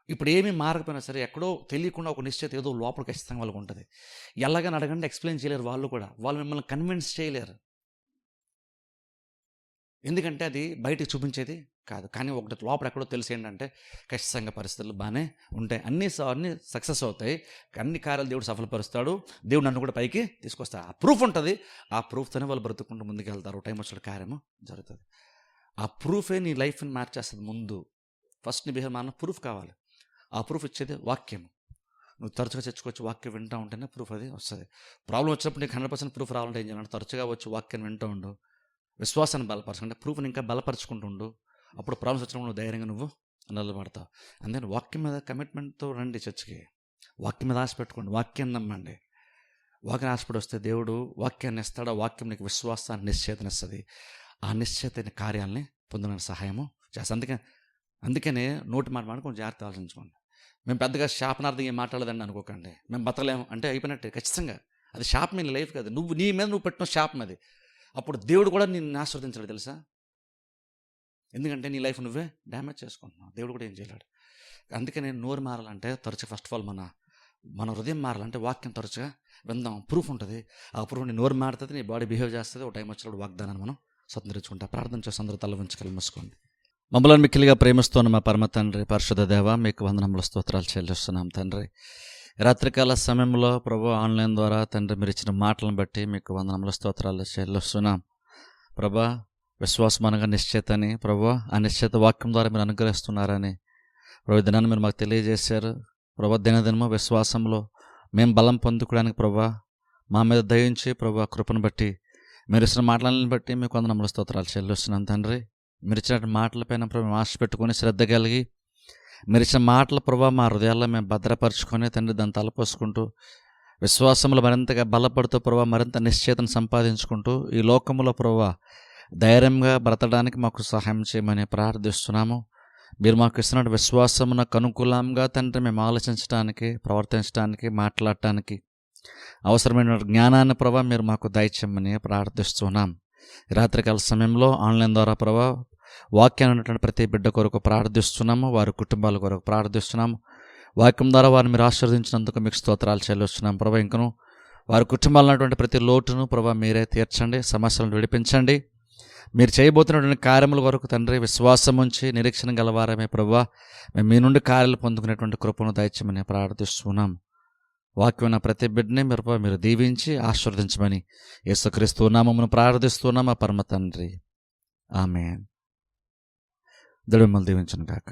ఇప్పుడు ఏమీ మారకపోయినా సరే ఎక్కడో తెలియకుండా ఒక నిశ్చయత ఏదో లోపల ఖచ్చితంగా వాళ్ళకు ఉంటుంది. ఎలాగని అడగండి ఎక్స్ప్లెయిన్ చేయలేరు వాళ్ళు కూడా, వాళ్ళు మిమ్మల్ని కన్విన్స్ చేయలేరు, ఎందుకంటే అది బయటికి చూపించేది కాదు. కానీ ఒకటి లోపల ఎక్కడో తెలిసి ఏంటంటే ఖచ్చితంగా పరిస్థితులు బాగానే ఉంటాయి, అన్నీ సక్సెస్ అవుతాయి, అన్ని కార్యాలు దేవుడు సఫలపరుస్తాడు, దేవుడు నన్ను కూడా పైకి తీసుకొస్తాడు. ఆ ప్రూఫ్ ఉంటుంది, ఆ ప్రూఫ్తోనే వాళ్ళు బ్రతుకుంటూ ముందుకు వెళ్తారు. టైం వచ్చిన కార్యము జరుగుతుంది. ఆ ప్రూఫే నీ లైఫ్ని మార్చేస్తుంది. ముందు ఫస్ట్ నీ బిహేవియర్ మారిన ప్రూఫ్ కావాలి. ఆ ప్రూఫ్ ఇచ్చేది వాక్యం. నువ్వు తరచుగా చర్చకొచ్చి వాక్యం వింటూ ఉంటేనే ప్రూఫ్ అది వస్తుంది. ప్రాబ్లం వచ్చినప్పుడు నీకు 100% ప్రూఫ్ రావాలంటే ఏం చేయాలంటే తరచుగా వచ్చి వాక్యాన్ని వింటూ ఉండు, విశ్వాసాన్ని బలపరచుకుంటే ప్రూఫ్ని ఇంకా బలపరుచుకుంటూ ఉండు. అప్పుడు ప్రాబ్లమ్స్ వచ్చినప్పుడు నువ్వు ధైర్యంగా నువ్వు నిలబడతావు. అందుకని వాక్యం మీద కమిట్మెంట్తో రండి చర్చికి, వాక్యం మీద ఆశ పెట్టుకోండి, వాక్యాన్ని నమ్మండి. వాక్యం ఆశపడి వస్తే దేవుడు వాక్యాన్ని ఇస్తాడు. ఆ వాక్యం నీకు విశ్వాసాన్ని నిశ్చయతనిస్తుంది. ఆ నిశ్చయత కార్యాలని పొందడానికి సహాయము చేస్తుంది. అందుకే అందుకనే నోటి మాట మాట కొంచెం జాగ్రత్త ఆలోచించుకోండి. మేము పెద్దగా శాపనార్థం ఏం మాట్లాడదండి అనుకోకండి. మేము బతకలేము అంటే అయిపోయినట్టే. ఖచ్చితంగా అది శాపం నీ లైఫ్ కాదు, నీ మీద నువ్వు పెట్టిన శాపం అది. అప్పుడు దేవుడు కూడా నిన్ను ఆశీర్వదించలేడు తెలుసా. ఎందుకంటే నీ లైఫ్ నువ్వే డ్యామేజ్ చేసుకుంటున్నావు, దేవుడు కూడా ఏం చేయలేడు. అందుకని నోరు మారాలంటే తరచుగా ఫస్ట్ ఆఫ్ ఆల్ మన హృదయం మారాలంటే వాక్యం తరచుగా విందాం. ప్రూఫ్ ఉంటుంది. ఆ ప్రూఫ్ నీ నోరు మారుతుంది, నీ బాడీ బిహేవ్ చేస్తుంది. ఒక టైం వచ్చినప్పుడు వాగ్దానాన్ని మనం స్వతంత్రించుకుంటాం. ప్రార్థన చేసి అందరూ తల వంచుకొని మూసుకోండి. మమ్మల్ని మిక్కిలిగా ప్రేమిస్తున్న మా పరమ తండ్రి, పరిశుద్ధ దేవ, మీకు వందనముల స్తోత్రాలు చెల్లిస్తున్నాం తండ్రి. రాత్రికాల సమయంలో ప్రభు ఆన్లైన్ ద్వారా తండ్రి మీరు ఇచ్చిన మాటలను బట్టి మీకు వందనముల స్తోత్రాలు చెల్లిస్తున్నాం. ప్రభా విశ్వాసం అనగా నిశ్చయితని, ప్రభు ఆ నిశ్చయిత వాక్యం ద్వారా మీరు అనుగ్రహిస్తున్నారని ప్రభు దినాన్ని మీరు మాకు తెలియజేశారు. ప్రభు దినదినము విశ్వాసంలో మేము బలం పొందుకోవడానికి ప్రభా మా మీద దయించి ప్రభు కృపను బట్టి మీరు ఇచ్చిన మాటలను బట్టి మీకు వందనముల స్తోత్రాలు చెల్లిస్తున్నాం తండ్రి. మీరు ఇచ్చిన మాటలపైన ప్రభు ఆశ పెట్టుకొని శ్రద్ధ కలిగి మీరు ఇచ్చిన మాటల ప్రభావ మా హృదయాల్లో మేము భద్రపరుచుకొని తండ్రి దాన్ని తలపోసుకుంటూ విశ్వాసంలో మరింతగా బలపడుతూ ప్రభావ మరింత నిశ్చయితను సంపాదించుకుంటూ ఈ లోకంలో ప్రభావ ధైర్యంగా బ్రతడానికి మాకు సహాయం చేయమని ప్రార్థిస్తున్నాము. మీరు మాకు ఇస్తున్న విశ్వాసమునకు అనుకూలంగా తండ్రి మేము ఆలోచించడానికి, ప్రవర్తించడానికి, మాట్లాడటానికి అవసరమైన జ్ఞానాన్ని ప్రభావ మీరు మాకు దయచేయమని ప్రార్థిస్తున్నాం. రాత్రికాల సమయంలో ఆన్లైన్ ద్వారా ప్రభావ వాక్యాన్ని ఉన్నటువంటి ప్రతి బిడ్డ కొరకు ప్రార్థిస్తున్నాము, వారి కుటుంబాల కొరకు ప్రార్థిస్తున్నాము. వాక్యం ద్వారా వారిని మీరు ఆశీర్వదించినందుకు మీకు స్తోత్రాలు చెల్లిస్తున్నాం ప్రభా. ఇంకను వారి కుటుంబాలు ఉన్నటువంటి ప్రతి లోటును ప్రభా మీరే తీర్చండి, సమస్యలను విడిపించండి. మీరు చేయబోతున్నటువంటి కార్యముల కొరకు తండ్రి విశ్వాసం ఉంచి నిరీక్షణ గలవారమే ప్రభా మేము మీ నుండి కార్యాలు పొందుకునేటువంటి కృపను దయచేయమని ప్రార్థిస్తున్నాం. వాక్యమైన ప్రతి బిడ్డని మీరు దీవించి ఆశీర్వదించమని యేసుక్రీస్తు నామమున ప్రార్థిస్తున్నాం మా పరమ తండ్రి. ఆమేన్. దేవుడు మిమ్మల్ని దీవించును గాక.